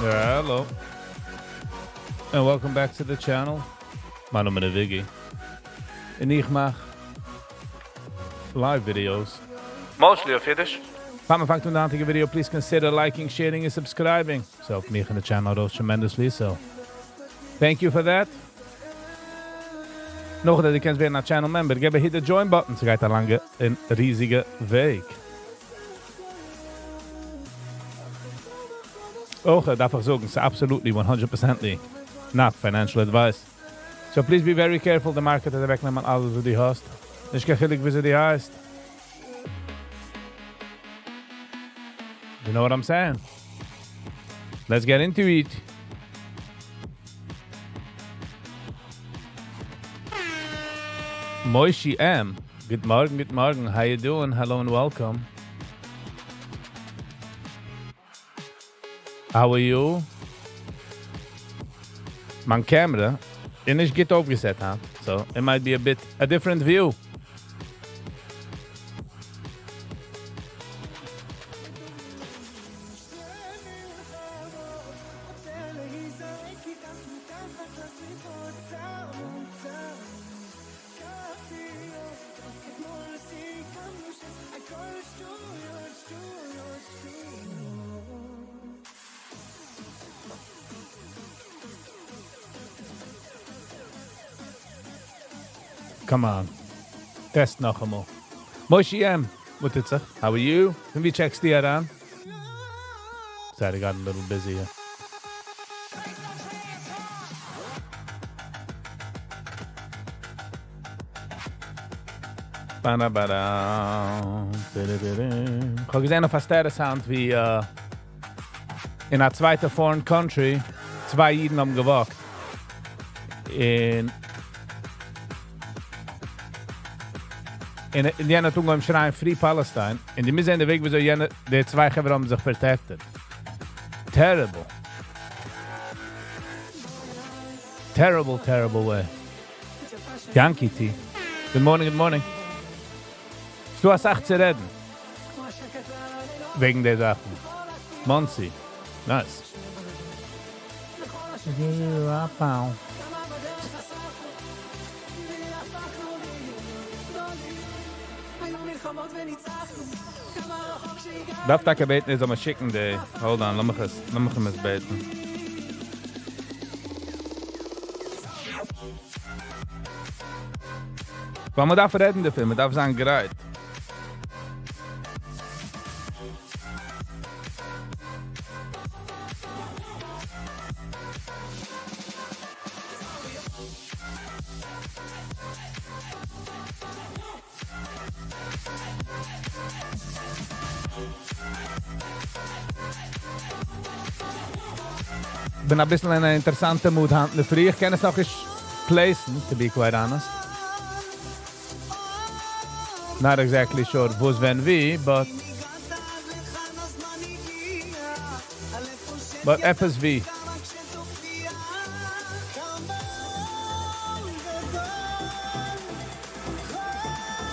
Hello. And welcome back to the channel. Mijn naam is Viggy. En ik maak live videos. Mostly of Yiddish. If I'm to the video, please consider liking, sharing, and subscribing. So help me in the channel out tremendously. So thank you for that. Nog dat ik weer naar channel member. Ik heb hit de join button. Ze gaat een lange en riesige weg. Ook daarvoor zorgen ze absolutely 100% not financial advice. So please be very careful. The market is wegnemen alles voor die host. Dus ik ga wie ze die heist. You know what I'm saying? Let's get into it. Moishi M. Good morning. How you doing? Hello and welcome. How are you? Mijn camera is get opgezet, huh? So it might be a different view. Come on. Test nog eenmaal. Moishi M. What is it? How are you? Can we check the around? Sorry, I got a little busy here. Ik heb gezien of een sound wie in een tweede foreign country 2 Jiden haben gewagt. En die hebben toen gaan schreien Free Palestine. En die zijn de weg wieso die 2 hebben zich protected. Terrible. Terrible way. Yankee T. Good morning. Du hast 8 zu reden. Wegen der Sachen. Monsi. Nice. Darf ik beten is om een chicken day. Hold on, laat me hem eens beten. Wat moet daarvoor redden de film? Dat zijn gereid. Ik ben een beetje in een interessante mood handelen. Voor ik kan het nog eens placen, to be quite honest. Not exactly sure who's when we, but FSV.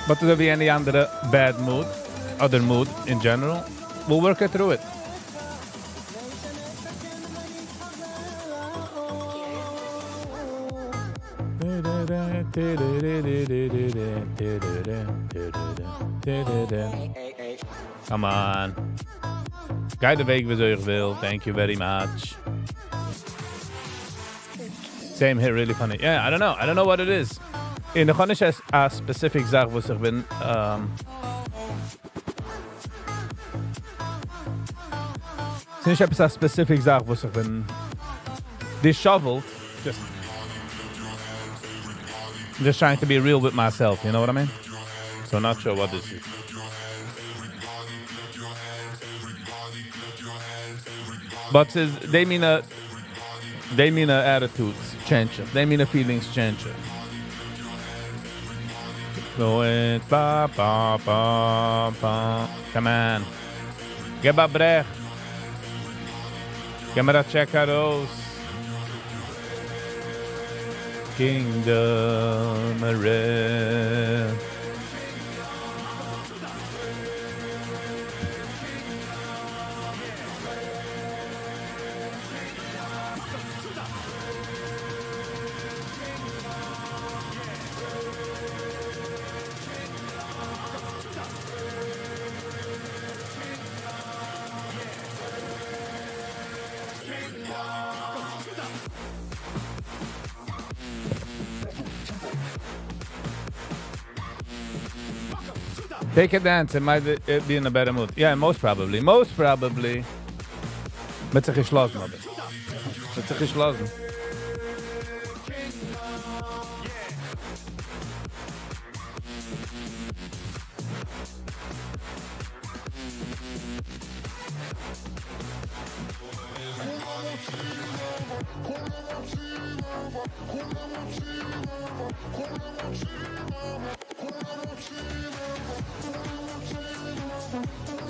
But there be any other mood in general, we'll work it through it. Come on. Kijk de week wie je wil. Thank you very much. Same here, really funny. Yeah, I don't know what it is. In de gewoon is a specific zaak waar ik ben. Sinds je hebt een specific zaak waar ik ben. Disheveled. Just trying to be real with myself, you know what I mean? So not sure what this is. But they mean attitudes change. They mean feelings change. So it's ba ba ba ba. Come on. Get a break. Give me that check out those. Kingdom array. Take a dance, it might be in a better mood. Yeah, most probably. Most probably. Mit sich geschlossen, aber. Mit sich geschlossen.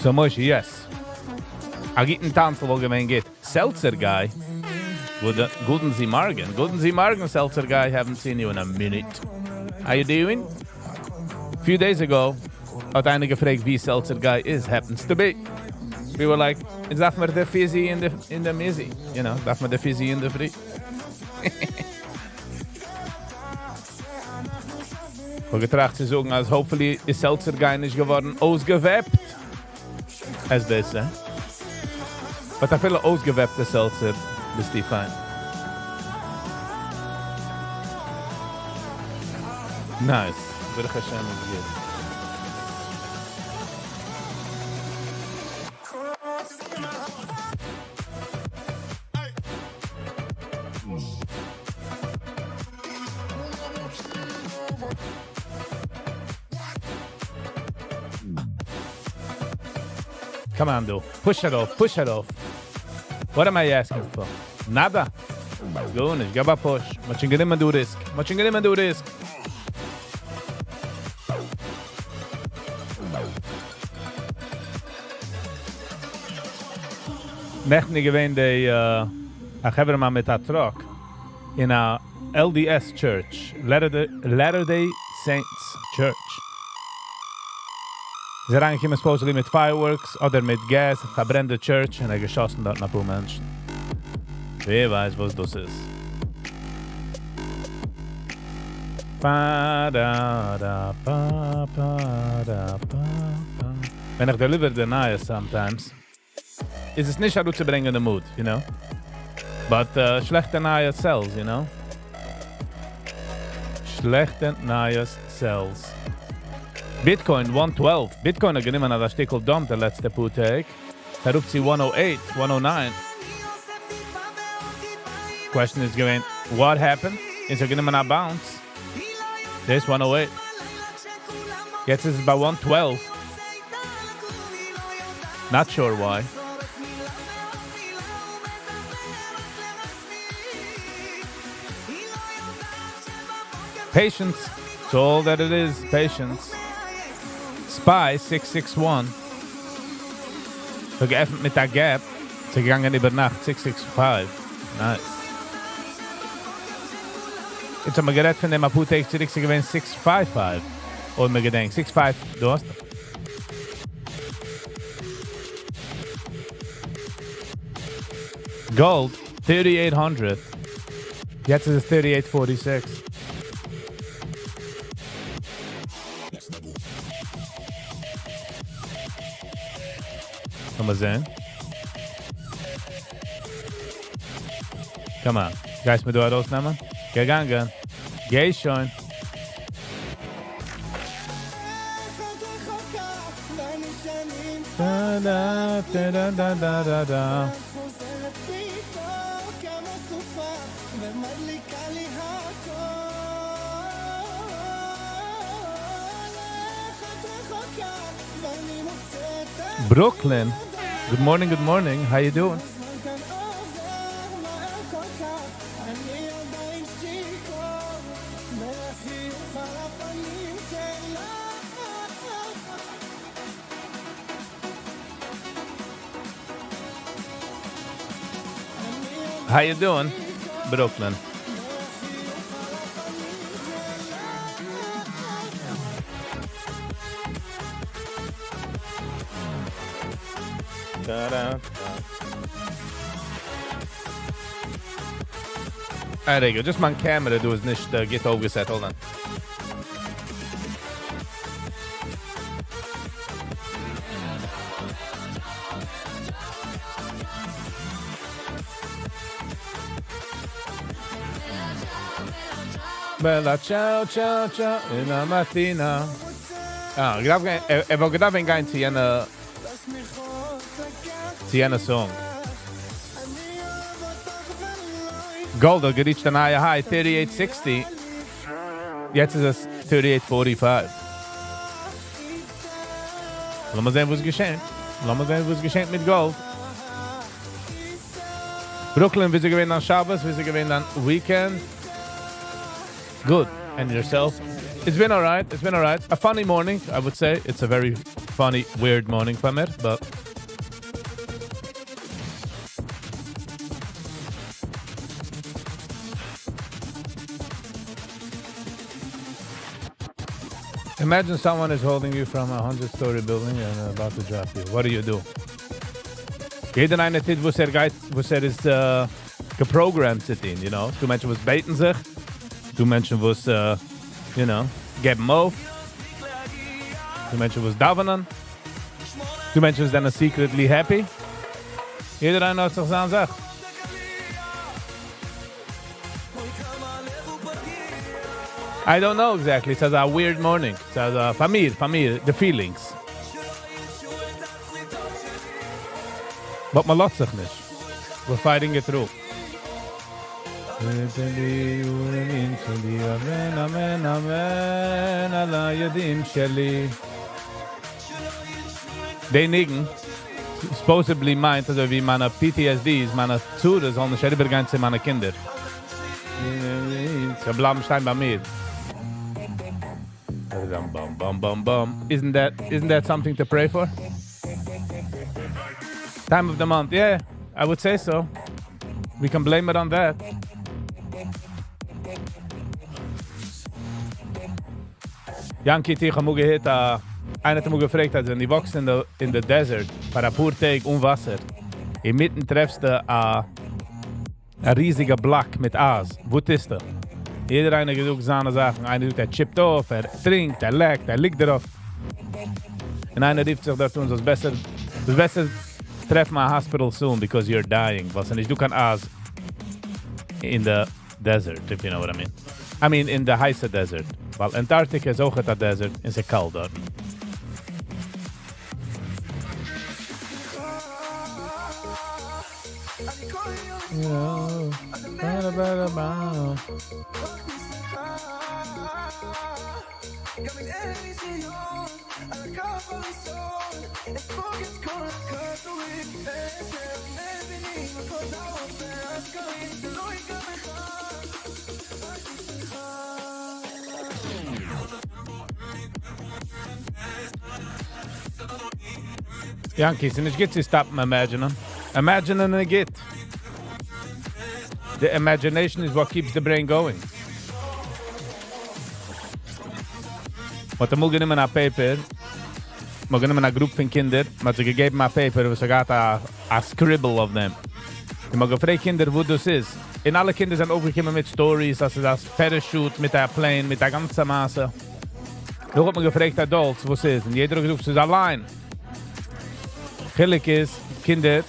So Moshe, yes. A gitten Tanz, wo gemein geht. Seltzer Guy. Guten Sie Morgen. Guten Sie Morgen, Seltzer Guy. Haven't seen you in a minute. How you doing? A few days ago, hat einer gefragt, wie Seltzer Guy is. Happens to be. We were like, it's darf man der Fizzy in the Mizzy. You know, darf man der Fizzy in the Free. Getracht zu sagen, als hopefully ist Seltzer Guy nicht geworden ausgewebt. As they say. But I feel ausgewebte Seltzer ist die fein. Nice. Baruch Hashem is good. Come on, dude. Push it off. Push it off. What am I asking for? Nada. Go on, give a push. Much in getting do risk. Much in getting do risk. Nechten gewend a Heverman mit a truck in a LDS church, Latter-day Saints Church. Sie reingekommen supposedly mit Fireworks oder mit Gas, verbrennte Church und geschossen dort nach paar Menschen. Wer weiß, was das ist. Wenn ich deliver the Naya sometimes, ist es nicht zu bringen in the mood, you know? But schlechte Naya sells, you know? Schlechte Naya sells. Bitcoin 112. Bitcoin hat genommen an der Stickel Dom der letzte Putek. Da ruft sie 108, 109. Question is going, what happened? Ist genommen an Bounce. There's 108. Jetzt ist es bei 112. Not sure why. Patience. That's all that it is. Patience. Spy 661. So geöffnet mit der Gap. Sie gegangen über Nacht 665. Nice. Jetzt haben wir geredet von dem Apotheke zurück, sie gewinnen 655. Und mir gedenkt, 655, du hast Gold, 3800. Jetzt ist es 3846. Mal sehen. Come on. Geist mir du rausnehmen? Gegangen. Geh schon. Da da da da da da da. Brooklyn. Good morning. How you doing? How you doing, Brooklyn? There you go. Just my camera du ist nicht get aufgesetzt. Hold on. Bella ciao in la mattina. will gedacht, wenn gein zu jener Song. Golda gereached a neue high, 38.60. Jetzt ist es 38.45. Lass mal sehen, was geschehen mit Gold. Brooklyn, wie sie gewinnen an Shabbos, wie sie gewinnen an Weekend. Good. And yourself? It's been alright. A funny morning, I would say. It's a very funny, weird morning for me, but... Imagine someone is holding you from a 100-story building and about to drop you. What do you do? Jeder eine Tid, wo ist geprogrammt zitten, you know? Du Menschen, was beten sich. Du Menschen, was, you know, geben auf. Du Menschen, was davenen. Du Menschen, was dann secretly happy. Jeder eine hat sich seine Sache. I don't know exactly. It's a weird morning. It's a famir, the feelings. But man lässt sich nicht. We're fighting it through. They niggen supposedly meint, also wie meine PTSDs, meine Zure sollen nicht übergehen zu meinen Kindern. Sie bleiben stein bei mir. Isn't that something to pray for? Time of the month, yeah, I would say so. We can blame it on that. Yankee Ticha muge hit einer hat mir gefragt, als die wächst in the desert, für ein paar Tage Wasser. Im Mitten treffst du ein riesiger Block mit Eis. Wo ist der? Jeder eine gesucht seine Sachen. Einer tut, chippt auf, trinkt, leckt, liegt drauf. Und einer rief sich dort uns, das besser treff my hospital soon because you're dying. Was nicht, du kann Eis in the desert, if you know what I mean. I mean in the heiße desert. Weil Antarctica ist auch ein desert, und es ist kalt dort. Yankees, and it gets to stop imagining. Imagining it get. The imagination is what keeps the brain going. Wat moet je nemen paper? Moet je nemen een groep van kinderen, maar ze gegeven me paper, ze gaat a scribble of them. Je mag gevraagd kinderen hoe dat is. En alle kinderen zijn overgekomen met stories, als ze dat parachute, met dat plane, met dat ganze massa. Dan heb ik gevraagd adults, wat is. En jeder gezegd, ze is alleen. Gelijk is, kinderen,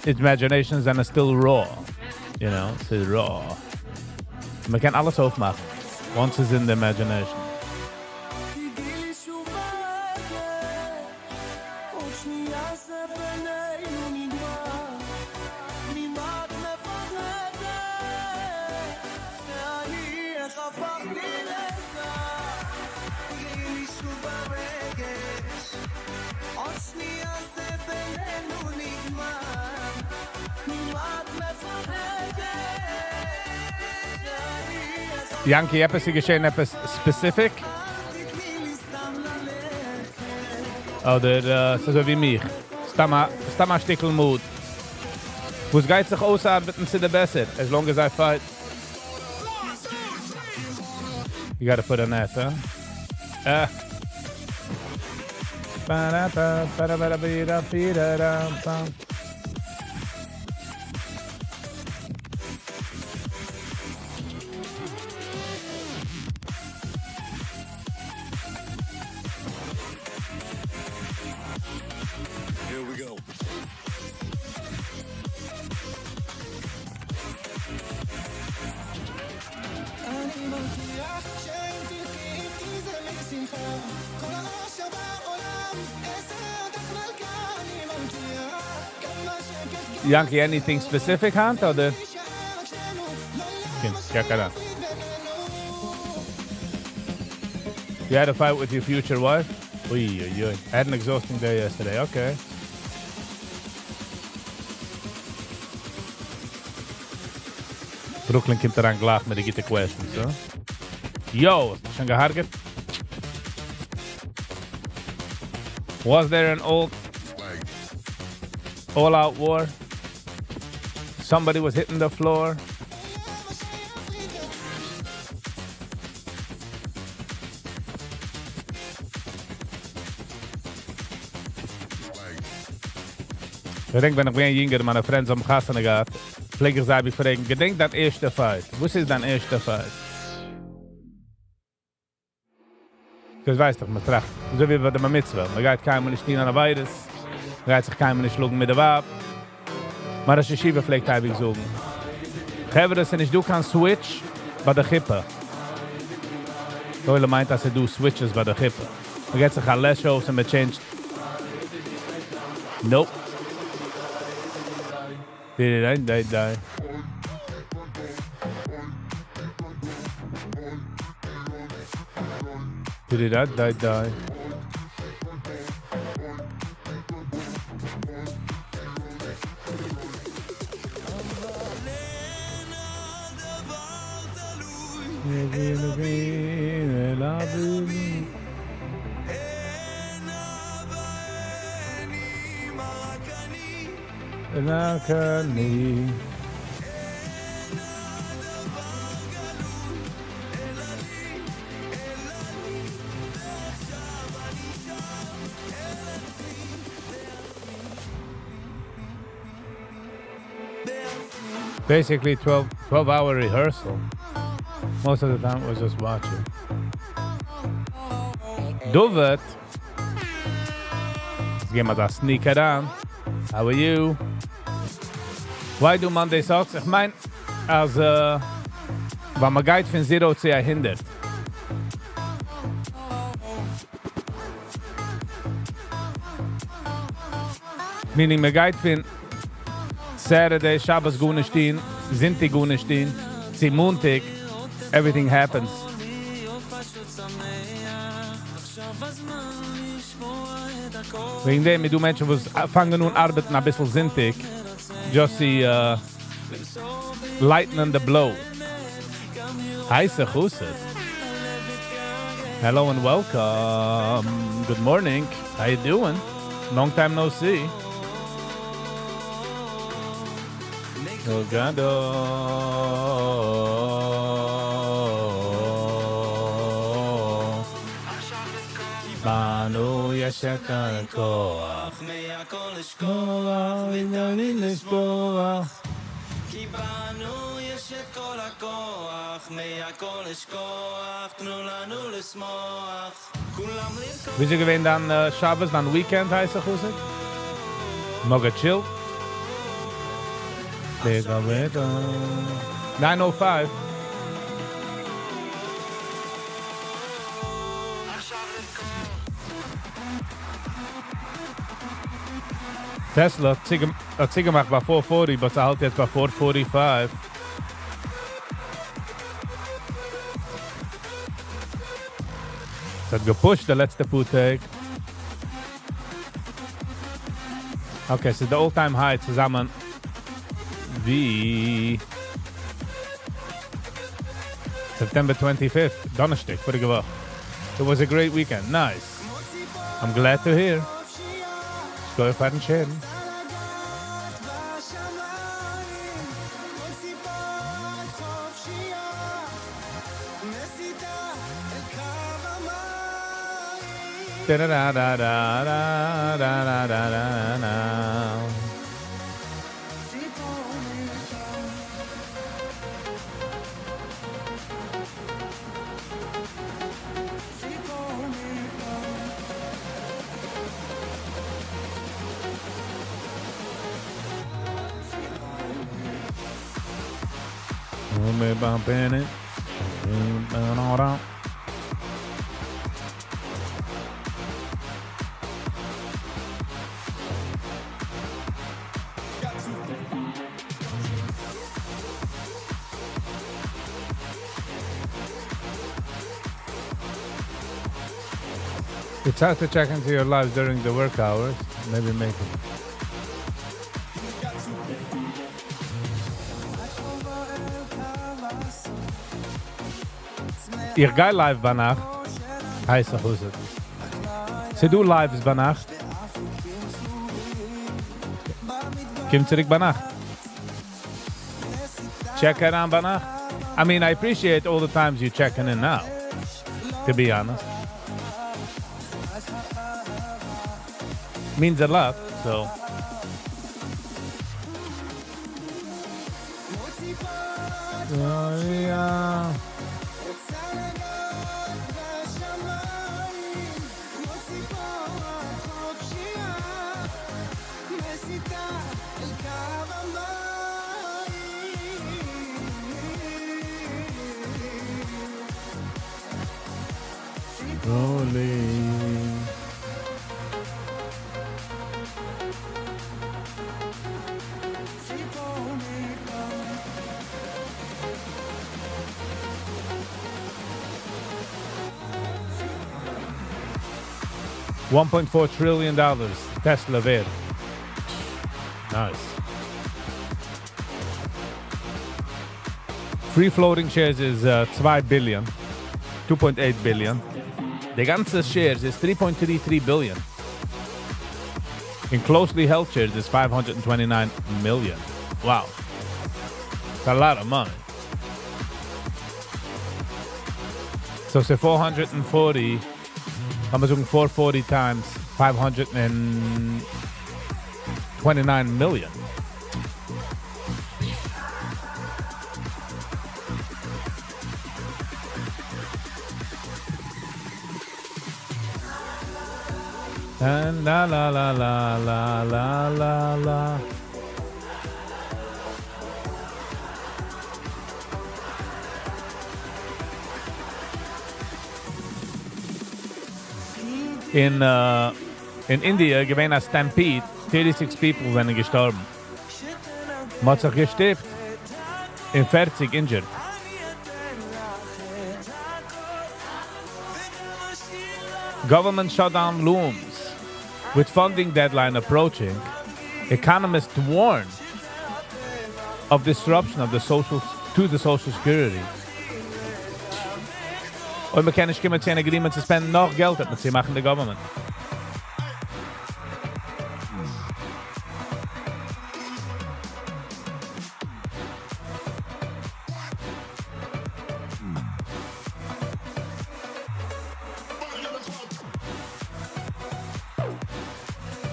imaginations zijn still raw. You know, it's raw. Man kan alles aufmachen. Once it's in the imagination. Yankee, etwas geschehen, etwas specific? Oder so wie mich. Stamma Stickel Mut. Wo es geht sich ausarbeiten zu der besser, as long as I fight. You gotta put a net, huh? Yankee, anything specific, Hunt, or the? Check it out. You had a fight with your future wife? Oei, oei, oei. I had an exhausting day yesterday. Okay. Brooklyn komt eraan glaaf met de questions, huh? Yo, schon gehargert? Was there an all-out war? Somebody was hitting the floor? Ich denke, wenn ich bin jünger, meine Freunde am Gassen gehabt, pflege ich sie mich fragen, gedenk dein erster Fight. Was ist dein erster Fight? Das weiß doch, man tracht. So wie bei der Mitzvah. Man geht keinem nicht stehen an der Weides. Man geht sich keinem nicht schlugen mit der Wab. Maar als je Shiva pflegt, heb ik zogen. Geef dat ze niet doen kan switch bij de gippen. Doyle meint dat ze doen switches bij de gippen. Man geht sich an Leshows und man changed. Nope. Die. Die. Basically 12-hour rehearsal. Most of the time was just watching. Dovet. Let's get my sneaker on. How are you? Why do Monday socks? Ich mein, als wenn man geht von 0 zu 100. Meaning, man geht von Saturday, Shabbos gune stehen, Sinti gune stehen, sie Montag, everything happens. Wegen dem, du Menschen, die fangen nun arbeiten ein bisschen Sintig, just see lightening the blow. Heiße Grüße. Hello and welcome. Good morning. How you doing? Long time no see. Banu yashaka koach me'akol lishkoach v'dalit lishkoach ki banu yashet kol hakoach me'akol lishkoach tnu lanu lismoach kulam lirkoach. Wie sie gewähnt dann Shabbos, dann Weekend heißt er, Chusik? Moga chill? 9:05. Tesla hat sie gemacht bei 440, aber sie halt jetzt bei 445. Es hat gepusht, der letzte Puttag. Okay, so der all-time high zusammen wie September 25th, Donnerstag, vorige Woche. It was a great weekend. Nice. I'm glad to hear. Go ahead and share. Me bumping it. It's hard to check into your lives during the work hours. Maybe make it. Ich gehe live bei Nacht. Heißt auch es. Sie du lives bei Nacht. Kim zurück bei Nacht. Check it on by Nacht. I mean, I appreciate all the times you checking in now, to be honest. Means a lot, so. Oh, yeah. Rolling. $1.4 trillion Tesla wert. Nice. Free floating shares is 2 billion. 2.8 billion. The ganze shares is 3.33 billion. In closely held shares is 529 million. Wow. That's a lot of money. So say 440, I'm assuming 440 times 529 million. And la la la la la la la la. In India gewesen a stampede, 36 people sind gestorben. Man hat sich gestirbt, in 40 injured. Government shutdown looms. With funding deadline approaching, economists warn of disruption of the social security. Und wir können nicht kommen zu einem Agreement zu spenden noch Geld, das sie machen, die Government.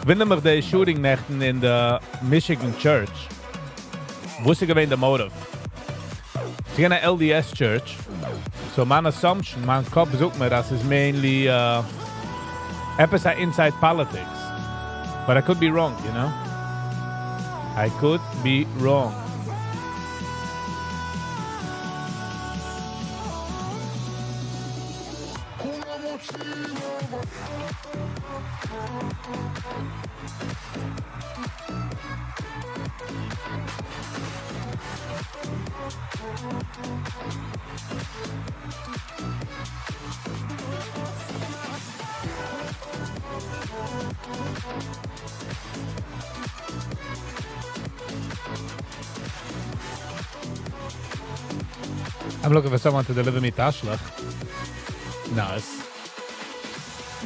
Wenn wir die Shooting-Nächten in der Michigan Church, wusste ich gewesen der Motive. Sie gehen eine LDS Church, so my assumption, mein Kopf sucht mir, das ist mainly etwas inside politics. But I could be wrong, you know? I could be wrong. I'm looking for someone to deliver me tashlach. Nice.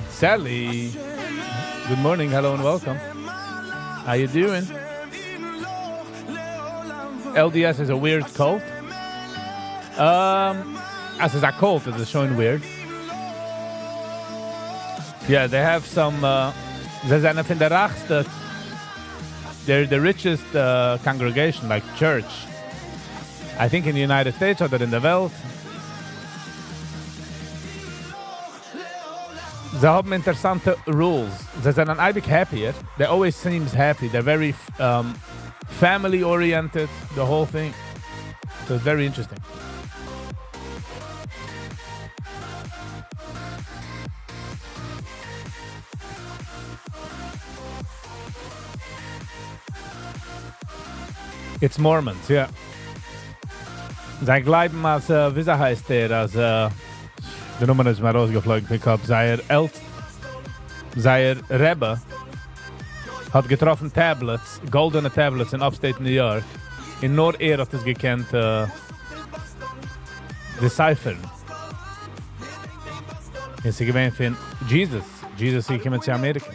Sally. Good morning, hello and welcome. How you doing? LDS is a weird cult. As is a cult, it's showing weird. Yeah, they have some. They're the richest congregation, like church. I think in the United States or in the world. They have interessante rules. They are ein bit happier. They always seems happy. They're very family oriented. The whole thing. So it's very interesting. It's Mormons, yeah. Sie glauben, als, wie heißt der, als, die Nummer ist mal rausgeflogen, ich glaube, sei Seine Rebbe hat getroffen Tablets, goldene Tablets in Upstate New York. In nur hat es gekannt deciphern. Und sie gewähnt von Jesus. Jesus, sie kommen zu Amerika.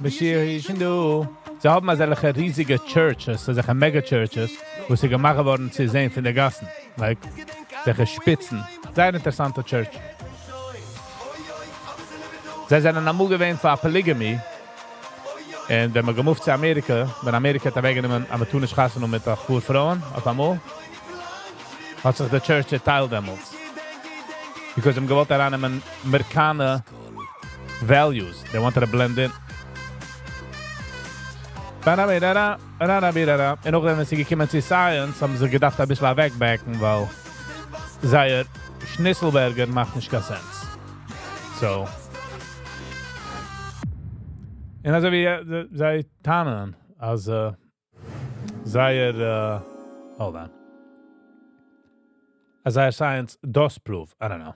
Sie haben also solche riesige Churches, solche Mega-Churches, wo sie gemacht worden zu sehen von den Gassen. Like, solche Spitzen. Sehr interessante Church. Sie sind einmal gewähnt für Polygamy. Und wenn man gemoved zu Amerika, wenn Amerika hat weggenommen, aber tun nicht gassen mit der vier Frauen, auf einmal, hat sich die Church geteilt damals. Because I'm gewollt daran an Amerikaner values. They wanted to blend in. Und auch wenn sie gekommen zu Science, haben sie gedacht, ein bisschen wegbacken, weil seine Schnitzelberger macht nicht keinen Sinn. So. Und also wie sie tanen, also seine, hold on. As I science does prove, I don't know.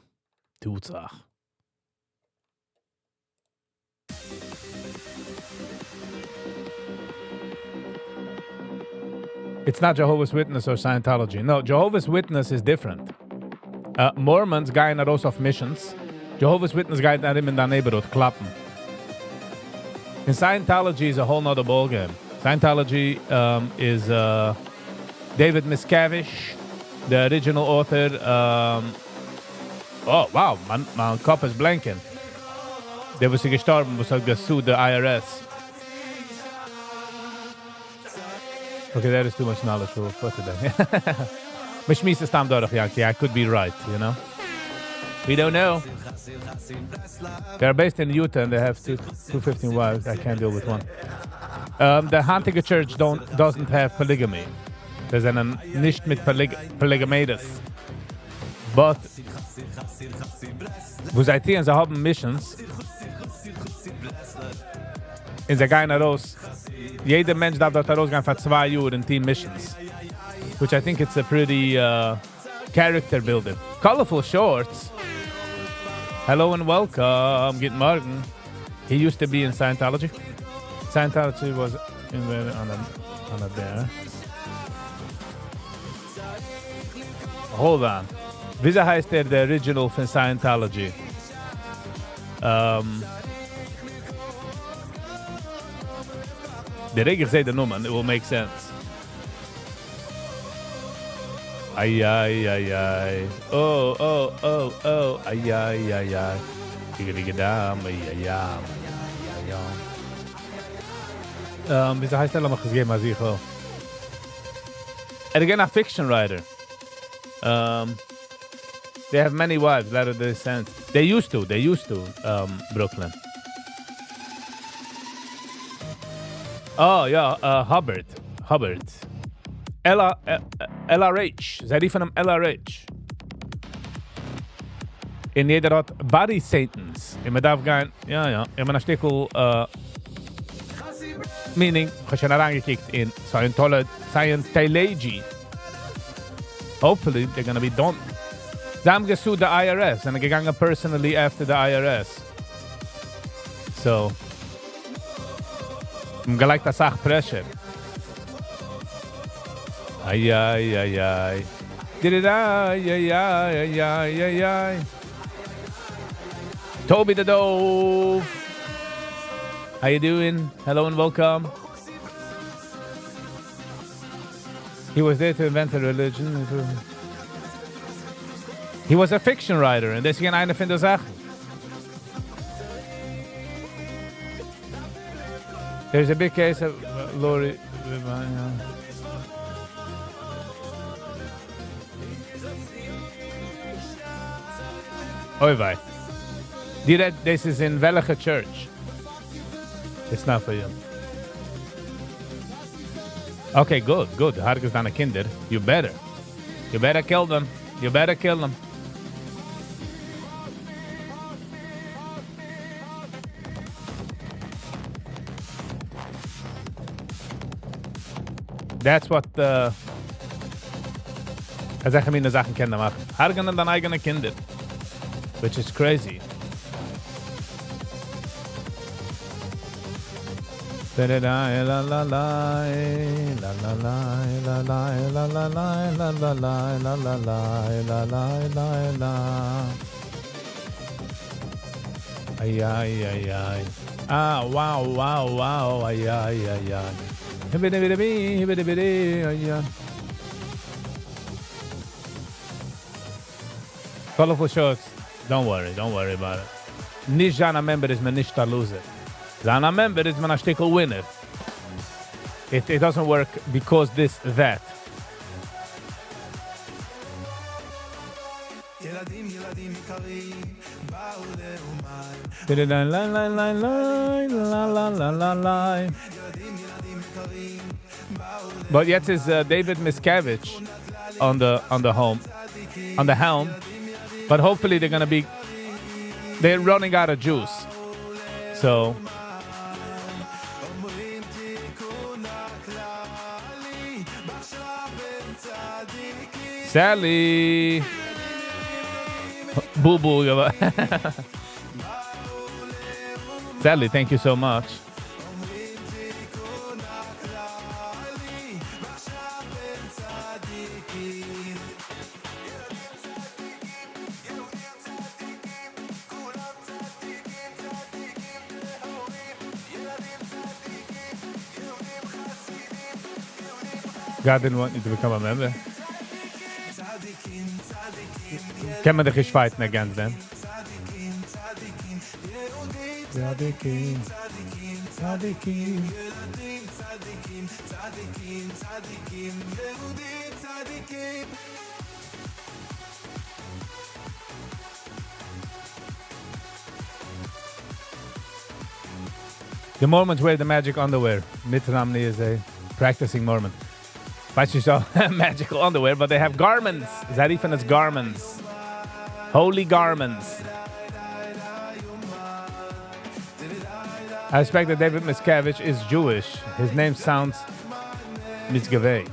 Tutsach. It's not Jehovah's Witness or Scientology. No, Jehovah's Witness is different. Mormons gehen raus auf Missions. Jehovah's Witness gehen nach ihm in der Neighborhood klappen. And Scientology is a whole nother ballgame. Scientology is David Miscavige, the original author. Oh, wow, mein Kopf ist blanken. Der was gestorben, was hat gesued the IRS. Okay, that is too much knowledge for today. Mich schmiss es tam durch, Yankee. I could be right, you know. We don't know. They're based in Utah and they have 215 wives. I can't deal with one. The Hantige Church doesn't have polygamy. They sind nicht mit Polygamedes. But wo sie hier, sie haben Missions. Und sie gehen raus. Jeder Mensch darf dort rausgehen für 2 Jahre in Team Missions. Which I think it's a pretty character builder. Colorful shorts. Hello and welcome. Guten Morgen. He used to be in Scientology. Scientology was invented on a bear. Hold on. Wieso heißt der Original von Scientology? The Regel say the Numan, it will make sense. Ay, ay, ay, ay. Oh, oh, oh, oh. Ay, ay, ay, ay. Digga-digga-dam, ay, ay, ay, ay. Wieso heißt der? Lass mich es geben, als ich will. Again, a fiction writer. They have many wives, Latter-day Saints. They used to, Brooklyn. Oh, yeah, Hubbard. LRH. Zij die van hem LRH. In jeder hat Body Satans. En met darf gaan, ja. En met een stikkel, meaning, als je naar aangekijkt in Scientology. Hopefully, they're gonna be done. Ze hebben gesued the IRS. En gegangen personally after the IRS. So, gelijk dat zag pressure. Ay, ay, ay, ay. Ay, ay, ay, ay, ay, ay. Toby the Dove. How you doing? Hello and welcome. He was there to invent a religion. He was a fiction writer, and this is eine von der Sachen. There's a big case of Lori. Oi, wei. This is in welche church? It's not for you. Okay, good. Hargus deine Kinder. You better kill them. That's what Sachen können machen. Hargen deine eigenen Kinder. Which is crazy. La la la la la la la la la la la la la la la la. Ay ay ay ay. Ah wow. Ay ay ay ay. Hibbidi ay ay. Colorful shorts. Don't worry about it. Nicht Jana member is man nicht a loser. Jana member is man a stickle winner. It doesn't work because this, that. But yet is David Miscavige on the helm. But hopefully they're running out of juice. So Sally Boo boo. Sally, thank you so much. God didn't want you to become a member. Can man dich fighting against them? The Mormons wear the magic underwear. Mitt Romney is a practicing Mormon. Weißt du so, magical underwear, but they have garments. Zarifan is garments. Holy garments. I expect that David Miscavige is Jewish. His name sounds Misgav.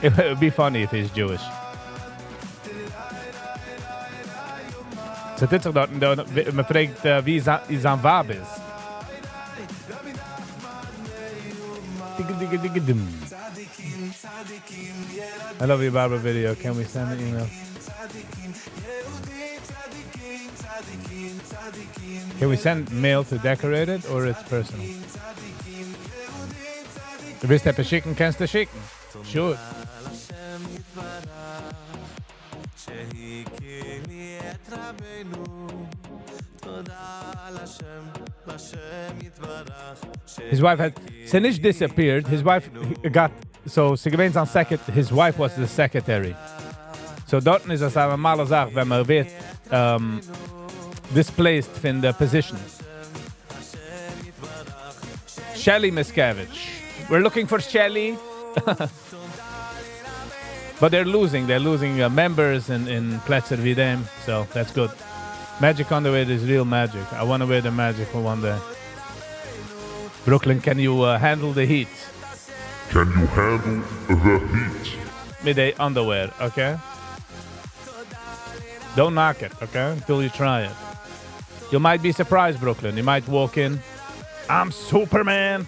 It would be funny if he's Jewish. So dit is dat me fragt wie zijn vab is. I love your barber video. Can we send an email? Can we send mail to decorated or it's personal? Du willst etwas schicken, kannst du schicken. Sure. His wife had Sinish disappeared. His wife got so on second. His wife was the secretary. So dort is as a normale Sache, wenn man wird displaced from the position. Shelly Miscavige. We're looking for Shelly. But they're losing. They're losing members in Plätzer wie dem. So that's good. Magic underwear is real magic. I want to wear the magic for one day. Brooklyn, can you handle the heat? Can you handle the heat? Midday underwear, okay? Don't knock it, okay? Until you try it. You might be surprised, Brooklyn. You might walk in. I'm Superman.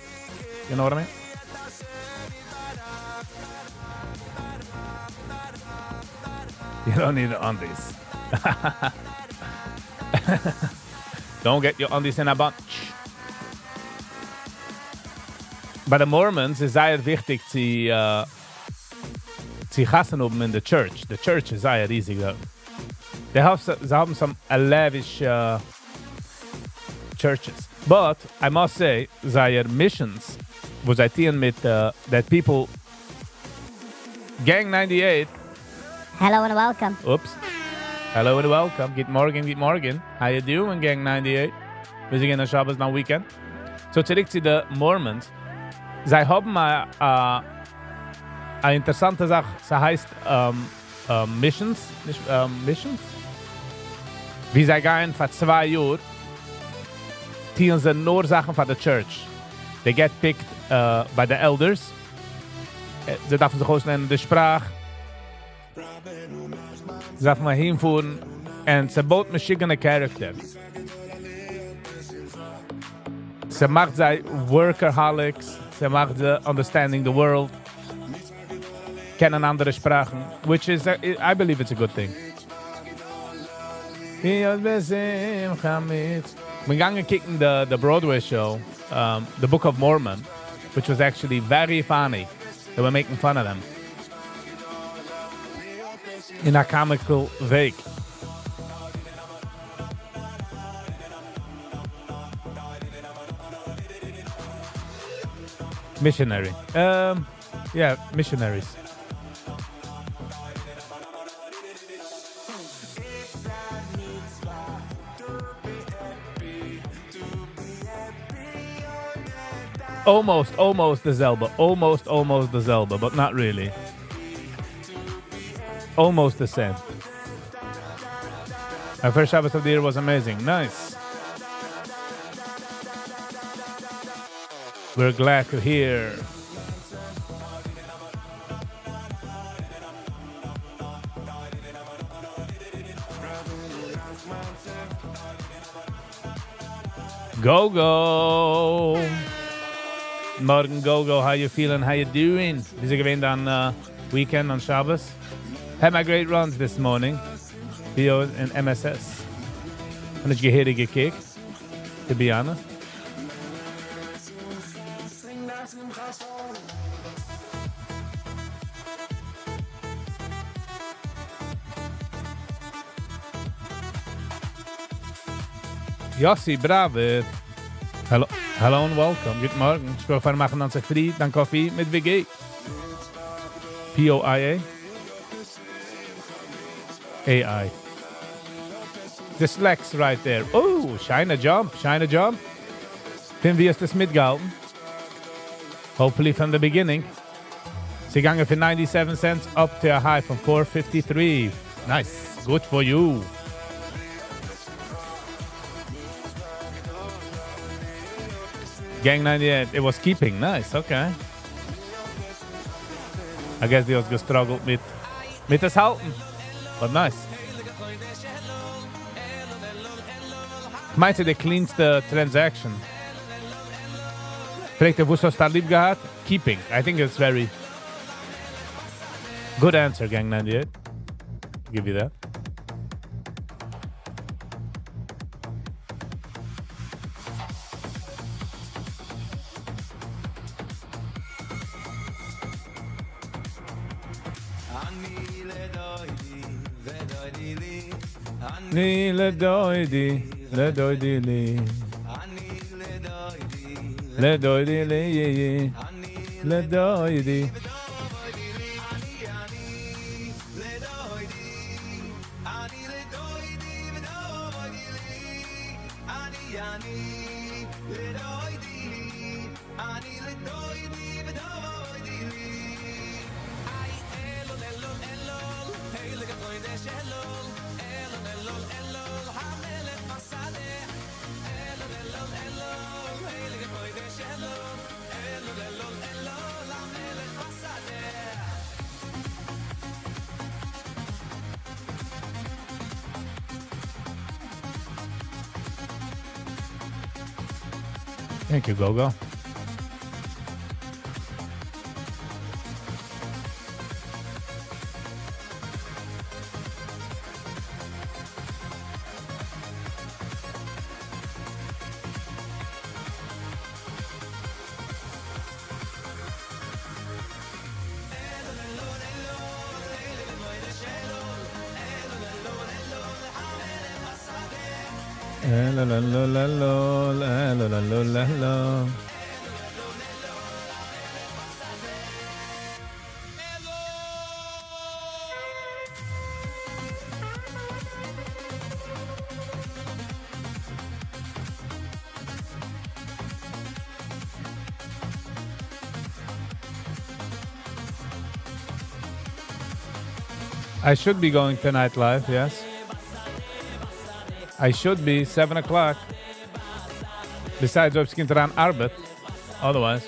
You know what I mean? You don't need the undies. Don't get your undies in a bunch. Bei den Mormons ist sehr wichtig, sie hassen oben in the church. The church ist sehr riesig. They haben some lavish churches. But I must say, their missions, wo sie tun mit that people, Gang 98. Hello and welcome. Oops. Hello and welcome. Good morning. How you doing, Gang 98? Wir sind in der Shabbos nach Weekend. So zurück zu den Mormons. Sie haben eine interessante Sache. Sie heißt Missions. Missions? Wie sie gehen vor 2 Jahren, tun sie nur Sachen für die Church. They get picked by the elders. Sie dürfen sich auslernen die Sprache. Sie dürfen mal hinfuhren. And it's about Michigan character. Ze macht sie workaholics. Ze macht sie understanding the world. Kennen andere Sprachen. Which is, I believe it's a good thing. We're going to kick the Broadway show, The Book of Mormon, which was actually very funny. They were making fun of them. In a comical way. Missionary. Yeah, missionaries. Almost the Zelda. Almost the Zelda, but not really. Almost the same. Our first Shabbos of the year was amazing. Nice. We're glad to hear. Go. Morgen Go, how you feeling? How you doing? Wie sie gewähnt an Weekend on Shabbos? Had my great runs this morning. Bio and MSS. Und ich gehirrig gekickt, to be honest. Jossi, bravo. Hello and welcome. Guten Morgen. Ich wir machen uns frei, dann Kaffee mit Viggy. P-O-I-A. A-I. The slacks right there. Oh, shine a jump. Finden wir das mitgehalten? Hopefully from the beginning. Sie gegangen für 97 cents up to a high from 453. Nice. Good for you. Gang 98, it was keeping. Nice, okay. I guess they was gestruggelt mit das Halten. But nice. Ich meinte, der cleanste Transaction. Fragt er, wo hast du lieb gehabt? Keeping. I think it's very good answer, Gang 98. I'll give you that. Ni le doidi li. Le doidi li. Le doidi. Thank you, Gogo. I should be going tonight live, yes. I should be 7 o'clock. Besides, ob es kommt an Arbeit. Otherwise.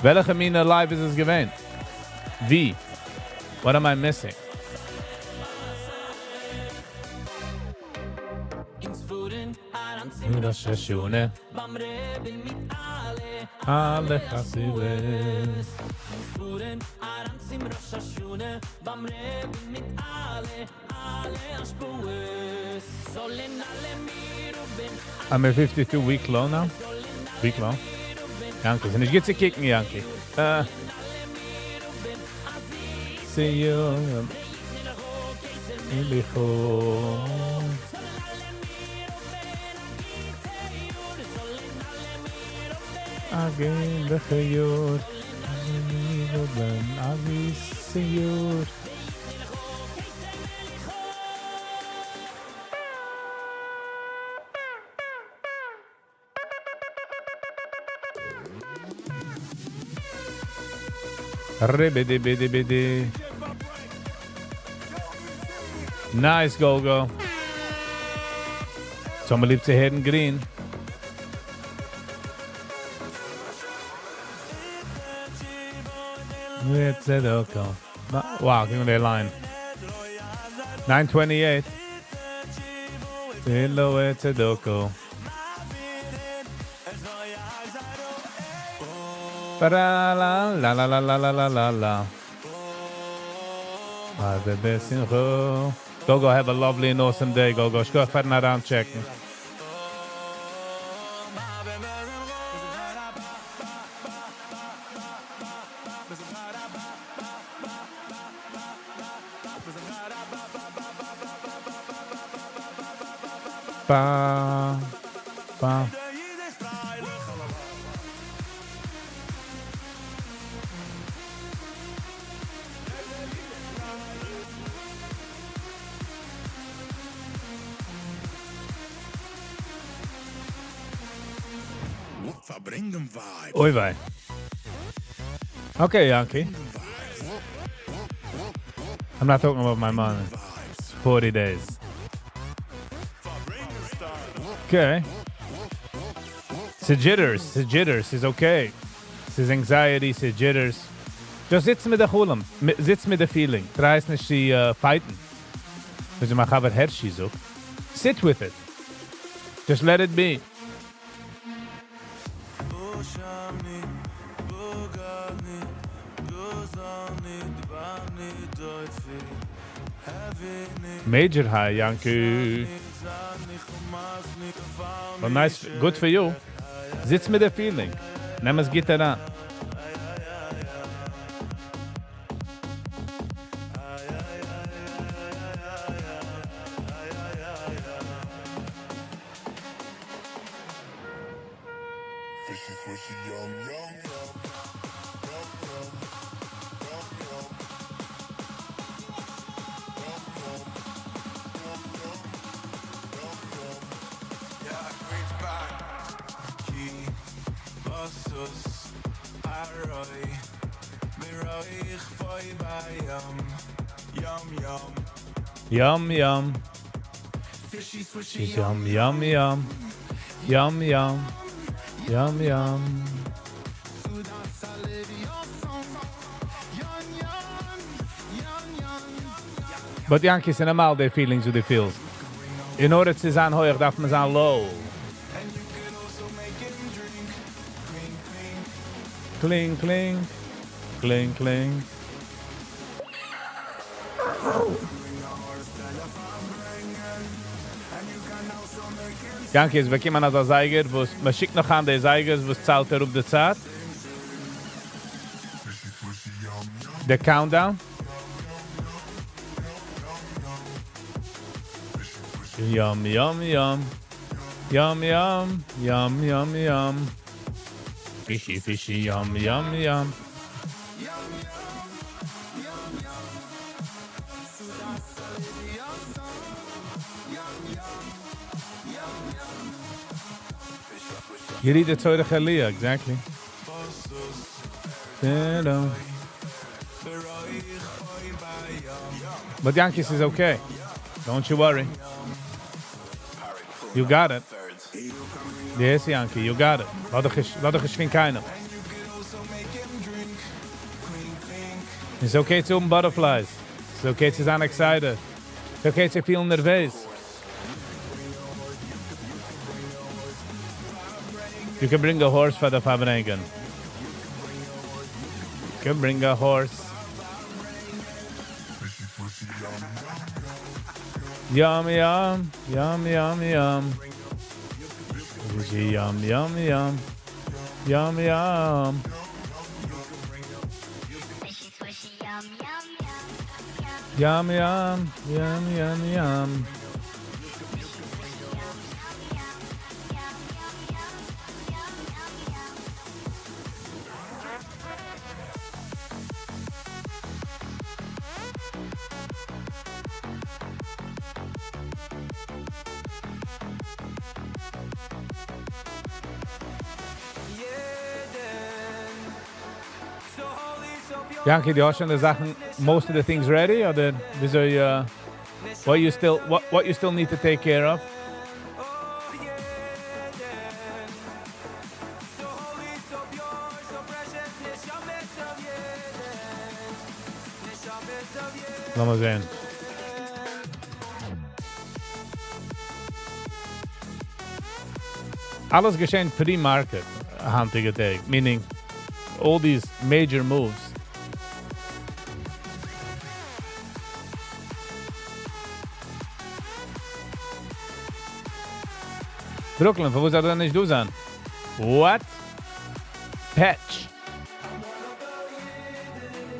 Welche Mine live ist es gewesen? Wie? What am I missing? Das ist schön, ne? Alle Chassides. I'm a 52 week low now. Week low. Yankee. And ich gehe zu kicken, Yankee. See you. Again, the Chayur. Avi Siyur. Ribbidi-bidi-bidi. Nice, Go-Go. Somebody liebst Herden Green. Wow, give me that line. 9:28. Hello, it's a doko. La la la la la la la la la. Go, have a lovely and awesome day, Go. Go ahead and around checking. Ba, ba. Oi, vai. Okay, Yankee. I'm not talking about my money. 40 days. Okay. It's jitters. It's jitters. It's okay. It's anxiety. It's jitters. Just sitz mit der Chulam. Sitz mit der Feeling. Try nicht die fighten. Because my have head she's up. Sit with it. Just let it be. Major high, Yankee. Well, nice, good for you. Sitz mit der Feeling. Nimm es Gitter an. Yum, yum. Yum, yum, yum. Yum, yum. Yum, yum. But Yankees in normal their feelings with the feels. In order to zijn hoog, darf man zijn low. Kling, kling. Kling, kling. Yankees, wir kommen an der Seiger, wo man schickt noch an der Seiger, wo es zahlt auf der Zeit. Der Countdown. Yum, yum, yum. Yum, yum. Yum, yum, yum. Fishy, fishy, yum, yum, yum. You read the Torah Chaliyah, exactly. But Yankees is okay. Don't you worry. You got it. Yes, Yankee, you got it. Laat de geschwin keiner. It's okay to butterflies. It's okay to sein excited. It's okay to feel nervös. You can bring a horse for the Fabrengen. You can bring a horse. Yum, yum, yum, yum, yum. Yum, yum, yum. Yum, yum. Yum, yum, yum, yum, yum. Yankee, die hast schon die Sachen, most of the things ready, oder wieso what you still need to take care of? Lass mal sehen. Alles geschehen pre-market, handige Tag, meaning all these major moves. Brooklyn, wo soll er nicht du sein? What? Patch.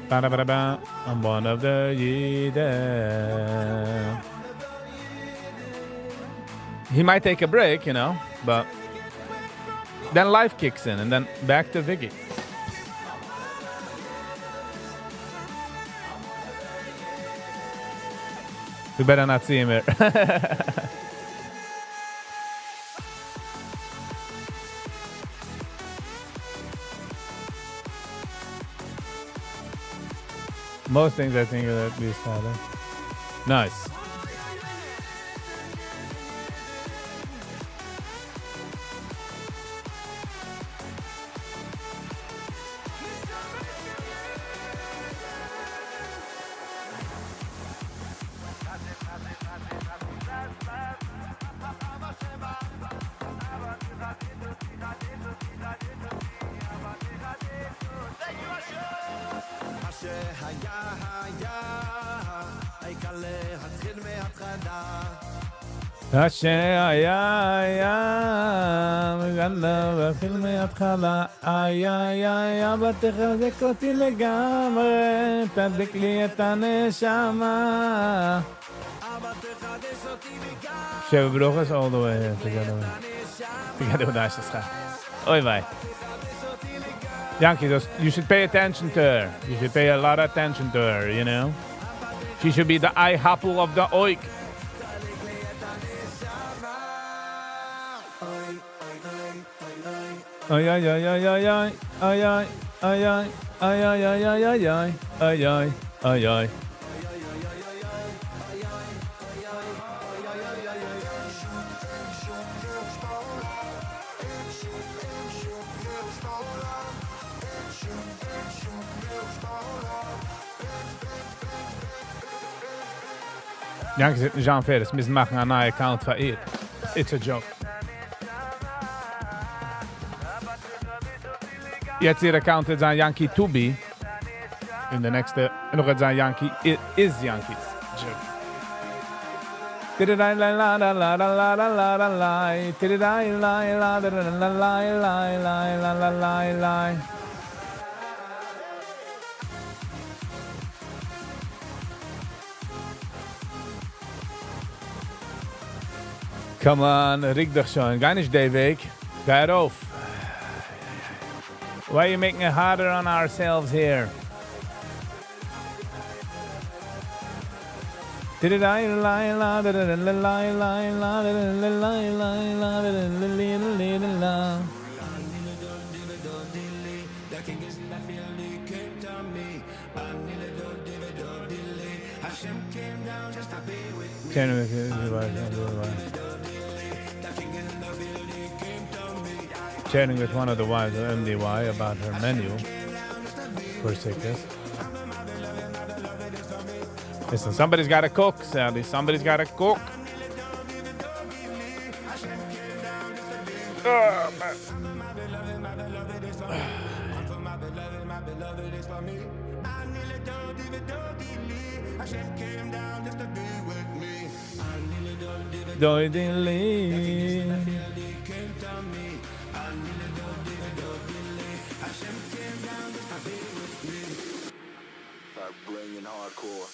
I'm one of the Yiddish. He might take a break, you know, but then life kicks in and then back to Viggy. We better not see him here. Most things I think are at least harder. Nice. מתחיל מההתחלה, אבא תחזק אותי לגמרי, תדליק לי את הנשמה. שבע ברוכס all the way here together with Asha. Oy vey. Yankee, you should pay attention to her. You should pay a lot of attention to her, you know? She should be the eye apple of the oik. Ay ay ay ay ay ay ay ay ay ay ay ay ay ay ay ay ay ay ay. Yankee zit Jean Ferris, müssen machen einen neuen Account für ihr. It's a joke. Jetzt ihr Account ist ein Yankee to be. In the next, noch jetzt ein Yankee is Yankees. Come on, rig doch schon. Gar nicht der Weg. Geh rauf. Why are you making it harder on ourselves here? Chatting with one of the wives of MDY about her menu for sickness. Listen, somebody's got to cook, Sally. Somebody's got to cook. Oh, man. Bringing hardcore.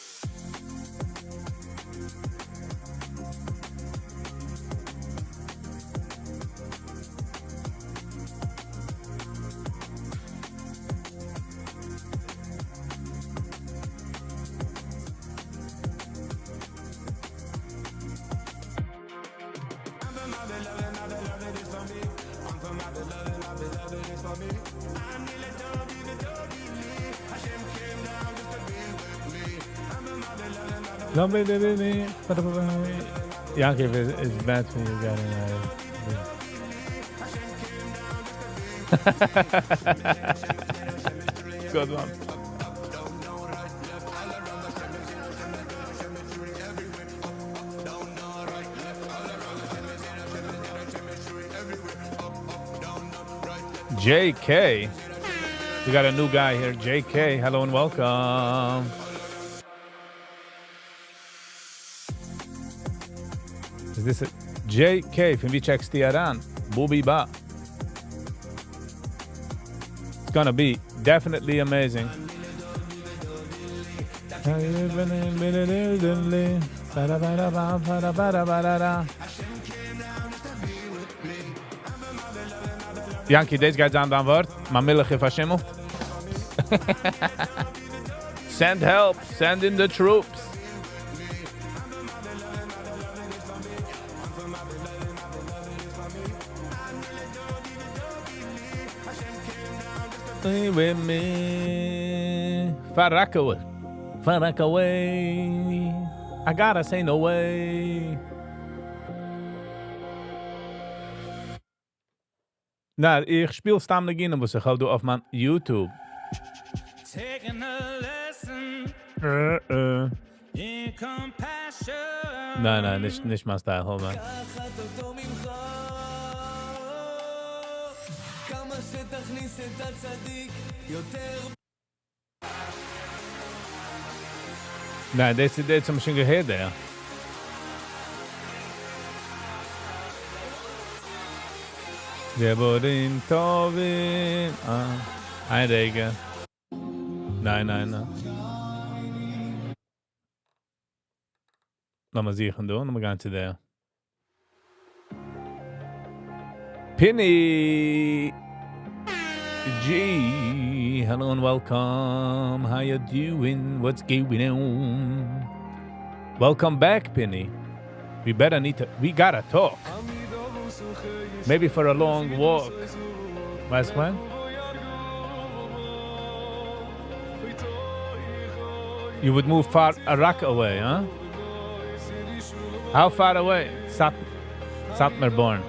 Yankee, it's bad for you getting Good one. JK. We got a new guy here. JK, hello and welcome. Is this a JK from Vichek Stiaran? Booby Ba. It's gonna be definitely amazing. Yankee, deze guy aan dan woord. Maar millig if Hashem. Send help. Send in the troops. Stay with me. Far away. Far away. I gotta say no way. Nou, ich spiel stam beginnen, was ich halt auf mein YouTube. Taking a lesson. In compassion. Nein, nicht mein Style, hold on. Nein, das ist zum schon gehört, ja. Geborin Tovin. Ein Regen. Nein. Lass mal sichern, du. Lass mal gehen zu der. Penny G. Hello and welcome. How you doing? What's going on? Welcome back, Penny. We gotta talk. Maybe for a long walk. Last one? You would move far a rock away, huh? How far away? Satmerborn.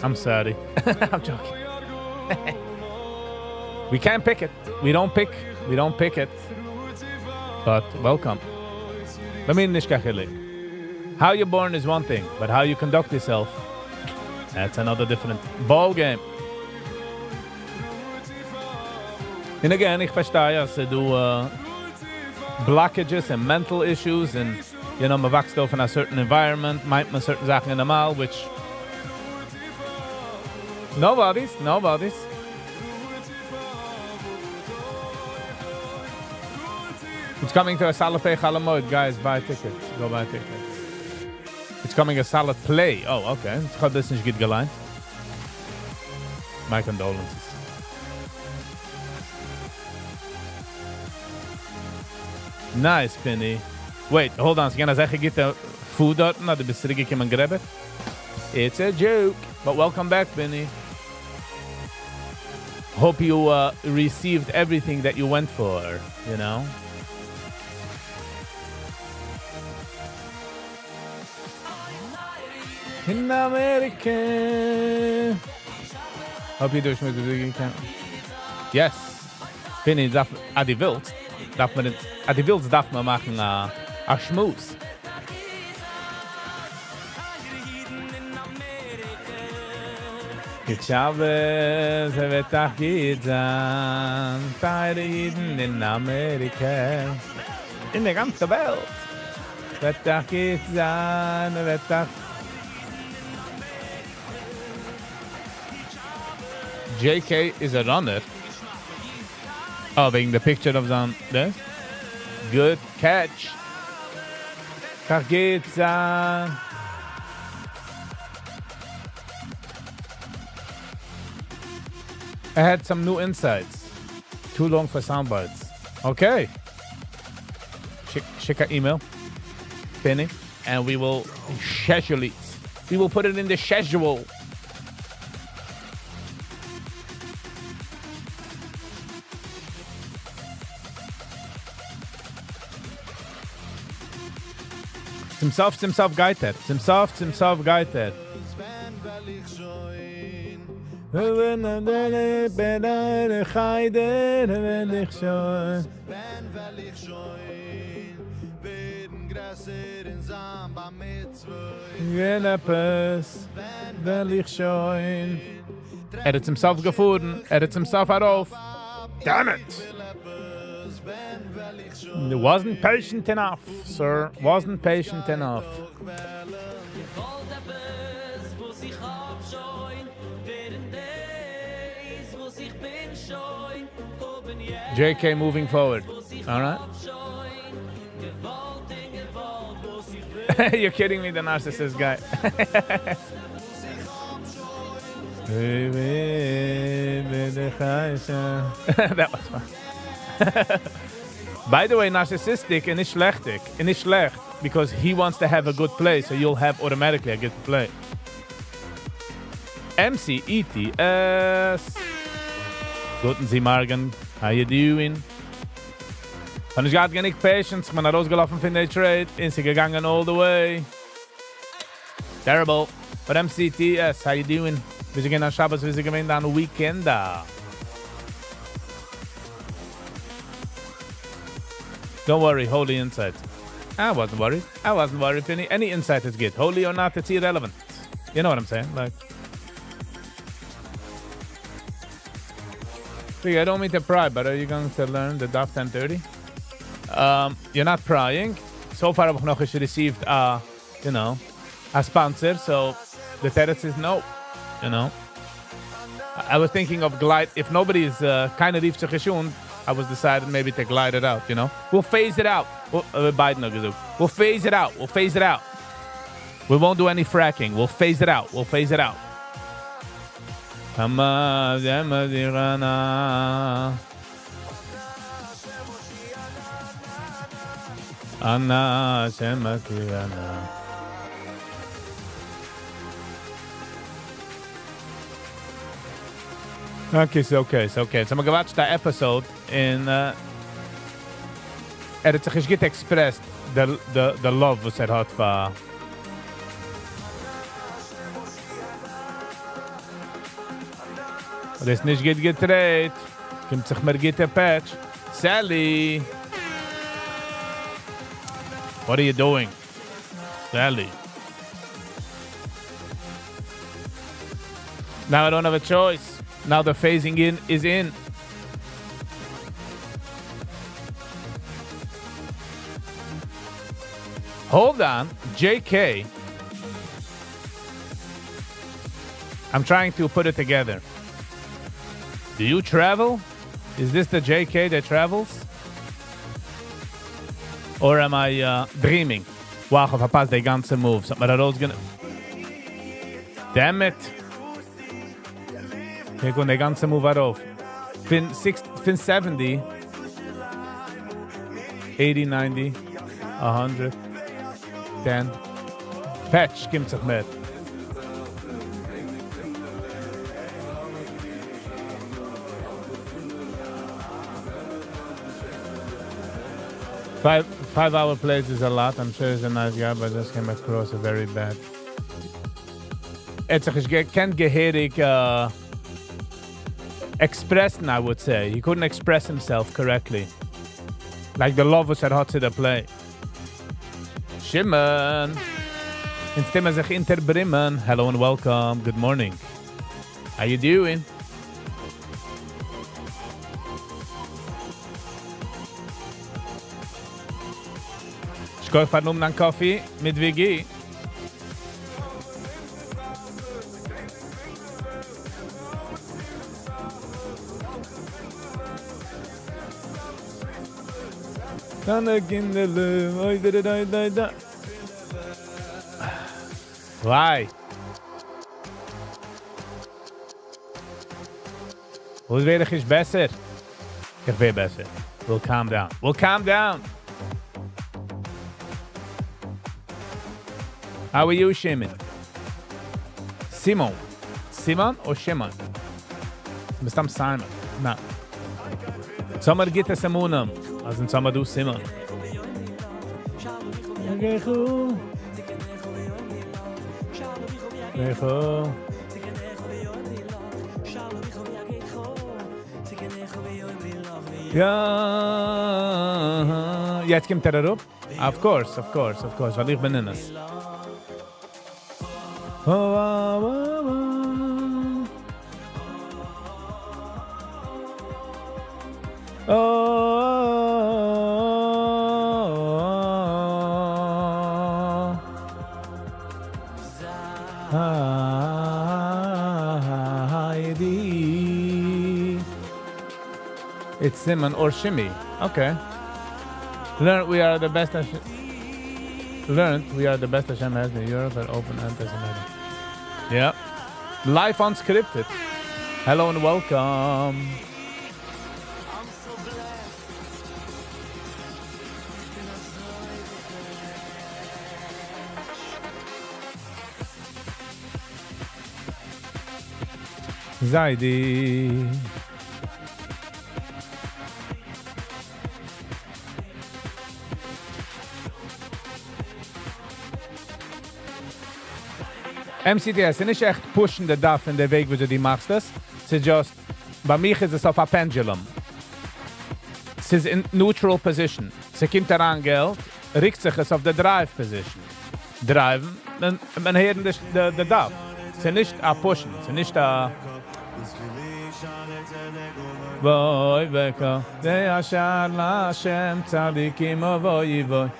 I'm sorry. I'm joking. We can't pick it. We don't pick it. But welcome. Let me nishkachelik. How you're born is one thing, but how you conduct yourself, that's another different ball game. And again, ich verstehe, dass du blockages and mental issues and, you know, man wächst auf in a certain environment, meint man certain Sachen normal, which nobody's. It's coming to a Salapay Chalamoid, guys, buy tickets. Go buy tickets. It's coming a salad play. Oh, okay. Ich hab das nicht gut geleint. My condolences. Nice, Penny. Wait, hold on. So you're gonna say get the food out? No, the bisrigi came and grab it. It's a joke. But welcome back, Penny. Hope you received everything that you went for, you know? In America. Hope you do with the camera. Yes. Penny, dat die wilt. darf man jetzt, die Wilds darf man machen, a Schmus. Ich habe, es wird auch sein, Teile Jiden in Amerika, in der ganzen Welt. Wird auch sein, wird auch... JK is a runner. Oh, wegen der Picture of this. Good catch. Tag geht's an. I had some new insights. Too long for soundbites. Okay. Check our email. Penny. And we will schedule it. We will put it in the schedule. Zimsof geiter. Zimsof geiter. Er hat himself gefunden. Er hat himself herauf. Damn it! Wasn't patient enough, sir. Wasn't patient enough. JK moving forward. All right. You're kidding me, the narcissist guy. That was fun. By the way, narcissistic and schlechtig. And schlecht because he wants to have a good play, so you'll have automatically a good play. MCETS. Guten Sie Morgen. How you doing? Und ich hatte gar nicht Patience. Ich bin rausgelaufen von der Trade. Ist sie gegangen all the way. Terrible. But MCTS, how you doing? Wir sind gehen an Shabbos, wir sind gewinnt an Weekend da. Don't worry, holy insight. I wasn't worried, Penny. Any insight is good. Holy or not, it's irrelevant. You know what I'm saying? Like, I don't mean to pry, but are you going to learn the DAF 1030? You're not prying. So far, I've noch received a sponsor, so the teretz is no. You know, I was thinking of glide. If nobody is kind of rief zu geschont, I was decided maybe to glide it out. You know, we'll phase it out. We'll phase it out. We won't do any fracking. We'll phase it out. Anna Shematirana. Okay, it's okay. So I'm gonna watch that episode in het zich get expressed the love was had for das nicht geht gedreht. Kommt sich mehr geht der Patch. Sally. What are you doing? Sally. Now I don't have a choice. Now the phasing in is in. Hold on. JK. I'm trying to put it together. Do you travel? Is this the JK that travels? Or am I dreaming? Wow, if I pass the ganze move. Something that I was gonna... Damn it. Hier kommt der ganze Move auf. Fin 70, 80, 90, 100, 10. Patch kommt sich mit. Five hour plays is a lot. I'm sure he's a nice guy, but just came across a very bad. It's can't geherig expressed, I would say. He couldn't express himself correctly. Like the love was at hot to the play. Shimon. In stimmen zich interbrimmen. Hello and welcome. Good morning. How you doing? Ich gehe vernommen einen Kaffee mit Viggy. Why? Hoe weet is besser? Ik weet besser. We'll calm down. We'll calm down. How are you, Shimon? Simon. Simon or Shimon? Bestam Simon. No. Sommer geht es am Unam. Also in Sommer du Simon. Ja, jetzt kommt erop. Of course. Weil ich bin in es. It's Simon or Shimmy. Okay. Learned we are the best Hashem has in Europe at open anti-Semitic. Yeah. Live unscripted. Hello and welcome. Zaidi. MCTS, ist nicht echt pushen der Duff in der Weg, wie du die machst das. Es ist just, bei mir ist es auf ein Pendulum. Es ist in neutral position. Es kommt daran Geld, riecht sich es auf der Drive Position. Driven, dann man hört der Duff. Es ist nicht ein pushen, es ist nicht ein... Voi veka, de ashar la Hashem tzadikim voi voi.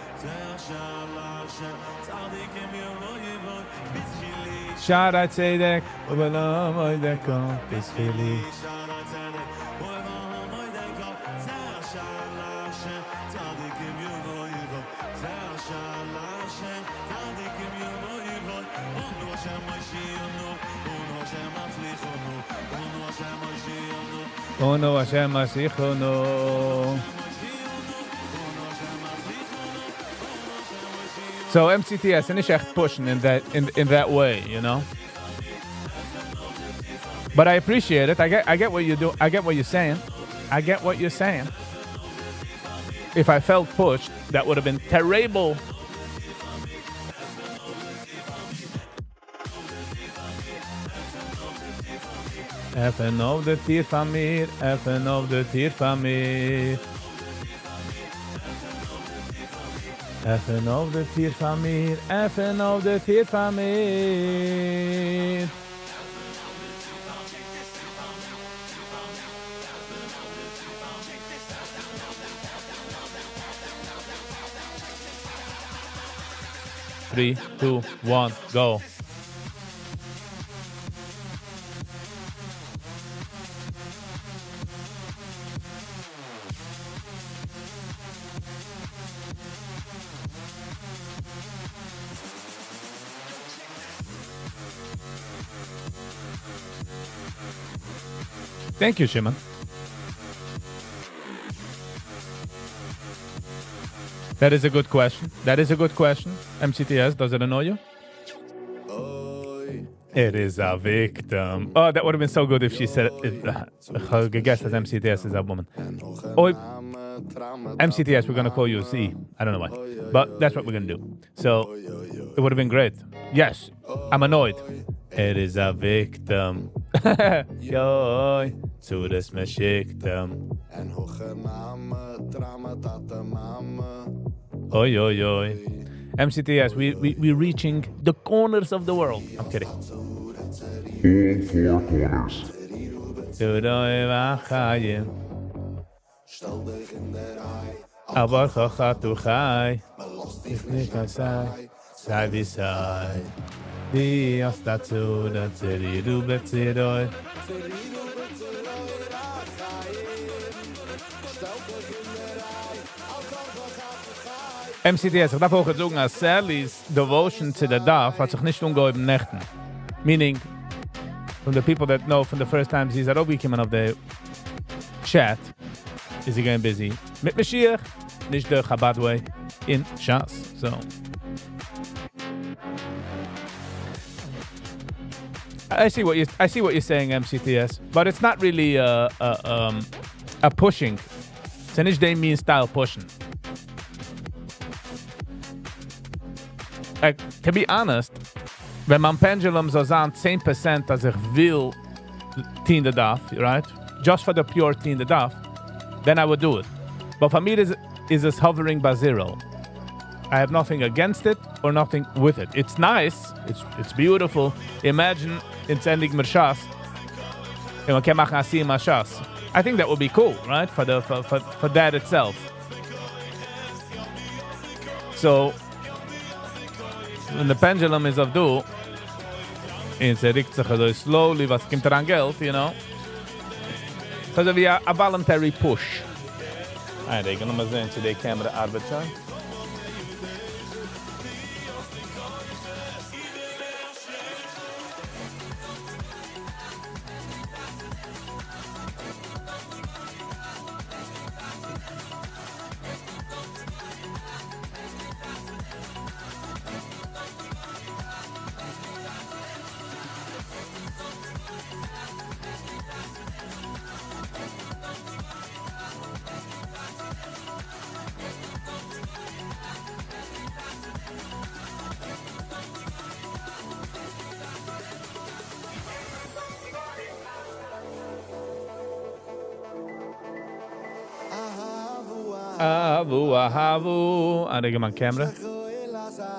Shara tzedek, uvelam oideko, bisfili. Ono Hashem Mashichono. So MCTS and echt pushing in that way, you know. But I appreciate it. I get what you do. I get what you're saying. I get what you're saying. If I felt pushed, that would have been terrible. Even op de tier van meer, even op de tier van meer. Even op de tier van meer, even op de tier van meer. Three, two, one, go. Thank you, Shimon. That is a good question. MCTS, does it annoy you? It is a victim. Oh, that would have been so good if she said I guess that MCTS is that woman. Oh, MCTS, we're going to call you Z. I don't know why. But that's what we're going to do. So it would have been great. Yes, I'm annoyed. It is a victim. Joi, zu des Meschiktem. En hoge mama, drama tata mama. Oi, oi, oi. MCTS, we're reaching the corners of the world. I'm kidding. All four corners. Tudoi vachayim. Stel dich in der Ei. Aber chachatu chai. Belast Ich dich nicht nicht kann sei. Sei wie sei. Die aus dazu, da zeri du beziroi. MCTS, ich darf auch sagen, als Sally's devotion to the Daf hat sich nicht umgehoben Nächten. Meaning, from the people that know from the first time she's at Obi-Kimmen of the chat, is he getting busy. Mit Mashiach, nicht the Chabad way, in Shas. So. I see what you're saying, MCTS, but it's not really a pushing. It's nicht the mean style pushing. Like, to be honest, wenn man Pendulum so sagt 10% als ich will teen the daf, right? Just for the pure teen the daf, then I would do it. But for me, is this hovering by zero. I have nothing against it or nothing with it. It's nice. It's beautiful. Imagine it's ending Mershas. And we can make a scene Mershas. I think that would be cool, right? For that itself. So when the pendulum is of do, it's a slowly was kommt an Geld, you know. Because of a voluntary push. Alright, ik ga nog maar zien to the camera arbiter. Ahavu. I think I'm on camera.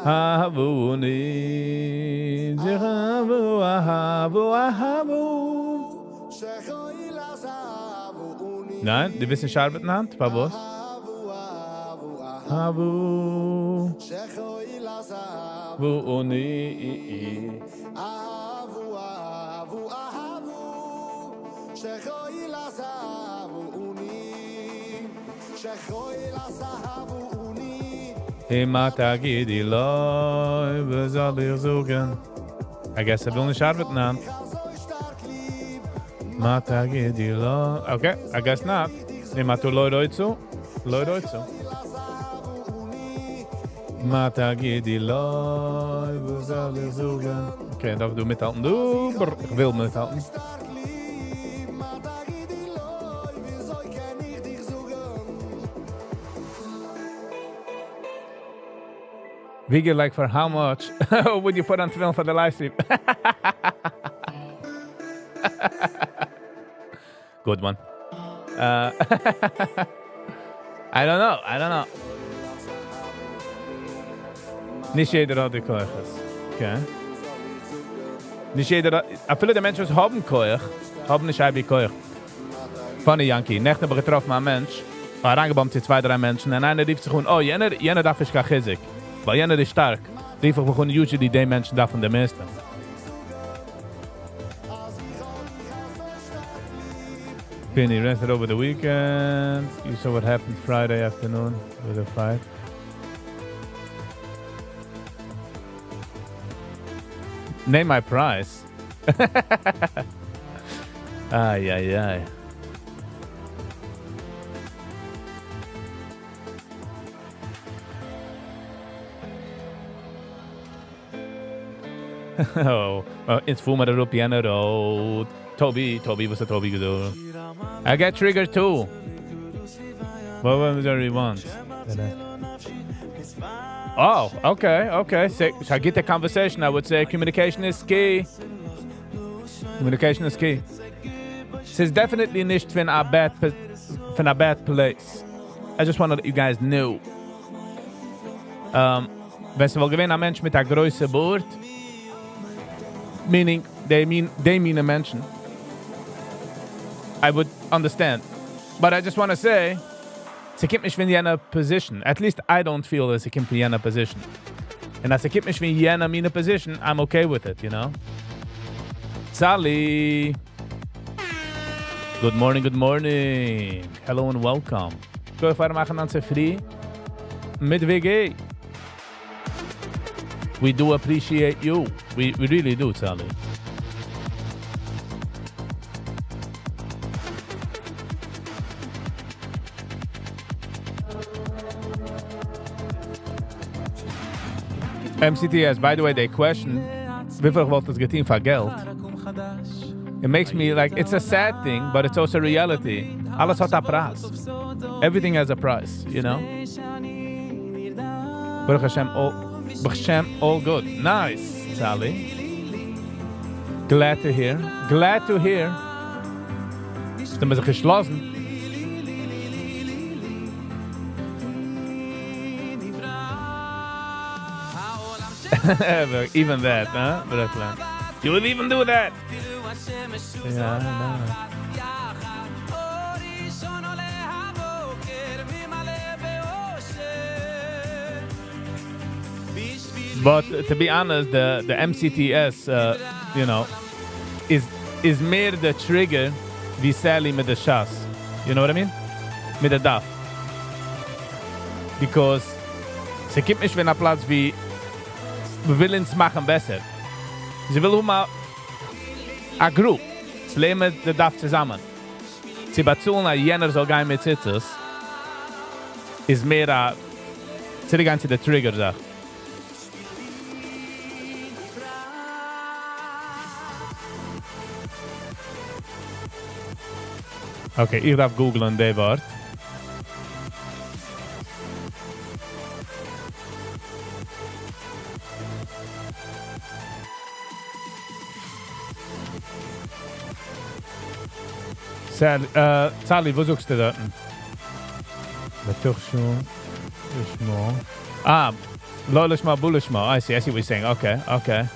Ahavu ni. Ahavu. Nein, die wissen Scharbet in Hand. Favos. Ahavu. Vu ni. Mata gidi loy, we zal dir zoeken. I guess I will nicht arbeiten an. Mata gidi loy. Okay, I guess not. Mata loy roitzu. Loy roitzu. Mata gidi loy, we zal dir zoeken. Okay, darf du mithalten? Du, ich will mithalten. Viggy, like for how much would you put on film for the live stream? Good one. I don't know. Nicht jeder hat die Keuches. Okay. Nicht jeder hat... Viele der Menschen haben Keuch, haben nicht ein Keuch. Funny Yankee. Nächte habe ich getroffen einen Mensch, war angebombt zu 2-3 Menschen, und einer rief sich und, oh, jener darf ich gar Chizik. Weil jener ist stark. Rief ich begonnen usually die Menschen davon der meisten. Penny rested over the weekend. You saw what happened Friday afternoon with the fight. Name my price. Ay. Oh, it's full met erop aan de road. Toby, was het Toby gedoe? I get triggered too. What was there he wants? Oh, okay. So I get the conversation. I would say communication is key. Communication is key. It's definitely nicht from a bad place. I just want to let you guys know. Wenn sie wohl gewinnen, ein Mensch mit einer größeren Bord, meaning they mean a Menschen, I would understand. But I just want to say, sie kommt nicht von jener position. At least I don't feel that sie kommt von jener position. And as sie kommt nicht von jener meine position, I'm okay with it, you know? Sally. Good morning, good morning. Hello and welcome. Go weiter machen an free mit Viggy. We do appreciate you. We really do, Sally. MCTS, by the way, they question wie viel wollt das getan für Geld. It makes me like, it's a sad thing, but it's also reality. Alles hat a price. Everything has a price, you know? Baruch Hashem, all good. Nice, Sally. Glad to hear. Glad to hear. Sind wir sich geschlossen? Even that, huh? Brooklyn. You would even do that? Yeah, I know. But to be honest, the MCTS, you know, is more the trigger wie Sally mit der Schass. You know what I mean? Mit der Daf. Because sie gibt mich wenn a Platz wie wir wollen es machen besser. Sie will mal a group. Sie lehnen der Daf zusammen. Sie bezahlen, jener soll gehen mit Zitzes. Ist mehr a die ganze der Trigger-Sache. Okay, ich darf googlen, der Wort. Sally, wo suchst du dort? Lo lishma, bu lishma. I see what you're saying. Okay.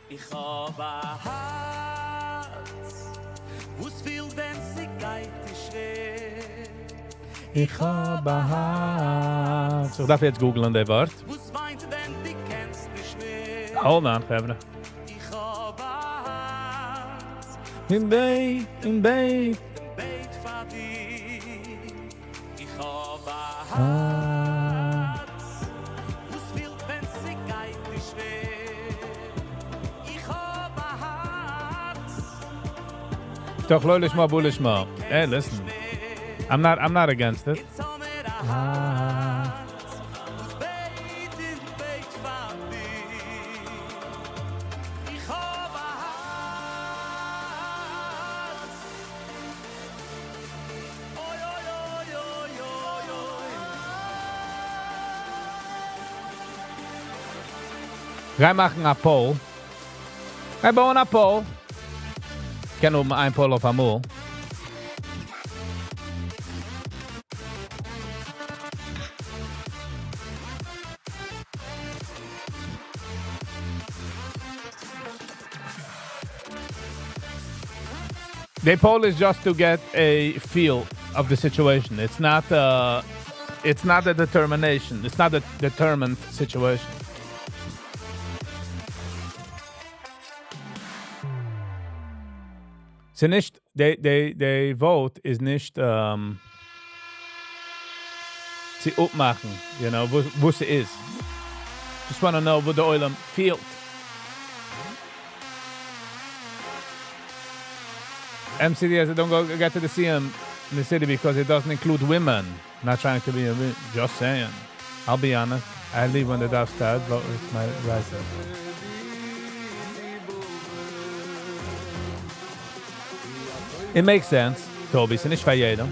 Ich hab a Herz, wo's viel wenn sie geht schwer. Ich hab a Herz. Ich darf jetzt googlen, der Wort. Wo's weint wenn die kennst nicht mehr. Hold on, Fevre. Ich hab a Herz, In Beit. Beit für dich. Ich hab a Herz, wo's viel wenn sie geht schwer. Ich hab a Herz. Doch, lo lishma, bu lishma. Hey, listen. I'm not against it. Wir machen a Poll. Wir bauen a Poll. Ich kann nur ein Poll auf einmal. The poll is just to get a feel of the situation. It's not a determination. It's not a determined situation. So nicht, they vote is nicht sie aufmachen, you know, wo sie ist. Just want to know wo der Oilem feels. MCDS, don't go get to see him in the city because it doesn't include women. Not trying to be just saying. I'll be honest. I leave when the dove starts, but it's my right. It makes sense, Toby. It's nicht für jeden.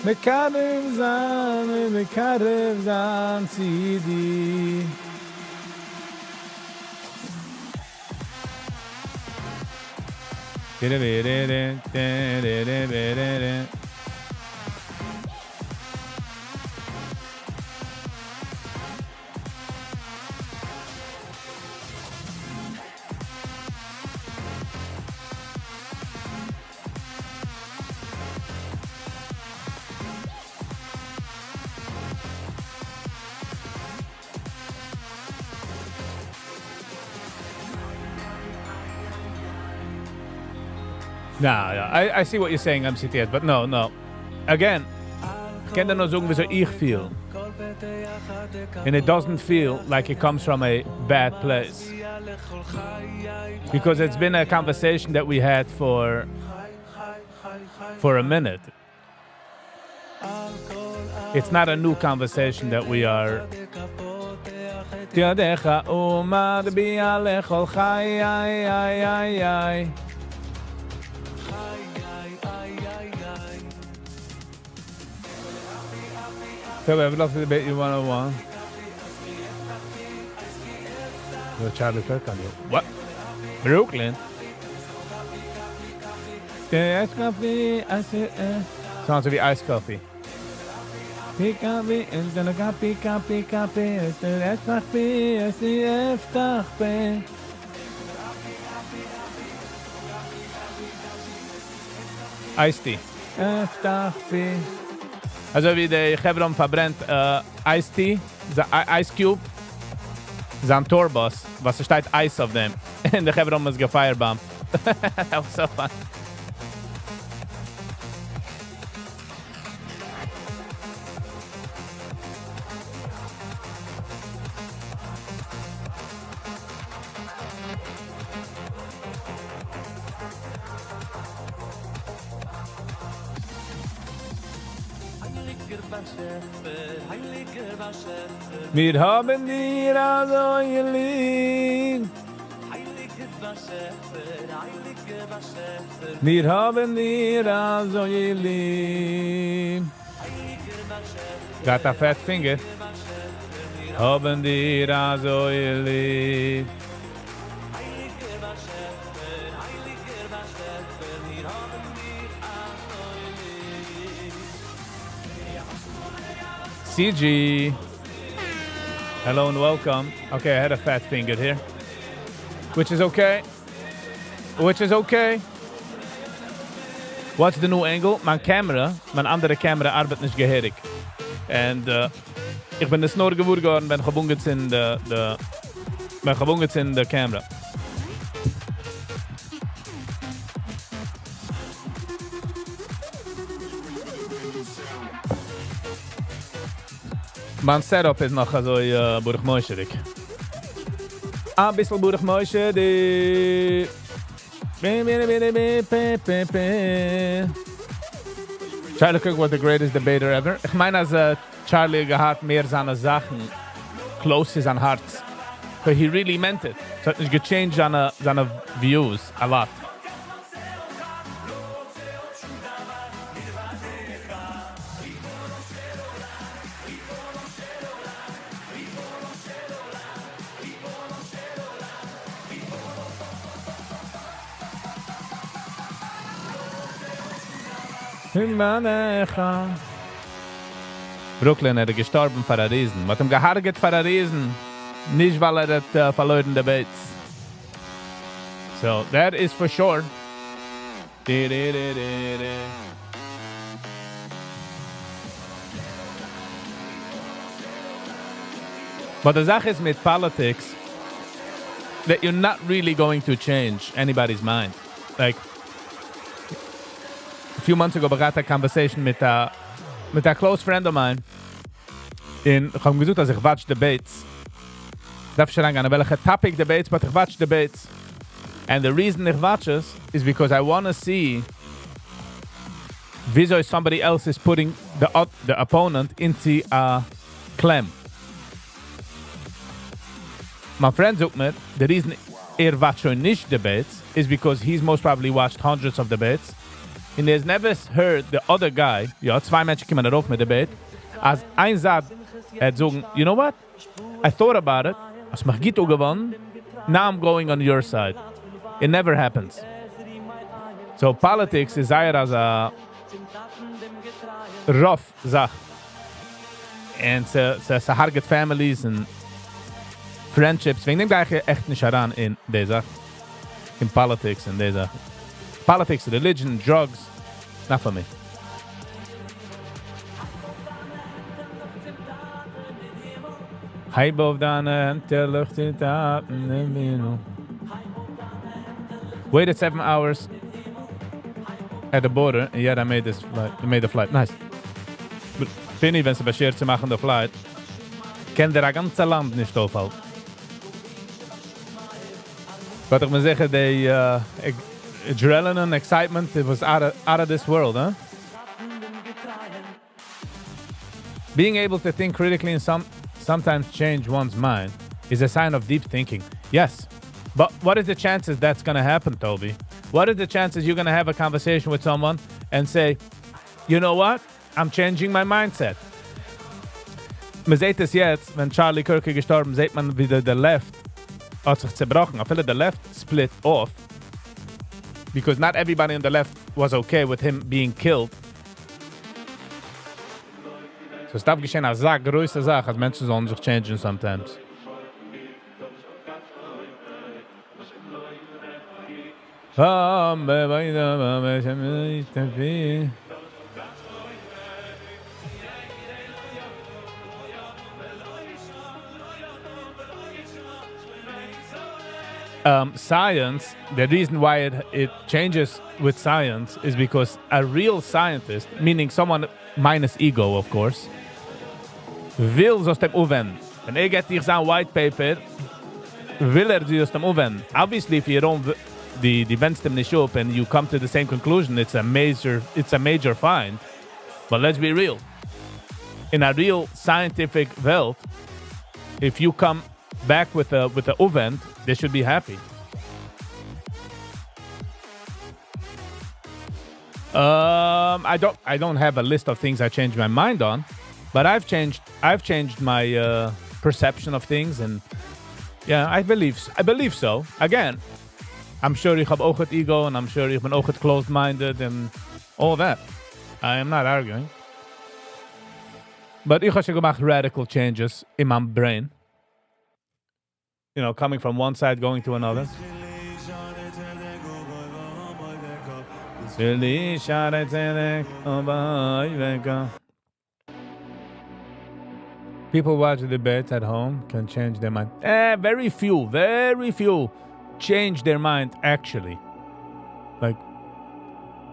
Mekarev zan tzidi. No, I see what you're saying, MCTS, but no. Again, ich kann dir nur sagen, wieso ich feel. And it doesn't feel like it comes from a bad place. Because it's been a conversation that we had for a minute. It's not a new conversation that we are... So we have lost a bit you 101. Charlie Kirk on you. What? Brooklyn? Iced coffee, I said, sounds to be iced coffee. Coffee, and then a copy. Iced coffee, I see coffee. Iced tea. Coffee. Also wie der Chevron verbrennt Iced Tea, Ice Cube, sein Tourbus, was steht Eis auf dem. Und der Chevron ist gefeirbombt. That was so fun. Wir haben dir also lieb. Wir haben dir also lieb. Got a fat finger. Haben dir also lieb. CG. Hello and welcome. Okay, I had a fat finger here. Which is okay. What's the new angle? Mijn andere camera arbeitet nicht geherig. And ich bin das nur geworden, ben gebunget in de camera. Mijn setup is nog zo burgmoischerik. Een beetje burgmoischerik. Charlie Kirk was the greatest debater ever. Ich meine, als Charlie gehad mehr seine Sachen close to sein Herz. So he really meant it. So it's gechanged seine views a lot. Brooklyn hat gestorben für ein Riesen. Mit dem gehargert für ein Riesen. Nicht, weil hat verloren Debates. So, that is for sure. But the Sache ist mit politics that you're not really going to change anybody's mind. Like, a few months ago, I had a conversation with a close friend of mine. Ich habe gesagt, dass ich watch debates. Darf ich schon angehen, welche topic debates, but ich watch debates. And the reason ich watch it is because I want to see wieso somebody else is putting the opponent into a clam. My friend sagt mir, the reason watch nicht debates is because he's most probably watched hundreds of debates. And there's never heard the other guy, ja, zwei Menschen kommen darauf mit der Bett, als ein sagt, sagen, you know what? I thought about it, als mich geht gewonnen, now I'm going on your side. It never happens. So politics is eher als a rough Sach. And it's a harget families and friendships. Wegen dem gehe ich echt nicht heran in der Sache. In politics and der Sache. Politics, religion, drugs, not for me. Hype of Dana, waited 7 hours at the border, and yet I made this flight. I made the flight. Nice. But Penny, wenn sie beschert zu machen, der Flight, kann der ganze Land nicht aufhalten. But ich muss sagen, the adrenaline, excitement, it was out of this world, huh? Being able to think critically and sometimes change one's mind is a sign of deep thinking. Yes. But what is the chances that's going to happen, Toby? What is the chances you're going to have a conversation with someone and say, you know what? I'm changing my mindset. Man sieht es jetzt, wenn Charlie Kirk gestorben, sieht man wieder der Left hat sich zerbrochen. I feel like the left split off because not everybody on the left was okay with him being killed. So es darf geschehen als größte Sache, als Menschen sollen sich changen sometimes. Science, the reason why it changes with science is because a real scientist, meaning someone minus ego, of course, will aus dem Uwen. Wenn geht dich sein white paper, will sie aus dem Uwen. Obviously, if you don't, the events them nicht up and you come to the same conclusion, it's a major find. But let's be real. In a real scientific world, if you come back with the event, they should be happy. I don't have a list of things I changed my mind on, but I've changed my perception of things, and yeah, I believe so. Again, I'm sure ich habe auch het ego, and I'm sure ich bin auch het closed-minded and all that. I am not arguing. But ich habe schon gemacht radical changes in my brain. You know, coming from one side, going to another. People watch the debates at home can change their mind. Very few change their mind, actually. Like,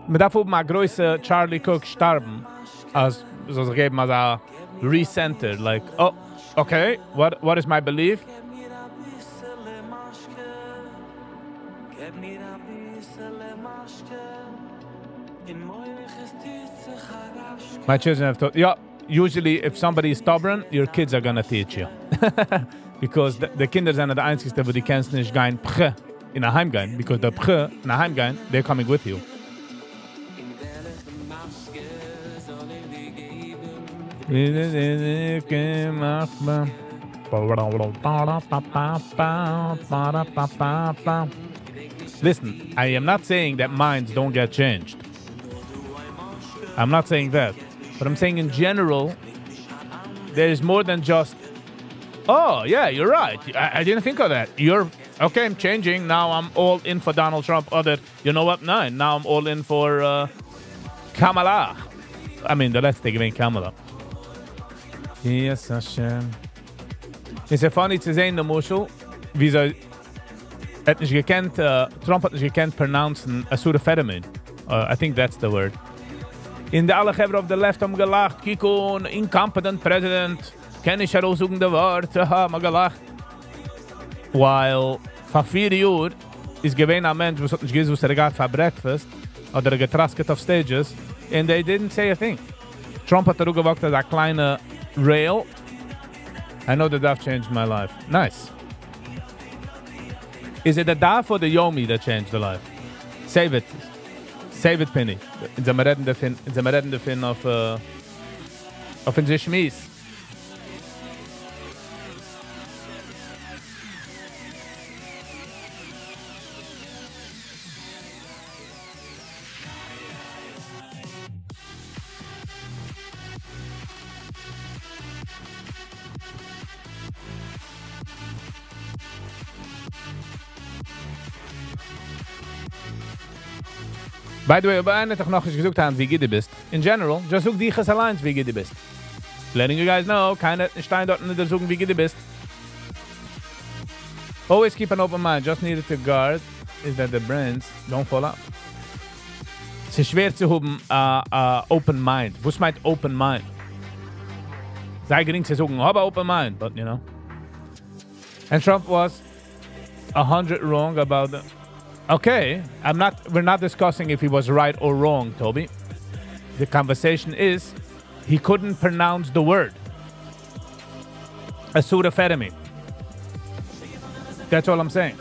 mit davor ma größe Charlie Cook starben, als so geben als a recenter, like, oh, okay, what is my belief? My children have taught, yeah, usually if somebody is stubborn, your kids are gonna teach you. Because the Kinder sind die einzigste, wo die kannst nicht gehen Pche in a Heim gehen, because the Pche in a Heim gehen, they're coming with you. Listen, I am not saying that minds don't get changed. I'm not saying that. But I'm saying in general, there is more than just, oh, yeah, you're right. I didn't think of that. Okay, I'm changing. Now I'm all in for Donald Trump. You know what? No, now I'm all in for Kamala. I mean, the let's take away Kamala. Yes, Hashem. It's a funny to say in the Mushel, wie so, Trump hat nicht gekannt pronouncen a pseudoephedrine. I think that's the word. In the alle Geber of the left haben gelacht, Kiko, ein incompetent president, kann ich heraussuchende Wort, haha, haben gelacht. While, vor 4 Jahren, ist gewesen ein Mensch, was hat nicht gewusst, was geht für Breakfast, oder getrasket auf Stages, and they didn't say a thing. Trump hat gewagt als a kleine rail. I know that changed my life. Nice. Is it the Daf or the Yomi that changed the life? Save it. Save it, Penny. In the reddende fin of in the Schmies. By the way, we hebben toch nog eens gezocht aan wie Giddy bist. In general, just zoek die allein wie Giddy bist. Letting you guys know, keine Stein dort nicht zoeken wie Giddy bist. Always keep an open mind. Just needed to guard is that the brains don't fall out. Es ist schwer zu haben open mind. Was meint open mind? Sei gering zu sagen, habe open mind, but you know. And Trump was 100 wrong about the... Okay, we're not discussing if he was right or wrong, Toby. The conversation is, he couldn't pronounce the word. A pseudoamphetamine. That's all I'm saying.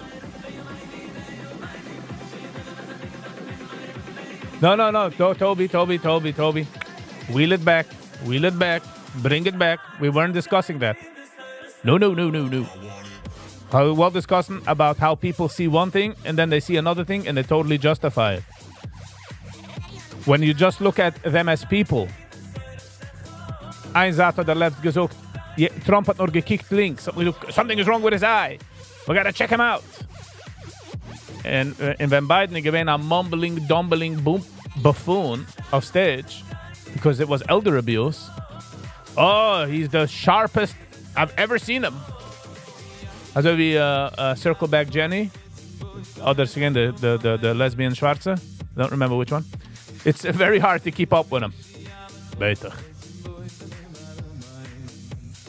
No. Toby. Wheel it back. Bring it back. We weren't discussing that. No. We were discussing about how people see one thing and then they see another thing and they totally justify it. When you just look at them as people. Ein Saat hat left gesagt, Trump hat nur gekickt links. Something is wrong with his eye. We gotta check him out. And when Biden gave a mumbling, dumbling buffoon of stage because it was elder abuse. Oh, he's the sharpest I've ever seen him. Also wie Circle Back Jenny. Others again, the lesbian Schwarze. I don't remember which one. It's very hard to keep up with him. Beter.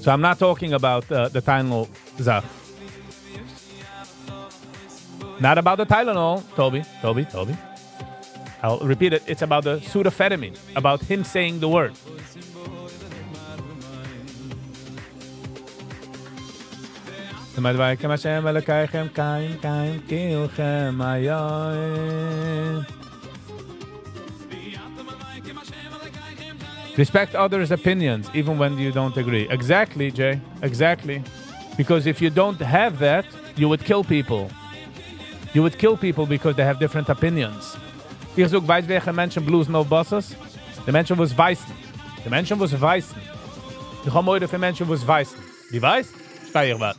So I'm not talking about the Tylenol Zach. Not about the Tylenol, Toby. I'll repeat it. It's about the pseudoamphetamine. About him saying the word. Respect others' opinions, even when you don't agree. Exactly, Jay. Exactly. Because if you don't have that, you would kill people. You would kill people because they have different opinions. Ich sag, weiß welche Menschen bluesen auf Buses? Die Menschen, was weißen. Ich habe heute für Menschen, was weißen. Die weiß? Steig ich was.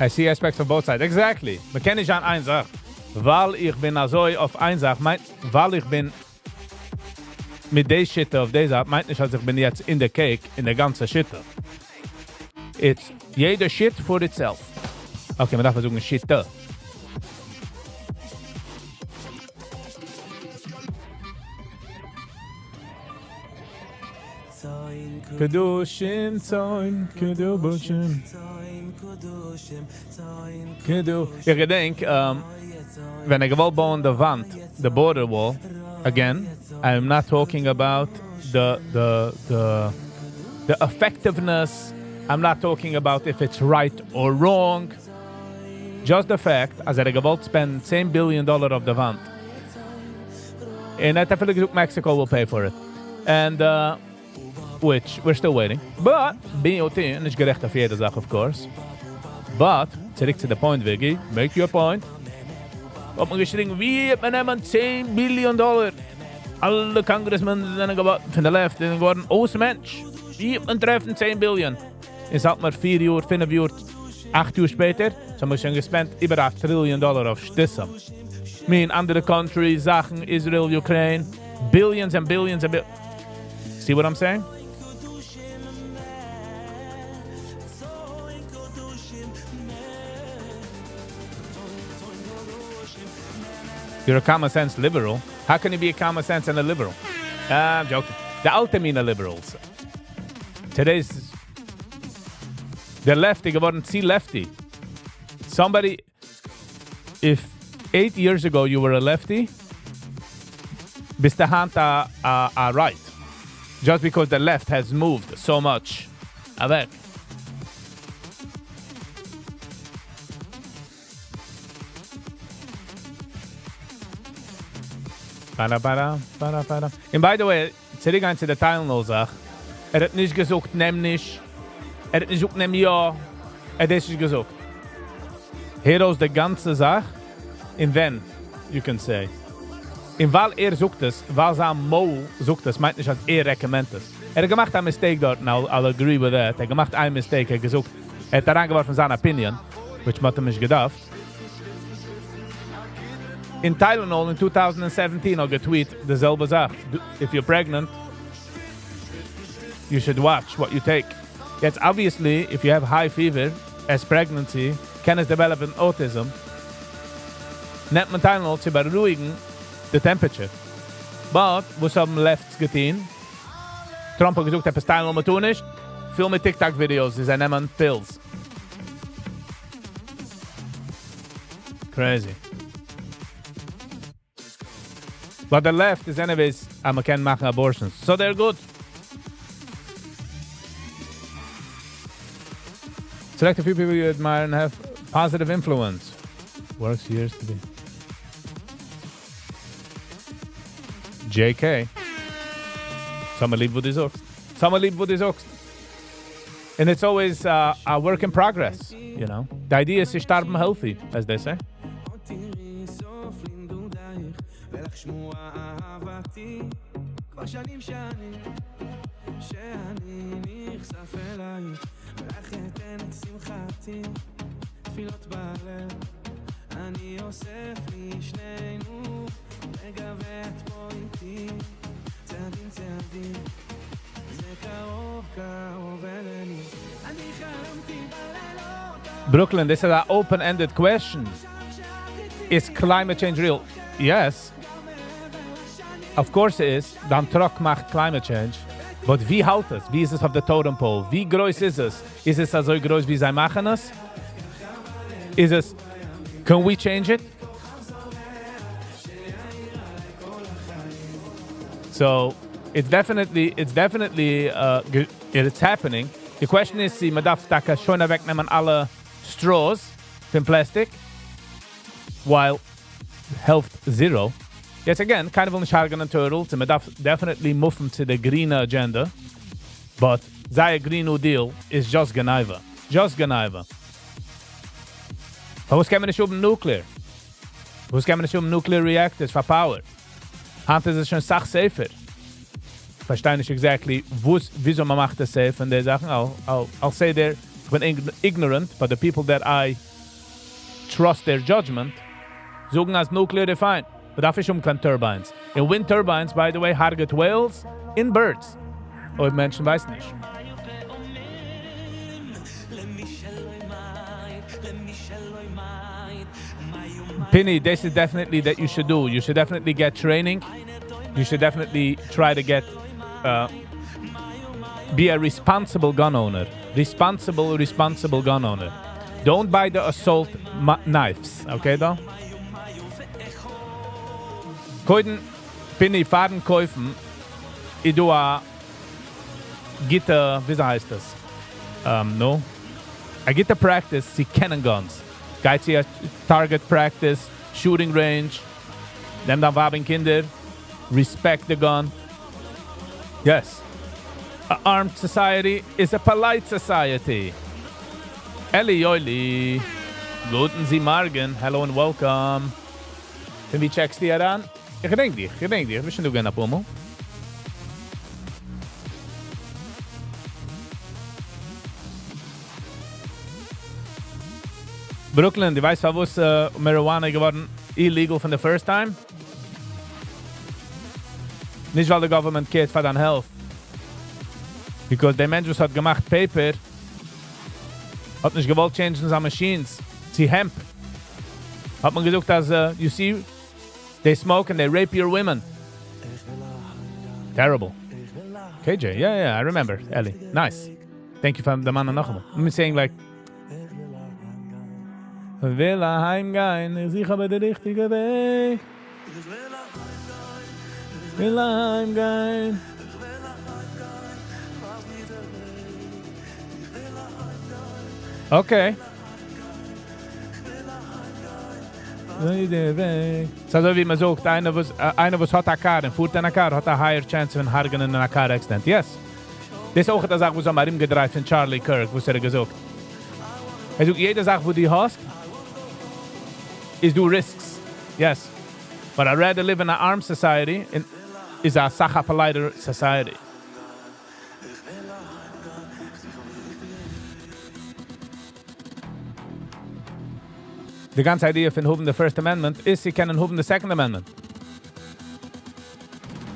I see aspects of both sides. Exactly. Man kann nicht an eine Sache. Weil ich bin also auf eine Sache, weil ich bin mit der Shit auf dieser Sache, meint nicht, als ich bin jetzt in der Cake, in der ganzen Shit. It's jeder Shit for itself. Okay, man darf versuchen, Shit. Kedushim, Zoin, Kedubushim. Ich gedenk, wenn ich gewollt bauen der Wand, the border wall, again, I'm not talking about the effectiveness. I'm not talking about if it's right or wrong. Just the fact, as I gewollt spend $10 billion of the Wand. And I definitely Mexico will pay for it. And, which we're still waiting. But, BOT, nicht gerecht auf jede Sache, of course. But, zurück to the point, Viggy. Make your point. Wat man geschrien, wie hat man nemen $10 billion? Alle congressmen sind von der Left sind geworden, Mensch. Wie hat man treffen 10 billion? Es hat man 4 Uhr, 5 Uhr, 8 Uhr später, so man schon gespent über $1 trillion auf Stisse. Me in andere countries, Sachen, Israel, Ukraine, billions and billions and billions. See what I'm saying? You're a common sense liberal. How can you be a common sense and a liberal? I'm joking. The ultimate liberals. Today's the lefty geworden, see lefty. Somebody, if 8 years ago you were a lefty, bist the hand a right. Just because the left has moved so much. Avec. Para. And by the way, zurück zu der Tylenol-Sache. Hat nicht gesagt, nimm nicht. Hat nicht gesagt, nimm ja. Hat nicht gesagt. Hier aus der ganze Sache. In wenn, you can say. In weil sucht es, weil sein Mo sucht es, meint nicht, als recommend es. Hat gemacht ein Mistake dort, and I'll agree with that. Hat gemacht ein Mistake, gesucht. Hat reingeworfen seine Opinion, which man hat nicht gedacht. In Tylenol in 2017 I getweet dezelfde Sache. If you're pregnant, you should watch what you take. Jetzt obviously, if you have high fever as pregnancy, can es develop an autism. Nennt man Tylenol zu beruhigen the temperature. But, was haben lefts getan? Trump hat gesagt, etwas Tylenol mehr tun nicht. Viel mit TikTok-Videos, sie nehmen Pills. Crazy. But the left is anyways, man can machen abortions. So they're good. Select a few people you admire and have positive influence. Works years to be. JK. Someone leave what is ox. And it's always a work in progress, you know. The idea is to start healthy, as they say. Brooklyn, this is an open-ended question. Is climate change real? Yes. Of course it is. Dan Trump macht climate change. But wie halt es? Wie ist es auf der Totem Pole? Wie groß ist es? Ist es so groß, wie sie machen es? Is it? Can we change it? So it's definitely it's happening. The question is, man darf da schon wegnehmen alle straws from plastic, while health zero. Yes, again, kind of on Shargan and Turtles, and man darf definitely move to the green agenda, but their Green New Deal is just Geneva. Just Geneva. Who's coming to show nuclear? Who's coming to show nuclear reactors for power? Hand is schon sach safer. Verstehe nicht exactly, wieso man macht das safe und der Sachen. I'll say there, ich bin ignorant, but the people that I trust their judgment, sagen als nuclear defined. But dafür schon kein turbines. In wind turbines, by the way, harget whales in birds. Oh, Menschen weiß nicht. Penny, this is definitely that you should do. You should definitely get training. You should definitely try to get, be a responsible gun owner. Responsible gun owner. Don't buy the assault knives, okay, though? Koiden, Penny, Faden kaufen. Ich do a Gitter, wie heißt das? No. A Gitter practice, sie kennen guns. Geht sie a target practice, shooting range. Them da waben Kinder. Respect the gun. Yes. An armed society is a polite society. Eli Oili. Guten Sie Morgen. Hello and welcome. Wie checkst du dir an? Ich denk dich. Wir sind gerne ab Omo. Brooklyn, du weißt, was Marijuana geworden illegal from the first time? Nicht, weil der Government geht für deine Health. Because der Mensch, was hat gemacht Paper, hat nicht gewollt changen seine Machines. Sie hemp. Hat man gesagt, dass, you see, they smoke and they rape your women. Terrible. KJ, yeah, I remember. Ellie, nice. Thank you for the man noch einmal. I'm saying like, will heimgehen, ist sicher aber der richtige Weg. Will heimgehen. Okay. So wie man sagt, einer was hat eine Car und fuhrt eine Car, hat eine higher chance von hargen in einer Car accident. Yes. Das ist auch eine Sache, was am Rim gedreht von Charlie Kirk, was gesagt. Er sagt, jede Sache, wo du hast, is do risks. Yes. But I'd rather live in an armed society and is a sacha politer society. Die ganze Idee von hoben the First Amendment ist, sie können hoben the Second Amendment.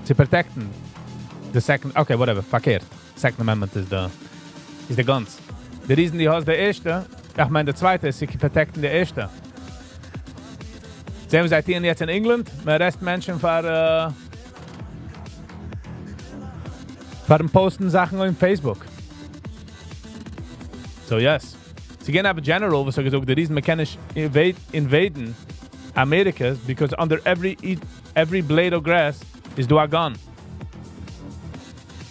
Sie protecten the Second... Okay, whatever, verkehrt. Second Amendment is the guns. Die reason die hast der erste, ich meine der zweite ist, sie protecten der erste. Sehen wir seit hier jetzt in England, mit Rest Menschen für posten Sachen auf Facebook. So yes. Sie gehen aber general, was gesagt, the reason wir können invaden America because under every blade of grass is do a gun.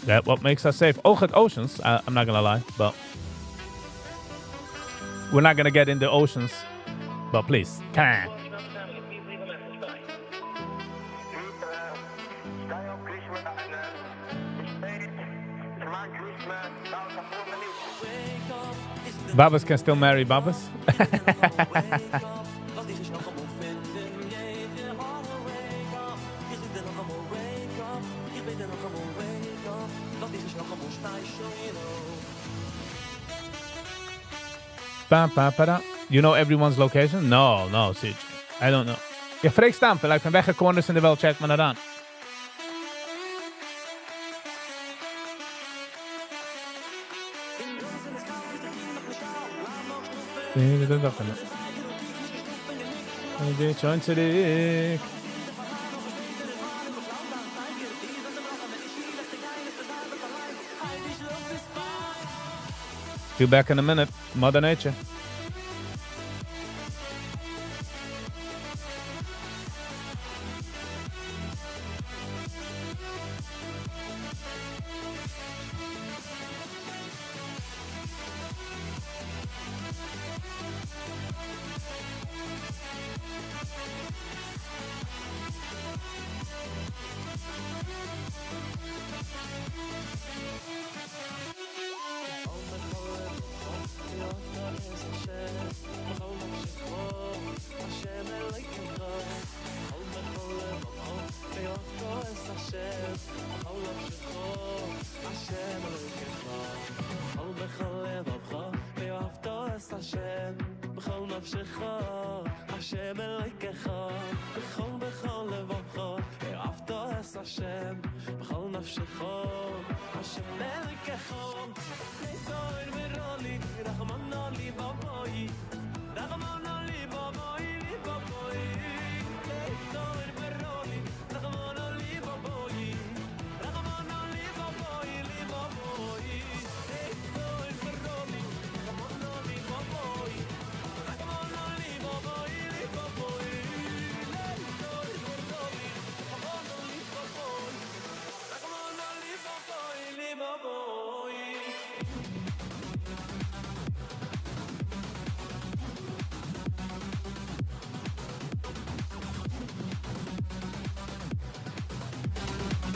That's what makes us safe. Auch at oceans, I'm not gonna lie, but we're not gonna get into oceans. But please, come on. Babas can still marry Babas. You know everyone's location? No, Siege. I don't know. Je vreekt staan, vielleicht van welke corners in de wereld checkt man dat aan. Join zurück. Be back in a minute. Mother Nature.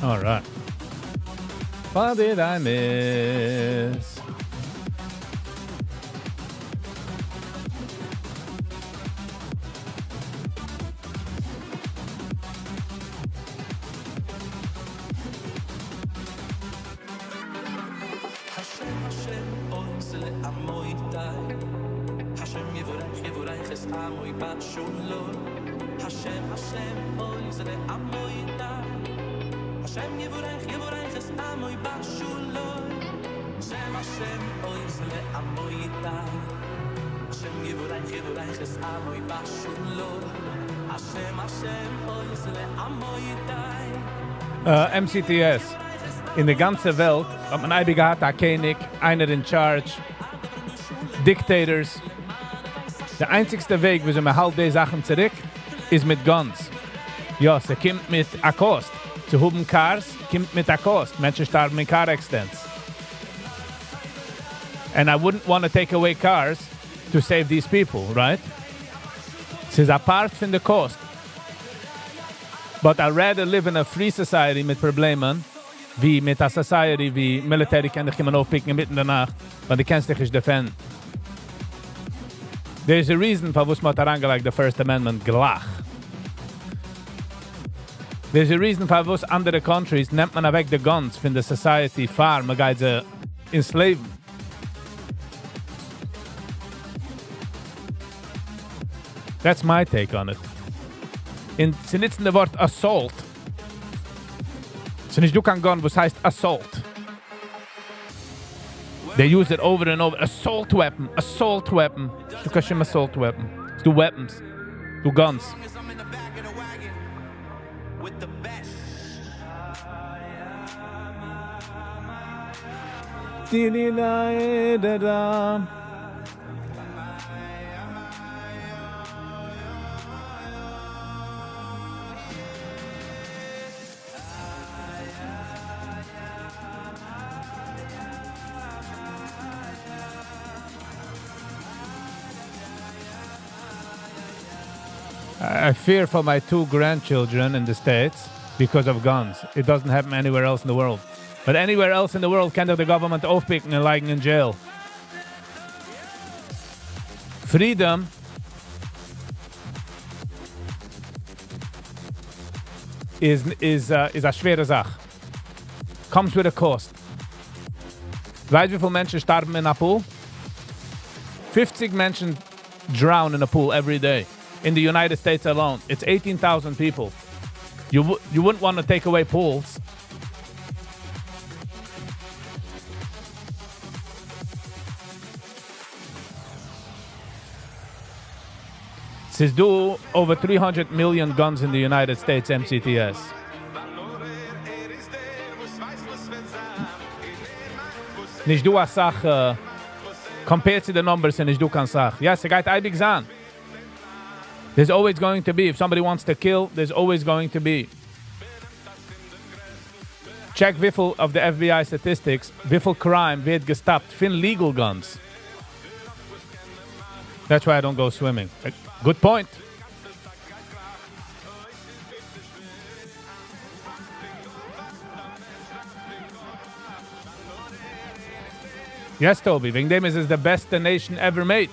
All right. What did I miss? MCTS. In der ganzen Welt hat man einige gehabt, der König, einer in charge, Dictators. Der einzigste Weg, wie sie mir halt die Sachen zurück, ist mit Guns. Ja, sie kommt mit Akkost. Sie haben Cars, kommt mit Akkost. Menschen starben in Car Accidents. And I wouldn't want to take away cars to save these people, right? Es ist apart von der Cost. But I'd rather live in a free society mit Problemen, wie mit a society wie Military kann dich immer aufpicken mitten in der Nacht, weil du kannst dich nicht defenden. There's a reason for was man angelegt the First Amendment glach. There's a reason for was andere countries nimmt man weg the guns von der society far, man geht sie enslaven. That's my take on it. Sie nutzen das Wort assault. So nicht du kann gun, was heißt assault. They use it over and over. Assault weapon, assault weapon. Du kannst immer assault weapon. Du weapons. Du guns. I fear for my 2 grandchildren in the States because of guns. It doesn't happen anywhere else in the world. But anywhere else in the world can the government aufpicken and liegen in jail. Freedom is a schwere Sache. Comes with a cost. Weißt du, wie viele Menschen sterben in a pool? 50 Menschen drown in a pool every day. In the United States alone, it's 18,000 people. You wouldn't want to take away pools. Says do over 300 million guns in the United States MCTS. Nicht du a Sache, compared to the numbers, and nicht du kann Sache. Yes, I got big Zan. There's always going to be, if somebody wants to kill, there's always going to be. Check wiffle of the FBI statistics, wiffle crime wird gestoppt fin legal guns. That's why I don't go swimming. Good point. Yes, Toby, wegen dem ist es the best the nation ever made.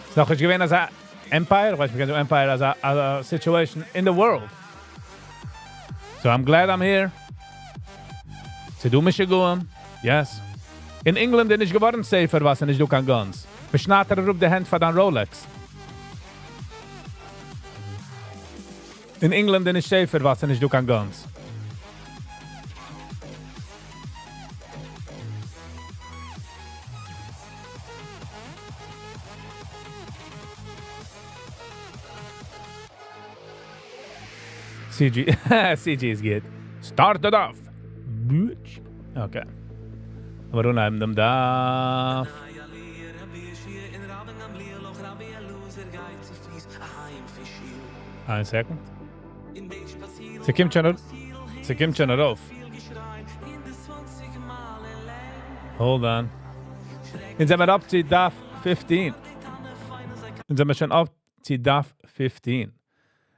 It's noch nicht gewesen als a empire, ich weiß nicht, empire as a situation in the world. So I'm glad I'm here. Sie du mich gehen. Yes. In England ist geworden safer, was nicht du kann guns. Beschnatter auf die Hand von dein Rolex. In England ist safer, was nicht du kann guns. CG. CG is good. Start it off. Bitch. Okay. We doen hem daar. 1 second. Ze komt schon erop. Hold on. En zijn we op to DAF 15. En zijn we schon op to DAF 15.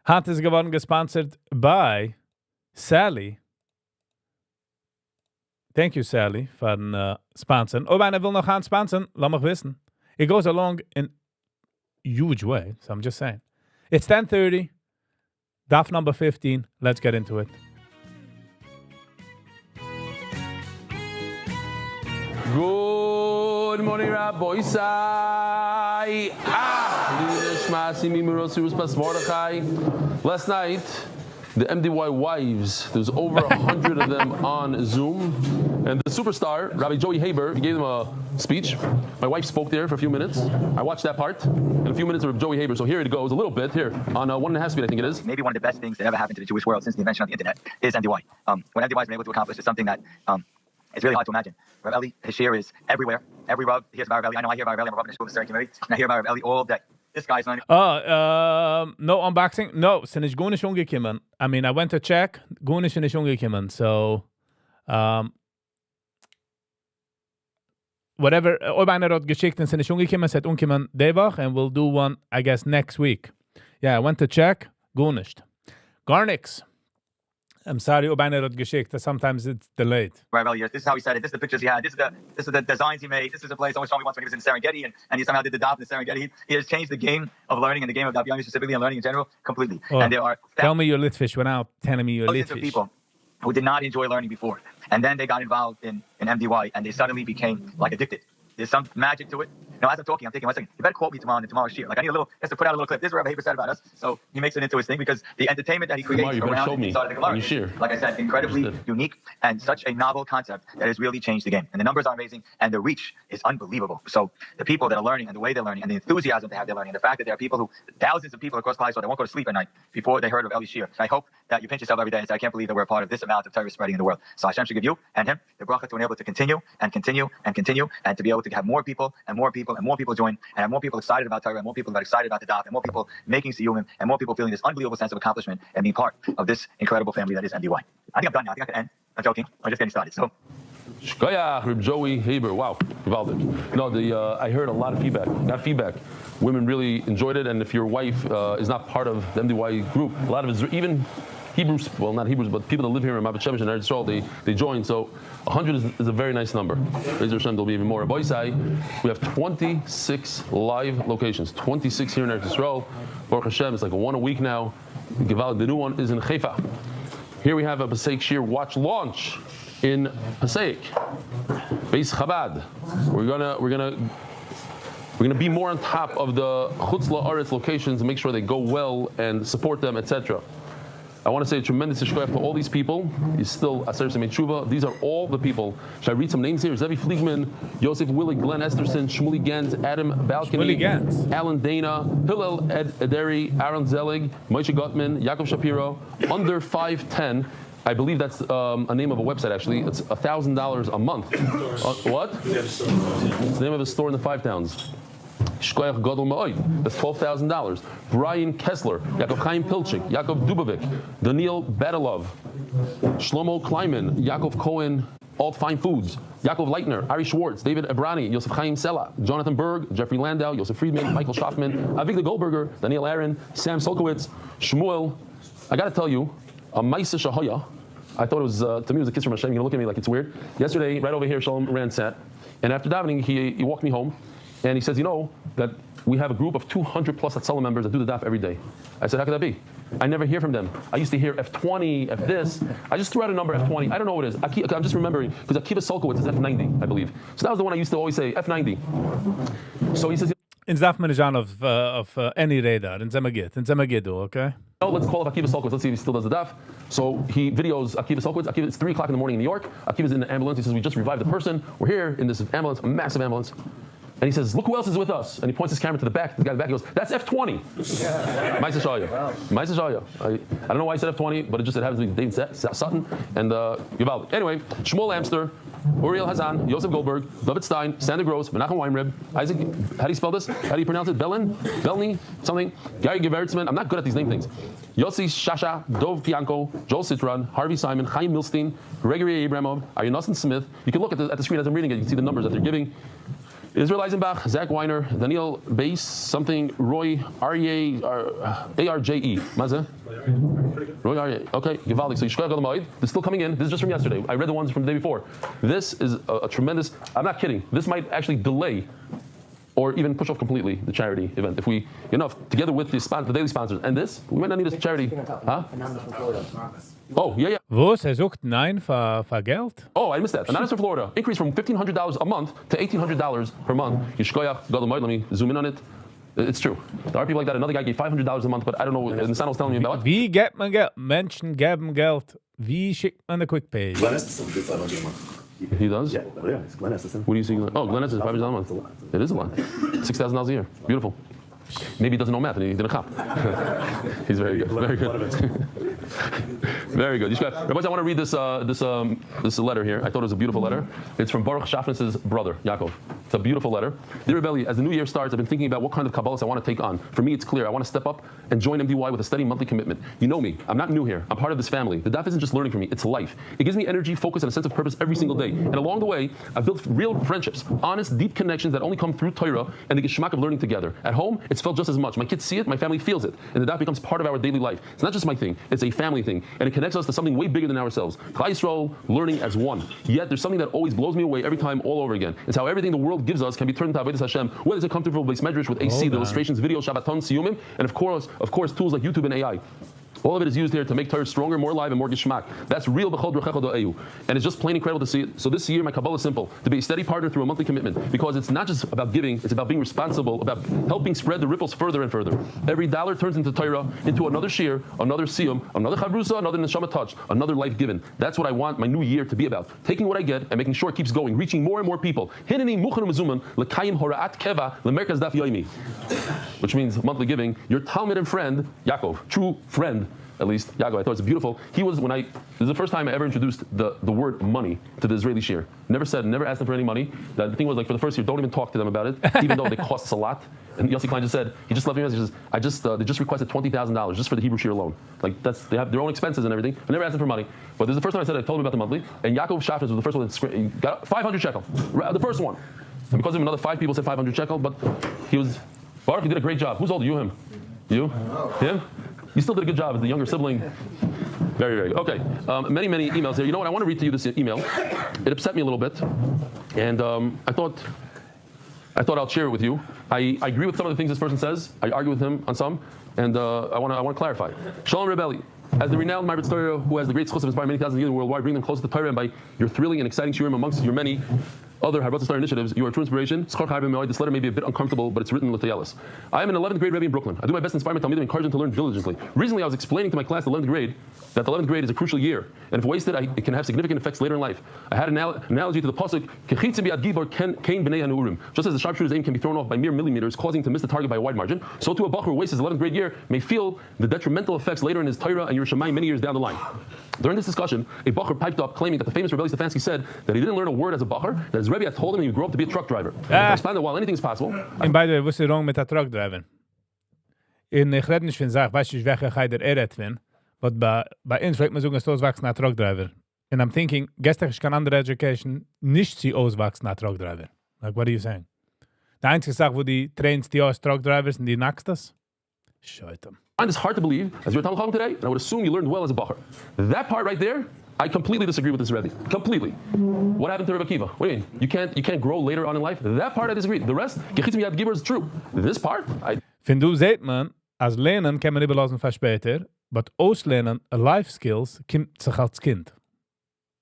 Hand is geworden gesponsert by Sally. Thank you, Sally, van sponsoren. Oh, bijna wil nog gaan sponsoren. Laat me wissen. It goes along in huge way, so I'm just saying. It's 10:30. DAF number 15. Let's get into it. Good morning, Rabbi Isai. Last night, the MDY wives, there's over 100 of them on Zoom. And the superstar, Rabbi Joey Haber, he gave them a speech. My wife spoke there for a few minutes. I watched that part. And a few minutes of Joey Haber. So here it goes, a little bit here on 1.5 speed, I think it is. Maybe one of the best things that ever happened to the Jewish world since the invention of the internet is MDY. What MDY has been able to accomplish is something that it's really hard to imagine. Rav Eli, his share is everywhere. Every Rav hears about Rav Eli. I know I hear about Rav Eli. I'm a Rav in the school of the community. And I hear about Rav Eli all day. This guy's not... No unboxing? No, sind nicht gut nicht umgekommen. I mean, I went to check. Gut nicht umgekommen. So, whatever, ob einer hat geschickt und sind nicht umgekommen, es hat umgekommen die Woche, and we'll do one, I guess, next week. Yeah, I went to check, gar nicht. Gar nix. I'm sorry, ob einer hat geschickt, sometimes it's delayed. Right, Ellie, this is how he said it. This is the pictures he had. This is the designs he made. This is a place always told me once when he was in Serengeti and he somehow did the daf in Serengeti. He has changed the game of learning and the game of daf specifically and learning in general completely. Oh, and there are tell me your Litvish without telling me your thousands of Litvish. people who did not enjoy learning before. And then they got involved in MDY and they suddenly became like addicted. There's some magic to it. Now, as I'm talking, I'm thinking, one second, you better quote me tomorrow in tomorrow's shir. Like, I need just to put out a little clip. This is what Rabbi Haber said about us. So he makes it into his thing because the entertainment that he creates around inside of the Gemara, like I said, incredibly unique and such a novel concept that has really changed the game. And the numbers are amazing and the reach is unbelievable. So the people that are learning and the way they're learning and the enthusiasm they have their learning, the fact that there are people thousands of people across Klal Yisrael, they won't go to sleep at night before they heard of Eli Shir. I hope that you pinch yourself every day and say, I can't believe that we're a part of this amount of Torah spreading in the world. So Hashem should give you and him the bracha to enable it to continue and continue and continue and to be able to have more people and more people and more people join and have more people excited about Torah and more people that are excited about the daf and more people making siyumim and more people feeling this unbelievable sense of accomplishment and being part of this incredible family that is MDY. I think I'm done now. I think I can end. I'm joking. I'm just getting started. So. Shkoyach, Reb Joey Haber. Wow, gewaldig. No, I heard a lot of feedback. Got feedback. Women really enjoyed it, and if your wife is not part of the MDY group, a lot of even Hebrews, well, not Hebrews, but people that live here in Mabit Shemesh and Eretz Yisrael, they join. So 100 is a very nice number. Be'ezer Hashem, there'll be even more. Boy Sai, we have 26 live locations, 26 here in Eretz Yisrael. Baruch Hashem, it's like one a week now. The new one is in Haifa. Here we have a Passaic Shir Watch launch in Passaic, Beis Chabad. We're gonna be more on top of the Chutz La'aretz locations and make sure they go well and support them, etc. I want to say a tremendous yeshkoyach to all these people. He's still Aser Semei Tshuva. These are all the people. Should I read some names here? Zevi Fliegman, Yosef Willig, Glenn Esterson, Shmuley Gens, Adam Balcony, Alan Dana, Hillel Ederi, Aaron Zelig, Moshe Gottman, Yaakov Shapiro. Under 510. I believe that's a name of a website, actually. It's $1,000 a month. What? It's the name of a store in the Five Towns. Shkoyach Gadol Ma'oid. That's $12,000. Brian Kessler, Yaakov Chaim Pilchik, Yaakov Dubovik, Daniel Badalov, Shlomo Kleiman, Yaakov Cohen, Alt Fine Foods, Yaakov Leitner, Ari Schwartz, David Ebrani, Yosef Chaim Sela, Jonathan Berg, Jeffrey Landau, Yosef Friedman, Michael Schaffman, Avigdor Goldberger, Daniel Aaron, Sam Solkowitz, Shmuel. I got to tell you, a Maisa Shahoya. I thought it was, to me, it was a kiss from Hashem. You're going to look at me like it's weird. Yesterday, right over here, Shalom Rand sat, and after davening, he walked me home. And he says, you know, that we have a group of 200 plus Hatzalah members that do the daf every day. I said, how could that be? I never hear from them. I used to hear F20, F this. I just threw out a number, F20. I don't know what it is. I'm just remembering, because Akiva Solkowitz is F90, I believe. So that was the one I used to always say, F90. So he says, in Zafman of any radar, in Zemagiddo, okay? Oh, let's call up Akiva Solkowitz. Let's see if he still does the daf. So he videos Akiva Solkowitz. It's 3 o'clock in the morning in New York. Akiva's in the ambulance. He says, we just revived the person. We're here in this ambulance, a massive ambulance. And he says, look who else is with us. And he points his camera to the back. The guy in the back goes, that's F20. Maisa Shaya. I don't know why I said F20, but it happens to be David Sutton and Yuval. Anyway, Shmuel Amster, Uriel Hazan, Yosef Goldberg, David Stein, Sander Gross, Menachem Weinrib, Isaac, how do you spell this? How do you pronounce it? Belny, something. Gary Gevertzman. I'm not good at these name things. Yossi Shasha, Dov Pianko, Joel Citron, Harvey Simon, Chaim Milstein, Gregory Abramov, Aryonosin Smith. You can look at the screen as I'm reading it. You can see the numbers that they're giving. Israel Eisenbach, Zach Weiner, Daniel Bass, something, Roy Arye, ARJE. Maze? Roy Arye. Okay, Givaldik. So Yishkoyach Gadol Ma'oid. This is still coming in. This is just from yesterday. I read the ones from the day before. This is a tremendous, I'm not kidding. This might actually delay or even push off completely the charity event. If we, together with the daily sponsors and this, we might not need a charity. Huh? Oh, yeah. Was? Sucht nein für Geld? Oh, I missed that. Anonymous from Florida. Increase from $1,500 a month to $1,800 per month. Yishkoyach Gadol Ma'oid. Let me zoom in on it. It's true. There are people like that. Another guy gave $500 a month, but I don't know. And San was telling me about. Wie gibt man Geld? Menschen geben Geld. Wie schickt man eine Quick Page? He does? Yeah, it's Glenn Estes. What do you see? Oh, Glenn Estes, $500 a month. It is a lot. $6,000 a year. Beautiful. Maybe he doesn't know math and he didn't cop. He's very good. Very good. Very good. Rabbis, I want to read this letter here. I thought it was a beautiful letter. It's from Baruch Shafnis's brother, Yaakov. It's a beautiful letter. Dear Rebelli, as the new year starts, I've been thinking about what kind of Kabbalahs I want to take on. For me, it's clear. I want to step up and join MDY with a steady monthly commitment. You know me. I'm not new here. I'm part of this family. The daf isn't just learning for me. It's life. It gives me energy, focus, and a sense of purpose every single day. And along the way, I've built real friendships, honest, deep connections that only come through Torah and the geschmack of learning together. At home, it's felt just as much. My kids see it, my family feels it, and the daf becomes part of our daily life. It's not just my thing, it's a family thing, and it connects us to something way bigger than ourselves. Klal Yisrael, learning as one. Yet there's something that always blows me away every time, all over again. It's how everything the world gives us can be turned into Avodas Hashem, whether it's a comfortable base medrash with AC, the illustrations, video, Shabbaton, Siyumim, and of course, tools like YouTube and AI. All of it is used here to make Torah stronger, more alive, and more geschmack. That's real b'chol d'rechecha do'ehu. And it's just plain incredible to see it. So this year, my Kabbalah is simple, to be a steady partner through a monthly commitment. Because it's not just about giving, it's about being responsible, about helping spread the ripples further and further. Every dollar turns into Torah, into another shir, another siyum, another chavrusa, another neshama touch, another life given. That's what I want my new year to be about. Taking what I get and making sure it keeps going, reaching more and more people. Hineni muchanu mezuman l'kayim hora'at keva l'merkaz daf yoimi. Which means monthly giving. Your Talmud and friend, Yaakov, true friend, at least, Yaakov, I thought it's beautiful. He was, this is the first time I ever introduced the word money to the Israeli shir. Never asked them for any money. The thing was, like, for the first year, don't even talk to them about it, even though they cost us a lot. And Yossi Klein just said, he just left me a message, he says, they just requested $20,000 just for the Hebrew shir alone. Like, they have their own expenses and everything. I never asked them for money. But this is the first time I told him about the monthly, and Yaakov Shafnes was the first one that he got 500 shekel, the first one. And because of him, another 5 people said 500 shekel, but Baruch, he did a great job. Who's older, you or him? You? Him? You still did a good job as the younger sibling. Very, very good. Okay, many emails here. You know what? I want to read to you this email. It upset me a little bit, and I thought I'll share it with you. I agree with some of the things this person says. I argue with him on some, and I want to clarify. Shalom Rebelli. As the renowned Ma'aretz Torah, who has the great schus of inspiring many thousands of youth worldwide, bring them closer to Torah, and by your thrilling and exciting shiurim amongst your many other Haratzos Torah initiatives, you are a true inspiration. This letter may be a bit uncomfortable, but it's written l'tayalis. I am an 11th grade Rebbe in Brooklyn. I do my best to inspire my Talmidim and encourage them to learn diligently. Recently, I was explaining to my class, the 11th grade, that the 11th grade is a crucial year, and if wasted, it can have significant effects later in life. I had an analogy to the pasuk, just as the sharpshooter's aim can be thrown off by mere millimeters, causing to miss the target by a wide margin, so too a bachur who wastes his 11th grade year may feel the detrimental effects later in his Torah and Yerushalayim many years down the line. During this discussion, a bachur piped up claiming that the famous Rebbe Stefanski said that he didn't learn a word as a bachur, that his Rebbe had told him he would grow up to be a truck driver. I explained that while anything is possible. And by the way, what's wrong with a truck driving? In ich rede nicht von Sach, weiß ich, welche Heider redet von, but bei uns wird man sagen, es auswachsen a truck driver. And I'm thinking, gestern ist keine andere education, nicht sie auswachsen a truck driver. Like, what are you saying? Die einzige Sache, wo die trainst die aus truck drivers und die nackst das? Scheuten. I find this hard to believe, as you're talking today, and I would assume you learned well as a bachur. That part right there, I completely disagree with this Rebbe. Completely. What happened to Rebbe Akiva? What do you mean? You can't grow later on in life? That part I disagree. The rest, Gechitz Miyad Giver is true. This part, Wenn du seht man, als lernen kann man überlassen für später, but auslernen, life skills, kommt sich als Kind.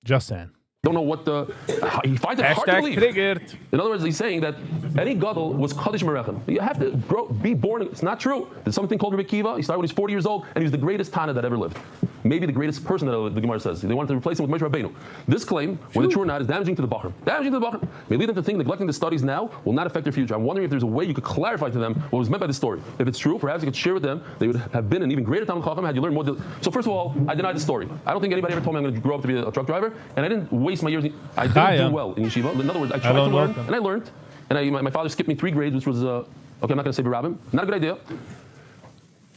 Just saying. Don't know what he finds it hard to believe. Triggered. In other words, he's saying that any gadol was kaddish merechem. You have to be born. It's not true. There's something called Rebbe Akiva. He started when he's 40 years old, and he's the greatest Tana that ever lived. Maybe the greatest person that the Gemara says. They wanted to replace him with Moshe Rabbeinu. This claim, whether true or not, is damaging to the bachur. Damaging to the bachur. May lead them to think neglecting the studies now will not affect their future. I'm wondering if there's a way you could clarify to them what was meant by this story. If it's true, perhaps you could share with them. They would have been an even greater Talmid Chacham had you learned more. So first of all, I deny the story. I don't think anybody ever told me I'm going to grow up to be a truck driver, and I didn't waste my years. I didn't do well in yeshiva. In other words, I tried to learn, and I learned. And my father skipped me 3 grades, which was okay. I'm not going to say B'Rabim. Not a good idea.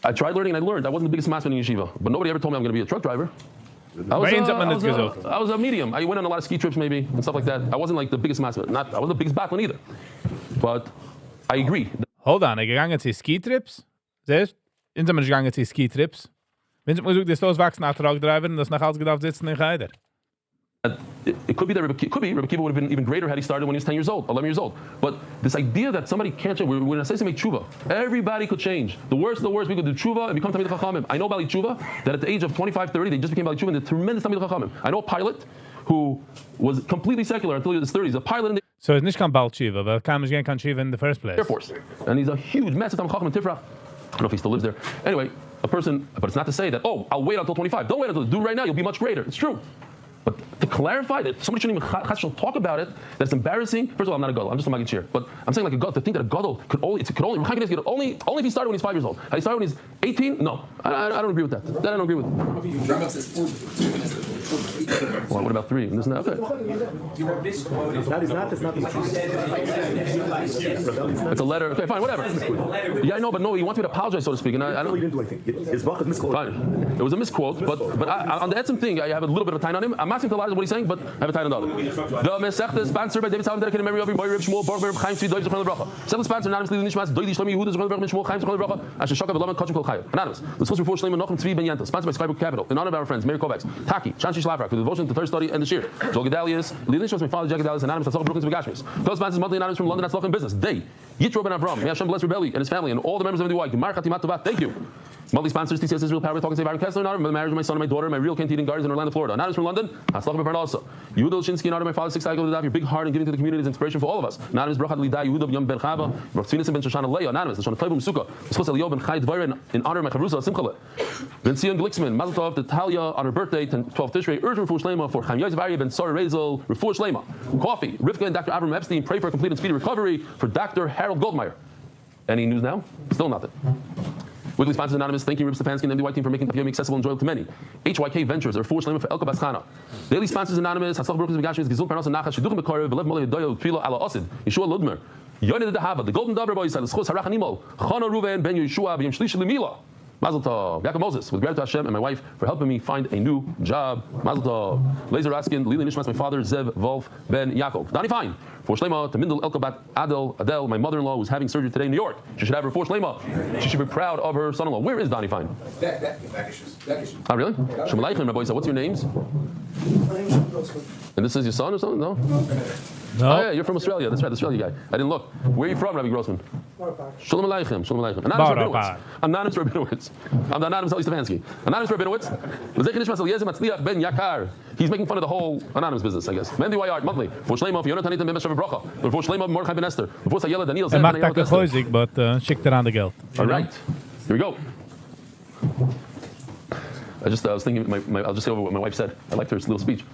I tried learning and I learned. I wasn't the biggest master in yeshiva, but nobody ever told me I'm going to be a truck driver. I was a medium. I went on a lot of ski trips maybe and stuff like that. I wasn't like the biggest master. I wasn't the biggest backman either. But I agree. Hold on, gegangen zu ski trips? Siehst? Sind wir gegangen zu ski trips? Wenn sie mir das auswachsen nach truck driver und das nach Hause gedacht sitzen in Heider. It could be that Rebbe Akiva would have been even greater had he started when he was 10 years old, 11 years old. But this idea that somebody can't change, we're going to say to make tshuva. Everybody could change. The worst, we could do tshuva and become Talmid Chachamim. I know Bali Tshuva, that at the age of 25, 30, they just became Bali Tshuva and they're tremendous Talmid Chachamim. I know a pilot who was completely secular until he was 30s, a pilot in the So it's nicht kein Bal Tshuva, weil kein Mensch kann Tshuva in the first place. Air Force. And he's a huge, massive Talmid Chacham in Tifrach. I don't know if he still lives there. Anyway, a person, but it's not to say that, oh, I'll wait until 25. Don't wait until, do it right now, you'll be much greater. It's true. But to clarify that somebody shouldn't even talk about it, that it's embarrassing. First of all, I'm not a gadol. I'm just a magid shir. But I'm saying like a gadol, to think that a gadol could only if he started when he's 5 years old. Had he started when he's 18? No. I don't agree with that. That I don't agree with. Well, what about 3? And this and that? Okay. It's a letter. Okay, fine, whatever. Yeah, I know, but no, he wants me to apologize, so to speak. And I don't. He didn't do anything. His bracha misquote. Fine. It was a misquote, but on the Etzim thing, I have a little bit of a time on him. I'm not saying to lie what he's saying, but I have a time on the other. The Masechta is sponsored by David Salman, dedicated in memory of Rabbi Reb Shmuel Baruch Reb Chaim Tzvi Doig Zechron Lebracha. Second sponsor anonymously Nishmas Doig Shlomi Yehuda Zechron Lebracha Shmuel Chaim Zechron Lebracha Asher Shaka V'Lamed Kachim Kol Chayav. Anonymous. Let's go before Shlomo Nochem Tzvi Ben Yenta. Sponsored by Skybook Capital. In honor of our friends Meir Kovacs, Taki, Shanshi Shlafrak for the devotion to the third study and the shir. Joel Gedalius, Lilish was my father, Jack Gedalius, anonymous Hatzach Brooklyn Begashmis. Co-sponsors monthly anonymous from London Hatzach in Business. Day. Yitro Ben Avram. May Hashem bless Rebelli and his family and all the members of MDY. Gemar Chatimat Tovat. Thank you. Monthly sponsors, TCS Israel Power, talking to Aaron Kessler, in honor of the marriage of my son and my daughter, my real canteen gardens in Orlando, Florida. Anonymous from London, Hatzlach Beparnasa. Yehuda Lshinsky, in honor of my father, 6 cycle of your big heart and giving to the community is inspiration for all of us. Anonymous Brachad Lidai, Yehuda Yom Ben Chava, Ratzvinis Ben Shoshana Leah, anonymous, Shoshana Kleibum Sukkah, Schos Elio Ben Chai Dvaira, in honor of my Chavrusa, Simchale. Ben Sion Glixman, Mazel Tov to Talia on her birthday, 12 Tishrei, urgent Refuah Shlema for Chaim Yosef Aryeh Ben Sari Rezel, Refuah Shlema. Coffee, Rivka and Dr. Avram Epstein, pray for a complete and speedy recovery for Dr. Harold Goldmeyer. Any news now? Still nothing. Weekly sponsors anonymous. Thank you, Rib Stefanski and MDY team for making Tafiyom accessible and enjoyable to many. HYK Ventures, or Refuah Shlema for Elka Baschana. Daily sponsors anonymous. Hatzlach Brooklyn Begashmis, Gizul Parnas and Nachash, Shidduchim Bekorev, Belev Moleh Doyo, Tfilo Ala Osid, Yeshua Ludmer, Yoined Dehava, the Golden Dover Boys, Schos Harachanimol, Chana Ruven, Ben Yeshua, B'Yom Shlish Limila. Mazel Tov. Yaakov Moses, with gratitude to Hashem and my wife for helping me find a new job. Mazel Tov. Laser Raskin, Lili Nishmas, my father, Zev Wolf Ben Yaakov. Donnie Fine. For Shlema to Mindel Elkabat Adele, my mother-in-law, who's having surgery today in New York. She should have her for Shlema. She should be proud of her son-in-law. Where is Donnie Fine? Oh, really? Shemaleichem, Rabbi Yisrael. What's your names? And this is your son or something? No? No. Oh, yeah, you're from Australia. That's right, the Australia guy. I didn't look. Where are you from, Rabbi Grossman? Shalom Aleichem. Shalom Aleichem. Anonymous Rabinowitz. I'm the anonymous Eli Stefanski. Anonymous Rabinowitz. Ben Yakar. He's making fun of the whole anonymous business, I guess. Mendy Art monthly. For Shlema, for Yonatan Nitam Bemesh Bracha. For Shlema, Mordechai Ben Esther. For Sayela Daniel. Macht dat gehoizig, but schickt er aan de geld. All right. Here we go. I was thinking, I'll just say over what my wife said. I liked her little speech.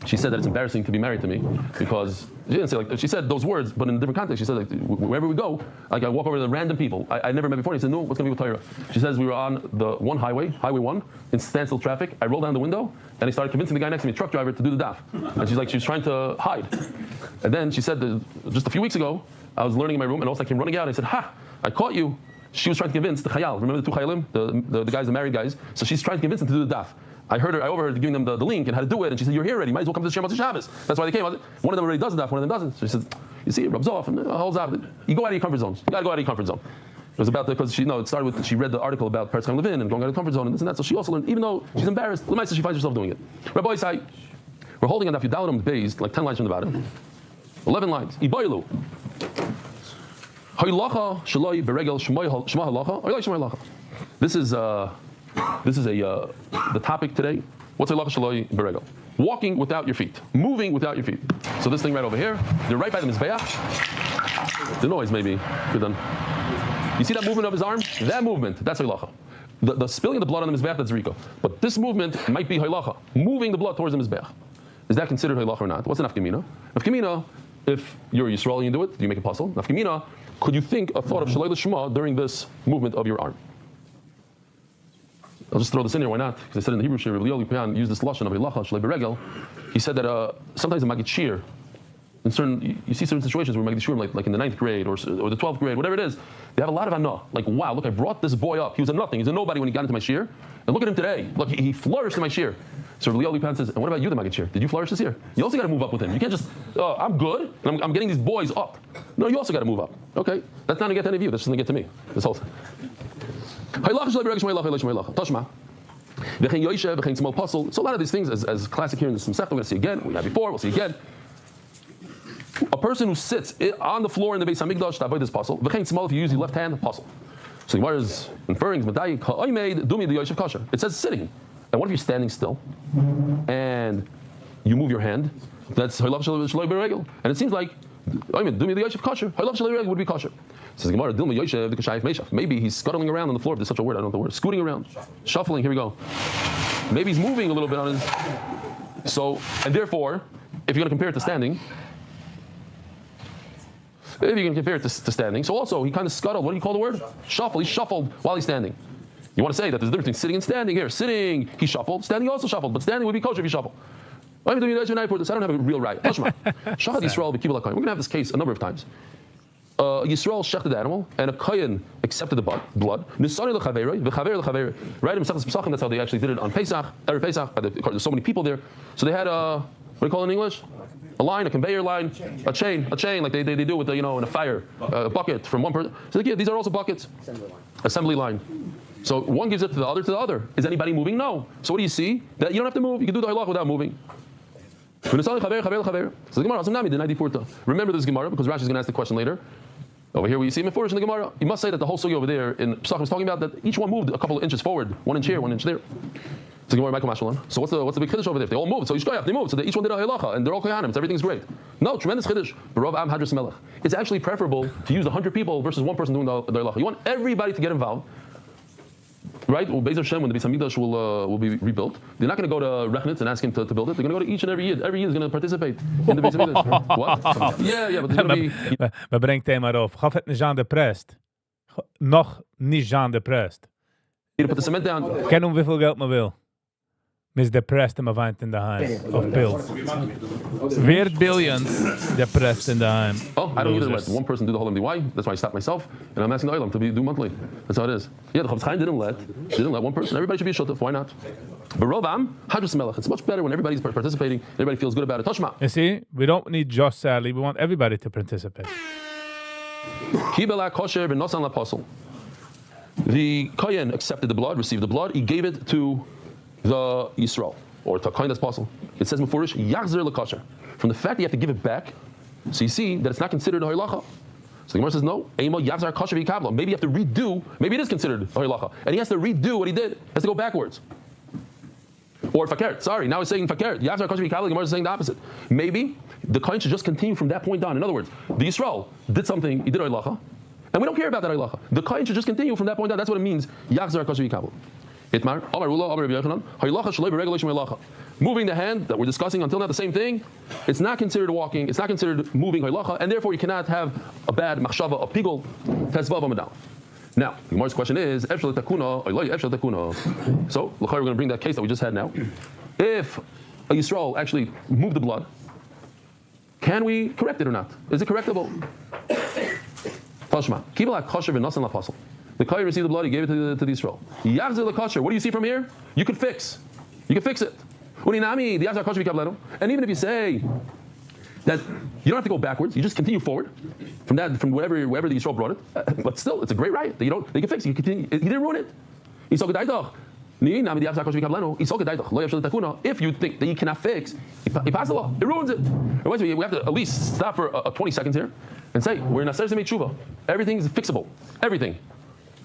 She said that it's embarrassing to be married to me because she didn't say like, she said those words, but in a different context. She said like, wherever we go, like I walk over to random people I never met before. And he said, no, what's going to be with Torah? She says we were on the one highway 1, in standstill traffic. I rolled down the window and I started convincing the guy next to me, truck driver, to do the daf. And she was trying to hide. And then she said that just a few weeks ago, I was learning in my room and also I came running out and I said, ha, I caught you. She was trying to convince the chayal. Remember the 2 chayalim, the guys, the married guys. So she's trying to convince them to do the daf. I overheard giving them the link and how to do it, and she said, "You're here already. You might as well come to the Shem Shabbos." That's why they came. One of them already does the daf, one of them doesn't. So she said, "You see, it rubs off and holds out. You go out of your comfort zone. You got to go out of your comfort zone." It was about because it started with she read the article about Peretz Chaim Levin and going out of the comfort zone and this and that. So she also learned, even though she's embarrassed, Lemaisa she finds herself doing it. Rabbi Isai, we're holding on Daf Yudalim based like 10 lines from the bottom, 11 lines. Iboilu. Haylacha shaloi beregel shema halacha. Haylacha shema halacha. This is the topic today. What's halacha shaloi beregel? Walking without your feet, moving without your feet. So this thing right over here, they're right by the mizbeach. The noise maybe good done. You see that movement of his arm? That movement, that's halacha. The spilling of the blood on the mizbeach, that's rika. But this movement might be halacha, moving the blood towards the mizbeach. Is that considered halacha or not? What's an nafkamina? Nafkamina, if you're a Yisrael and you do it, do you make a puzzle? Nafkamina, could you think a thought of shaloi l'shema during this movement of your arm? I'll just throw this in here, why not? Because I said in the Hebrew shir, Rabbi Yoel used this lashon of halacha shaloi beregel. He said that sometimes a magid shir, in certain, you see certain situations where magid shirim, like in the 9th grade or the 12th grade, whatever it is, they have a lot of anah. Like, wow, look, I brought this boy up. He was a nothing. He's a nobody when he got into my shir. And look at him today. Look, he flourished in my shir. So Rabbi Yoel says, and what about you, the magid shir? Did you flourish this year? You also got to move up with him. You can't just, I'm good, and I'm getting these boys up. No, you also got to move up. Okay, that's not going to get to any of you. That's just going to get to me. This whole thing. So a lot of these things, as classic here in the Simsech, we're going to see again. We had before, we'll see again. A person who sits on the floor in the Beis Hamikdash to avoid this puzzle. V'chein small if you use your left hand, puzzle. So the Gemara is inferring it says sitting. And what if you're standing still and you move your hand? That's halacha shaloi beregel. And it seems like dumi the yoshev kosher. Halacha shaloi beregel would be kosher. Says Gemara, dilma yoshev v'kashayif meishav. Maybe he's scuttling around on the floor. If there's such a word, I don't know the word. Scooting around, shuffling. Here we go. Maybe he's moving a little bit on his. So, and therefore, if you're going to compare it to standing, so also he kind of scuttled. What do you call the word? Shuffle. He shuffled while he's standing. You want to say that there's a difference between sitting and standing here. Sitting, he shuffled. Standing, also shuffled. But standing would be kosher if you shuffle. I don't have a real right. We're going to have this case a number of times. Yisrael shechted the animal, and a kohen accepted the blood. Right in Pesachim, that's how they actually did it on Pesach. Every Pesach, there's so many people there. So they had what do you call it in English? A line, a conveyor line, a chain, like they do with in a fire, a bucket from one person. So yeah, these are also buckets. Assembly line. So one gives it to the other. Is anybody moving? No. So what do you see? That you don't have to move. You can do the halach without moving. So the Gemara, remember this Gemara because Rashi is going to ask the question later. Over here, we see him in the Gemara. You must say that the whole sugi over there in Pesachim is talking about that each one moved a couple of inches forward, 1 inch here, 1 inch there. So Gemara, Michael Mashalan. So what's the big chiddush over there? If they all moved, so they moved, so each one did a halacha, and they're all kohanim. So everything's great. No, tremendous chiddush. It's actually preferable to use 100 people versus one person doing the halacha. You want everybody to get involved. Right? Well, Beis Hashem, when the Beis Hamikdash will be rebuilt, they're not going to go to Rechnitz and ask him to build it. They're going to go to each and every Yid. Every Yid is going to participate in the Beis Hamikdash. What? Yeah, but there's going to be... Maar brengt hij maar op. Gaf het niet aan de prest. Nog niet aan de prest. You put the cement down. Ken hem hoeveel geld maar wil. Mis depressed in avond in de heim. Of pills. Weer billions depressed in the heim. Oh, I don't either let one person do the whole MDY. That's why I stopped myself. And I'm asking the Olam to do monthly. That's how it is. Yeah, the Chofetz Chaim didn't let one person. Everybody should be a shutuf. Why not? But Rovam, Hadras Melech. It's much better when everybody's participating. Everybody feels good about it. Tashma. You see, we don't need just Sally. We want everybody to participate. Kibela kosher v'nosan l'apostle. The Kohen accepted the blood, received the blood. He gave it to the Yisrael, or to a kohen that's possible. It says mefurish yachzer lekosher. From the fact that you have to give it back, so you see that it's not considered a halacha. So the Gemara says no. Eimo yachzer kosher v'kabla. Maybe you have to redo. Maybe it is considered a halacha, and he has to redo what he did. He has to go backwards. Or fakert. Sorry, now he's saying fakert. Yachzer kosher v'kabla. The Gemara is saying the opposite. Maybe the kohen should just continue from that point on. In other words, the Yisrael did something. He did a halacha, and we don't care about that halacha. The kohen should just continue from that point on. That's what it means. Yachzer kosher v'kabla. Moving the hand that we're discussing until now, the same thing. It's not considered walking. It's not considered moving halacha, and therefore you cannot have a bad machshava, a pigul, tezvav amadal. Now, the Gemara's question is, so we're going to bring that case that we just had now. If a Yisrael actually moved the blood, can we correct it or not? Is it correctable? Tashma. Kibel kosher v'nosan l'apostle. The Kohen received the blood, he gave it to the Yisrael. Yachzer l'kosher. What do you see from here? You can fix. You can fix it. And even if you say that you don't have to go backwards, you just continue forward from wherever the Yisrael brought it. But still, it's a great right. They can fix it. He didn't ruin it. If you think that you cannot fix, he passed the law. It ruins it. We have to at least stop for 20 seconds here and say, we're in Aser Semei Tshuva. Everything is fixable. Everything.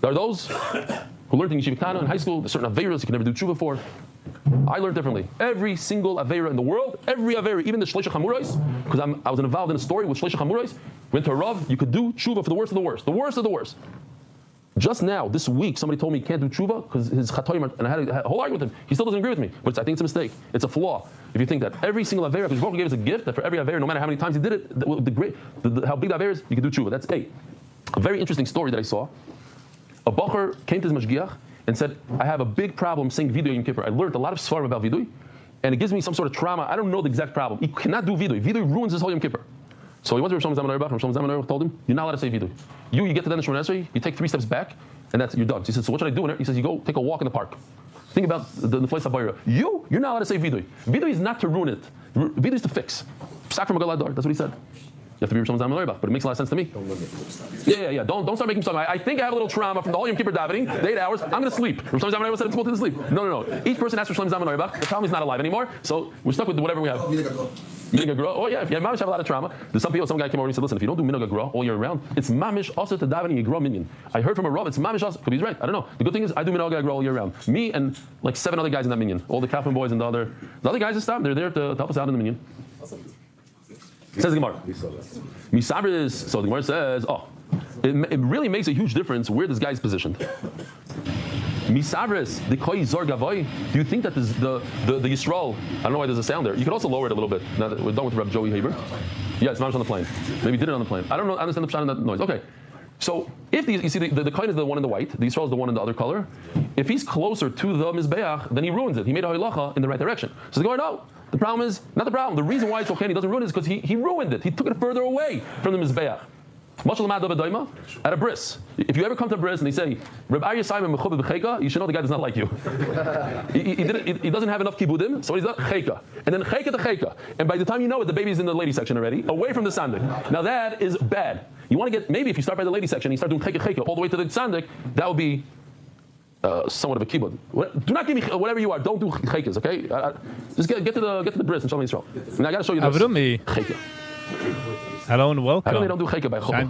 There are those who learned in Yeshiva Kana in high school, there's certain Averas you can never do tshuva for. I learned differently. Every single Avera in the world, every Avera, even the Shleisha Chamurais, because I was involved in a story with Shleisha Chamurais, went to a Rav, you could do tshuva for the worst of the worst. The worst of the worst. Just now, this week, somebody told me he can't do tshuva because his chatoim, and I had a whole argument with him. He still doesn't agree with me, but I think it's a mistake. It's a flaw. If you think that every single Avera, because Baruch gave us a gift, that for every Avera, no matter how many times he did it, how big the Avera is, you can do tshuva. That's A. A very interesting story that I saw. A bacher came to his mashgiach and said, I have a big problem saying vidui Yom Kippur. I learned a lot of svarim about vidui, and it gives me some sort of trauma. I don't know the exact problem. He cannot do vidui. Vidui ruins his whole Yom Kippur. So he went to Rosh Hashanah Rosh Hashanah told him, you're not allowed to say vidui. You get to the end of Shemona Esrei, you take 3 steps back, and you're done. So he said, so what should I do in it? He says, you go take a walk in the park. Think about the place of Bayra. You're not allowed to say vidui. Vidui is not to ruin it. Vidui is to fix. Psak from a galadar. That's what he said. You have to be Rosh Hashanah, but it makes a lot of sense to me. Yeah. Don't start making something. I think I have a little trauma from the whole Yom Kippur davening, the 8 hours. I'm going to sleep. Rosh Hashanah said it's supposed to sleep. No. Each person has Rosh Hashanah. The family's not alive anymore, so we're stuck with whatever we have. Minhag HaGra. Oh yeah, if you have mamish have a lot of trauma. Some guy came over and he said, listen, if you don't do Minhag HaGra all year round, it's mamish also to daven in Gra minyan. I heard from a Rav, it's mamish also. Could be right. I don't know. The good thing is I do Minhag HaGra all year round. Me and like 7 other guys in that minyan. All the Kaplan boys and the other guys just stop. They're there to help us out in the minyan. Says the Gemara. Misabris. So the Gemara says, it really makes a huge difference where this guy is positioned. Misavris, the koi zor gavoy. Do you think that this, the Yisrael? I don't know why there's a sound there. You could also lower it a little bit. Now that we're done with Rabbi Joey Haber. Yeah, it's not on the plane. Maybe did it on the plane. I don't know. I understand the sound of that noise. Okay. So if you see the kohen is the one in the white, the Yisrael is the one in the other color. If he's closer to the mizbeach, then he ruins it. He made a halacha in the right direction. So they go, no. The problem is not the problem. The reason why it's okay, he doesn't ruin it, is because he ruined it. He took it further away from the mizbeach. At a bris. If you ever come to a bris and they say, Reb Arya Simon mechubed b'cheka, you should know the guy does not like you. he doesn't have enough kibudim, so he's not cheka. And then cheka to cheka. And by the time you know it, the baby's in the lady section already, away from the sandik. Now that is bad. You want to get, maybe if you start by the lady section and you start doing cheka all the way to the sandik, that would be somewhat of a kibud. Do not give me whatever you are. Don't do chekas, okay? Just get to the bris and show me Israel. And I got to show you this. Cheka. Hello and welcome. How do they don't do cheka by chobah?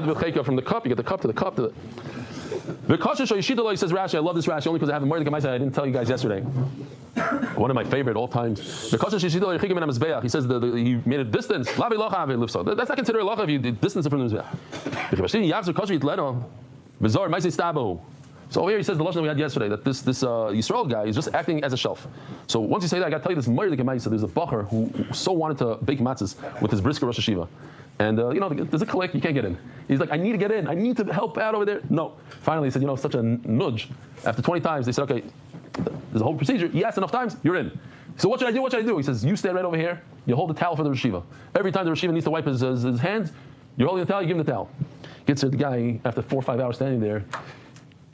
With cheka from the cup, you get the cup to the cup to the. Says Rashi, I love this Rashi only because I have a Mordecai Maisa I didn't tell you guys yesterday. One of my favorite all times. He says he made a distance. That's not considered a locha if you distance it from the mizbeach. So over here he says the lashon that we had yesterday, that this Yisrael guy is just acting as a shelf. So once you say that, I got to tell you this Mordecai Maisa. There's a bacher who so wanted to bake matzahs with his brisker Rosh Hashiva. And there's a click, you can't get in. He's like, I need to get in. I need to help out over there. No. Finally, he said, such a nudge. After 20 times, they said, okay, there's a whole procedure. He asked enough times, you're in. So what should I do? What should I do? He says, you stand right over here. You hold the towel for the Rosh Hashiva. Every time the Rosh Hashiva needs to wipe his hands, you're holding the towel, you give him the towel. Gets there, the guy, after 4 or 5 hours standing there,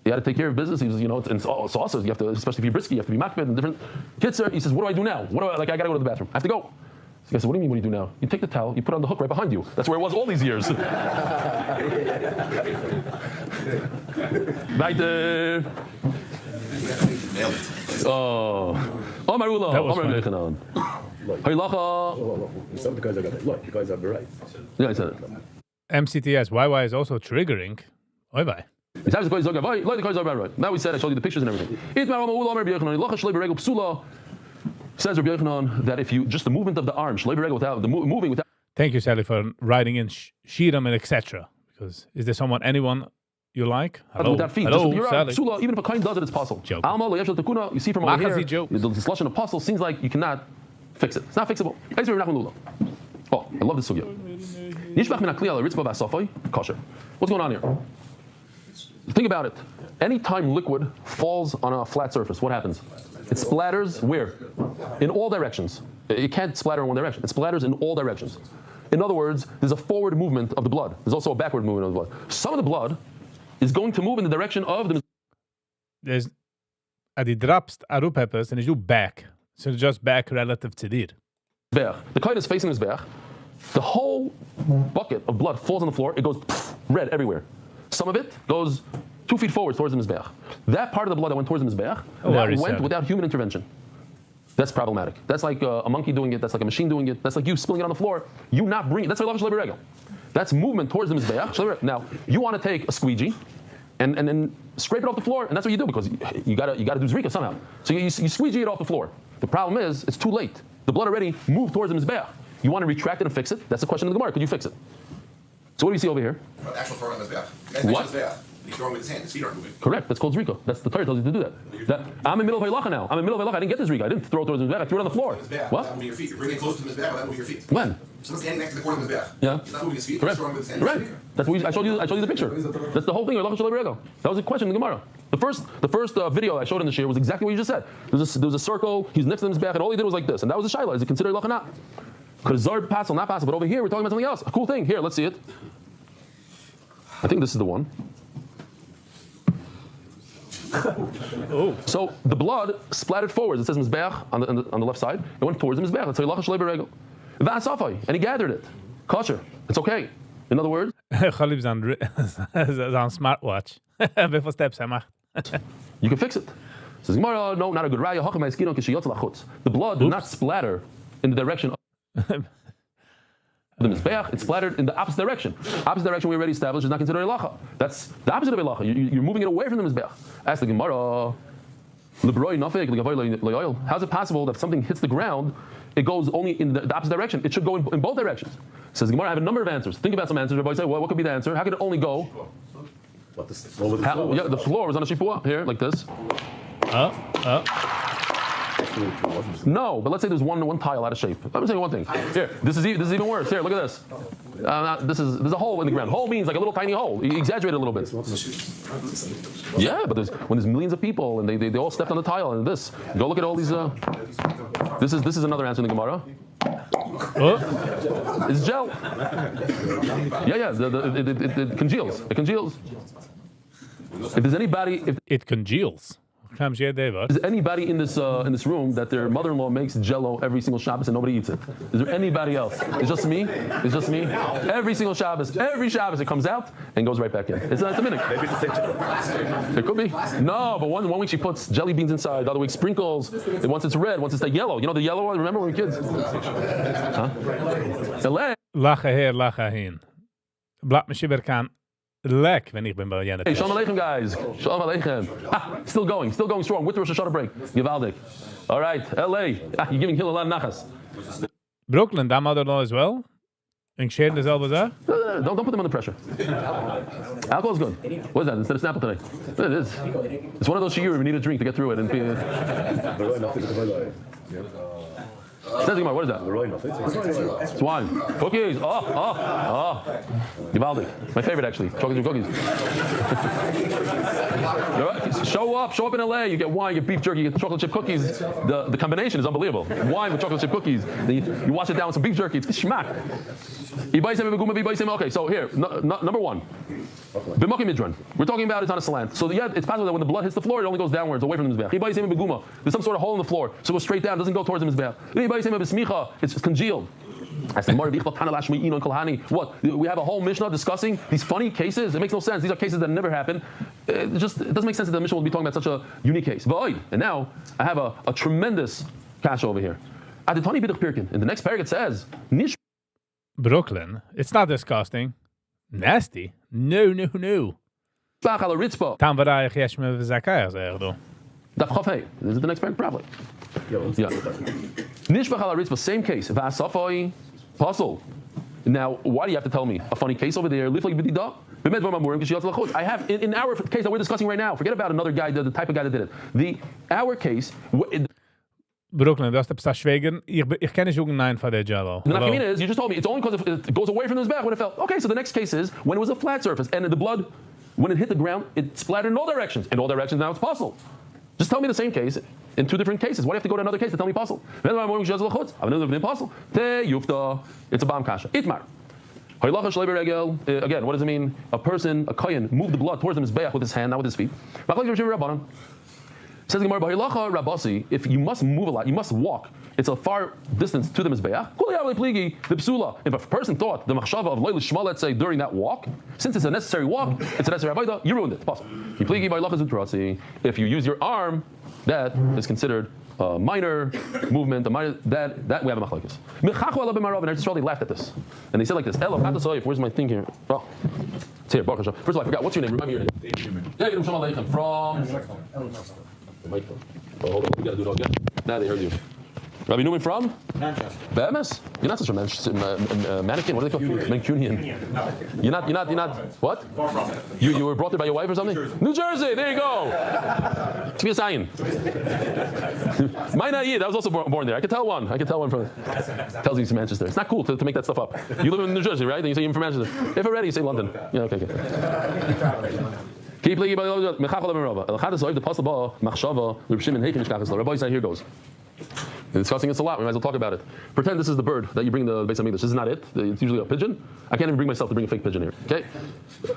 he had to take care of business. He was, it's also, you have to, especially if you're brisky, you have to be makbid and different. Gets there, he says, what do I do now? I got to go to the bathroom. I have to go. I said, what do you mean, what do you do now? You take the towel, you put it on the hook right behind you. That's where it was all these years. Weiter. Oh. Marula. That was funny. Some of the guys I got it. Look, you guys have the right. Yeah, I said it. MCTS, YY is also triggering. Oi bye. Now we said, I showed you the pictures and everything. Says Rabbi Yochanan that if you just the movement of the arm, without the moving without. Thank you, Sally, for writing in Shiram and etc. Because is there anyone you like? Hello, feet. Hello, Sally. Even if a kohen does it, it's possible. Alma, you see from over here, the discussion of apostle seems like you cannot fix it. It's not fixable. Oh, I love this sugya. Kosher. What's going on here? Think about it. Anytime liquid falls on a flat surface, what happens? It splatters where? In all directions. It can't splatter in one direction. It splatters in all directions. In other words, there's a forward movement of the blood. There's also a backward movement of the blood. Some of the blood is going to move in the direction of the... There's die drapst arup peppers and you back. So just back relative to it. The kohen is facing his back. The whole bucket of blood falls on the floor. It goes red everywhere. Some of it goes 2 feet forward towards the mizbeach. That part of the blood that went towards the mizbeach, that went without human intervention. That's problematic. That's like a monkey doing it. That's like a machine doing it. That's like you spilling it on the floor. You not bringing. That's like regel. That's movement towards the mizbeach. Now you want to take a squeegee and then scrape it off the floor, and that's what you do because you gotta do zrika somehow. So you squeegee it off the floor. The problem is it's too late. The blood already moved towards the mizbeach. You want to retract it and fix it. That's the question of the Gemara. Could you fix it? So what do you see over here? Actual throwing on the mizbeach. What? He's throwing with his hand. His feet aren't moving. Correct. That's called zrika. That's the Torah tells you to do that. I'm in the middle of halacha now. I didn't get the zrika. I didn't throw it towards the mizbeach. I threw it on the floor. What? Moving your feet. You're bringing it close to the mizbeach without moving your feet. When? Someone's standing next to the corner of the mizbeach. Yeah. He's not moving his feet. Correct. He's throwing with his hand. Right. That's what I showed you the picture. That's the whole thing. That was a question in the Gemara. The first video I showed in the shir was exactly what you just said. There was a circle. He's next to the mizbeach, and all he did was like this, and that was the shaila. Is it considered halacha not? Could zard passel not passel? But over here we're talking about something else. A cool thing. Here, let's see it. I think this is the one. Oh. So the blood splattered forwards. It says mizbeach on the left side. It went towards the mizbeach. That's halacha shleber regel. And he gathered it. Kosher. It's okay. In other words, Khalib's on smartwatch. Before steps I macht. You can fix it. Says Gemara, no, not a good raya. The blood did not splatter in the direction of the mizbeach. It splattered in the opposite direction. Opposite direction we already established is not considered halacha. That's the opposite of halacha. You're moving it away from the mizbeach. Ask the Gemara. How's it possible that if something hits the ground, it goes only in the opposite direction? It should go in both directions. Says Gemara, I have a number of answers. Think about some answers. Everybody say, well, what could be the answer? How could it only go What, the floor with the floor? Yeah, the floor was on a shipua here, like this. No, but let's say there's one tile out of shape. Let me tell you one thing. Here, this is even worse. Here, look at this. There's a hole in the ground. Hole means like a little tiny hole. You exaggerate it a little bit. Yeah, but when there's millions of people and they all stepped on the tile and this. Go look at all these. This is another answer in the Gemara. It's gel. Yeah. It congeals. It congeals. If there's anybody, It congeals. is anybody in this room that their mother-in-law makes Jello every single Shabbos and nobody eats it? Is there anybody else? It's just me. It's just me. Every single Shabbos, it comes out and goes right back in. It's a minute. Maybe it's the same chicken. It could be. No, but one week she puts jelly beans inside. The other week sprinkles. And once it's red, once it's the yellow. You know the yellow one? Remember when we were kids? Huh? LA. Lachen her, lachen hin. Blat me shibber kan lek, wenn ich bin bei jener. Hey, Shalom Aleichem, guys. Shalom Aleichem. Still going strong with the Rosh Hashanah break. Givaldik. All right, LA. You're giving Hill a lot of nachas. Brooklyn, that mother-in-law as well? And share dezelfde zaak? Don't put them under pressure. Alcohol's good. What is that? Instead of Snapple today. It is. It's one of those shiurim. We need a drink to get through it. Says Gemara, what is that? It's wine. Cookies. Oh. Givaldi. My favorite, actually. Chocolate chip cookies. Show up in LA. You get wine, you get beef jerky, you get chocolate chip cookies. The combination is unbelievable. Wine with chocolate chip cookies. Then you wash it down with some beef jerky. It's schmack. Okay, so here, number one. B'makim midran. We're talking about it's on a slant. So yeah, it's possible that when the blood hits the floor, it only goes downwards, away from the mizbeach. There's some sort of hole in the floor, so it goes straight down, doesn't go towards the mizbeach. It's congealed. What? We have a whole Mishnah discussing these funny cases. It makes no sense. These are cases that never happen. It doesn't make sense that the Mishnah will be talking about such a unique case. And now I have a tremendous cash over here. In the next paragraph it says, Brooklyn, it's not disgusting. Nasty? No. Tam v'rayich yesh me v'zakayach zeh do. Daf Chaf Hey. Is it the next paragraph? Probably. Yeah. Nishbach al Ritzvah, same case. V'asafai puzzle. Now, why do you have to tell me a funny case over there? I have in our case that we're discussing right now. Forget about another guy, the type of guy that did it. Our case. Brooklyn, du hast etwas schweigen. Ich kenne schon nein von der Jello. The nafkamina is, you just told me, it's only because it goes away from the mizbeach when it fell. Okay, so the next case is when it was a flat surface and the blood, when it hit the ground, it splattered in all directions. In all directions, now it's possible. Just tell me the same case in two different cases. Why do you have to go to another case to tell me possible? It's a bomb kasha. Itmar. Again, what does it mean? A person, a kohen, moved the blood towards the mizbeach with his hand, not with his feet. Says the Gemara, Rabasi, if you must move a lot, you must walk. It's a far distance to the mizbeach. If a person thought the machshava of Leil Shema, let's say, during that walk, since it's a necessary walk, it's a necessary avodah, you ruined it. If you use your arm, that is considered a minor movement. That we have a machlokes. And Israel laughed at this, and they said like this: where's my thing here? Oh, it's here. First of all, I forgot. What's your name? Remind me your name. From. Oh, hold on, we gotta do it all again. Now they heard you. Rabbi Newman from? Manchester. Bemis? You're not such a mannequin. What do they call you? Mancunian. You're not. What? Far from it. You were brought there by your wife or something? New Jersey. There you go. To be a sign. Mine I was also born there. I can tell one from. Tells you he's from Manchester. It's not cool to make that stuff up. You live in New Jersey, right? Then you say you're from Manchester. If already, you say London. Yeah. Okay. Keep looking by the Rabbi said, here goes. We're discussing this a lot. We might as well talk about it. Pretend this is the bird that you bring the Beis Hamikdash. This is not it. It's usually a pigeon. I can't even bring myself to bring a fake pigeon here. Okay?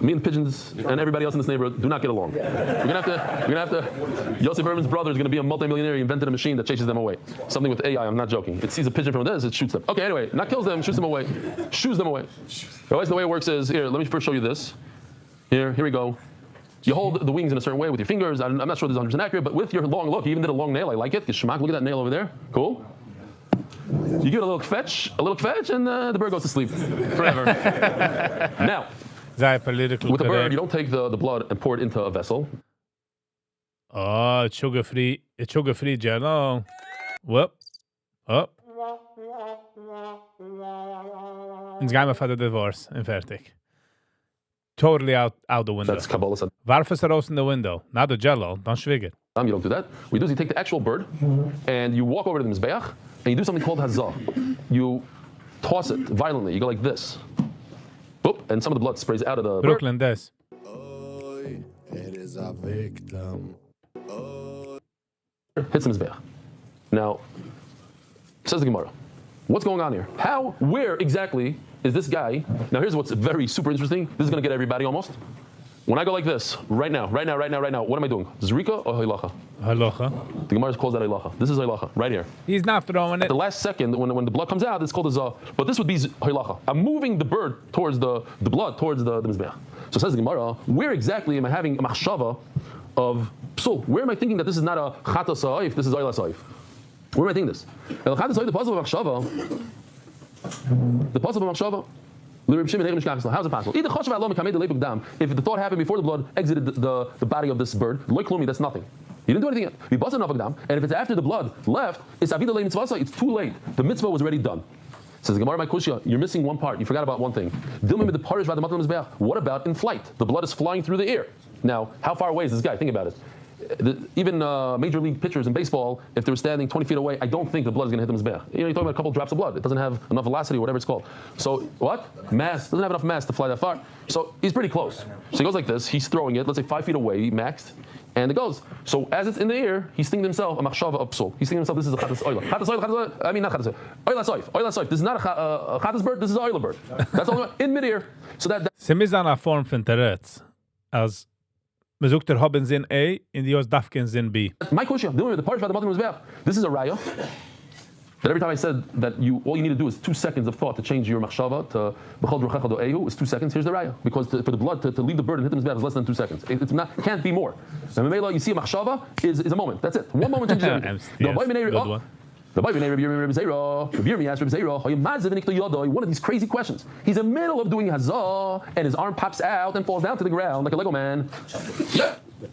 Me and the pigeons and everybody else in this neighborhood do not get along. We're gonna have to. Yosef Berman's brother is gonna be a multimillionaire. He invented a machine that chases them away. Something with AI. I'm not joking. It sees a pigeon from this. It shoots them. Okay. Anyway, not kills them. Shoots them away. Shoos them away. Otherwise, the way it works is here. Let me first show you this. Here we go. You hold the wings in a certain way with your fingers. I'm not sure this is 100% accurate, but with your long look, you even did a long nail. I like it. Look at that nail over there. Cool. You give it a little fetch, and the bird goes to sleep forever. Now, with the bird, you don't take the blood and pour it into a vessel. Oh, it's sugar-free. It's sugar-free, Jello. Whoop. Up. Jetzt gehen wir für den Divorce. Und fertig. totally out the window. That's Kabbalah said. Varfus raus in the window, not the jello. Don't schwigger. You don't do that. What you do is you take the actual bird and you walk over to the Mizbeach and you do something called hazah. You toss it violently. You go like this. Boop, and some of the blood sprays out of the Brooklyn, this. Oy, it is a victim. bird. Hits the Mizbeach. Now, says the Gemara, what's going on here? Where exactly is this guy? Now here's what's very super interesting. This is going to get everybody almost. When I go like this, right now, what am I doing? Zrika or Hailacha? Halacha. The Gemara calls that Hailacha. This is Hailacha, right here. He's not throwing At it. the last second, when the blood comes out, it's called a Zah. But this would be Hailacha. I'm moving the bird towards the blood, towards the Mizbeach. So says the Gemara, where exactly am I having a machshava of psul? Where am I thinking that this is not a Chata Sa'if, this is Oila Sa'if? Where am I thinking this? El Chata Sa'if, the puzzle of machshava, how's it possible? If the thought happened before the blood exited the body of this bird, that's nothing. You didn't do anything yet. And if it's after the blood left, it's too late. The mitzvah was already done. Says the Gemara, my kushya, you're missing one part. You forgot about one thing. What about in flight? The blood is flying through the air. Now, how far away is this guy? Think about it. Even major league pitchers in baseball, if they were standing 20 feet away, I don't think the blood is going to hit them as bad. You're talking about a couple drops of blood. It doesn't have enough velocity, or whatever it's called. So what? Mass. Doesn't have enough mass to fly that far. So he's pretty close. So he goes like this. He's throwing it, let's say 5 feet away, maxed, and it goes. So as it's in the air, he's thinking to himself, a machshava of psul. He's thinking to himself, this is a chatas oila. Chatas oila, I mean not chatas oila. Oila soif. This is not a chatas bird, this is an oila bird. That's all in midair. So that... Simizan a form von Teretz. As man sucht haben Sinn A, in die Jos darf Sinn B. My question, the parish by the mother was bad. This is a raya. That every time I said that all you need to do is 2 seconds of thought to change your machshava to b'chol druchecha do'ehu is 2 seconds. Here's the raya, because for the blood to leave the bird and hit them is less than 2 seconons. It can't be more. And Mamela, you see a machshava is a moment. That's it. One moment changes everything. The one of these crazy questions. He's in the middle of doing hazah, and his arm pops out and falls down to the ground like a Lego man.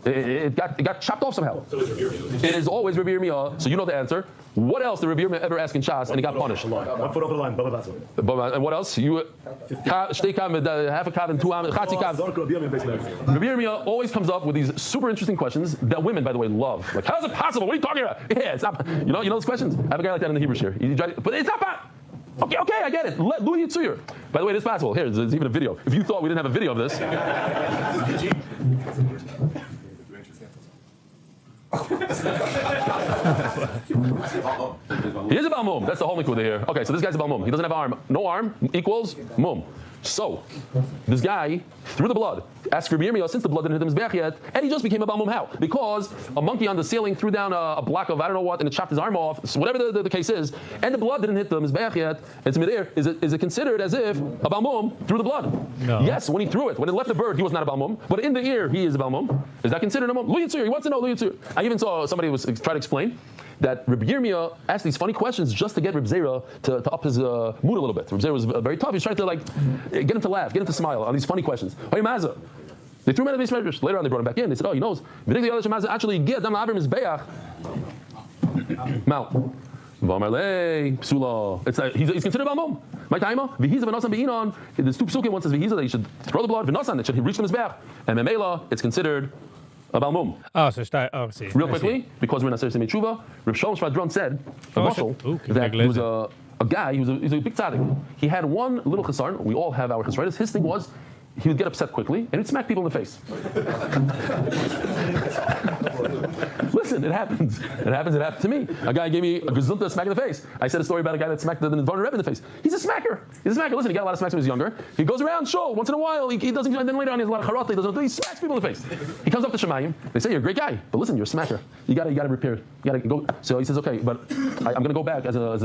It got chopped off somehow. It is always Rabbi Yirmiyah, so you know the answer. What else did Rabbi Yirmiyah ever ask in Shas and he got punished? 1 foot over the line, and what else? You half a kav and 2 chatzi kav. Rabbi Yirmiyah always comes up with these super interesting questions that women, by the way, love. Like, how's it possible? What are you talking about? Yeah, it's not. You know those questions. I have a guy like that in the Hebrew shir. But it's not bad. Okay, I get it. Louis Yitzuyur. By the way, it is possible. Here, there's even a video. If you thought we didn't have a video of this. He is a Baal Mum. That's the whole nikuda here. Okay, so this guy's a Baal Mum. He doesn't have an arm. No arm equals Mum. So, this guy threw the blood. Asked Rabbi Yirmiyah, since the blood didn't hit him Mizbeach yet, and he just became a Baal Mum. How? Because a monkey on the ceiling threw down a block of I don't know what, and it chopped his arm off, so whatever the case is, and the blood didn't hit the Mizbeach yet, it's midair. Is it considered as if a Baal Mum threw the blood? No. Yes, when he threw it. When it left the bird, he was not a Baal Mum, but in the ear, he is a Baal Mum. Is that considered a Mum? Louis Yitzuyur, he wants to know Louis Yitzuyur. I even saw somebody was trying to explain that Rabbi Yirmiyah asked these funny questions just to get Reb Zera to up his mood a little bit. Reb Zera was very tough. He's trying to get him to laugh, get him to smile on these funny questions. Hey, Mazah. They threw him out of his measures. Later on, they brought him back in. They said, "Oh, he knows. Actually, get them Avram Mizbeach." Now, Psula. It's he's considered Baal Mum. My taima, V'hiza v'nosan be'inon. There's 2 psukim. One says V'hiza that he should throw the blood. V'nosan that should reach the Mizbeach. And Memela, it's considered a Baal Mum. See. Real quickly, because we're in a Sefer Tshuva, Reb Shalom Shvadron said, that he was a guy, he was a big tzaddik. He had one little chesarn. We all have our chesarn. His thing was, he would get upset quickly and he'd smack people in the face. Listen, it happens. It happened to me. A guy gave me a gazunta smack in the face. I said a story about a guy that smacked the Nidvarna Rebbe in the face. He's a smacker. Listen, he got a lot of smacks when he was younger. He goes around, sure, once in a while, he doesn't, and then later on he has a lot of charata, he smacks people in the face. He comes up to Shemayim. They say, you're a great guy, but listen, you're a smacker. You gotta repair it. You gotta go. So he says, okay, but I'm gonna go back as a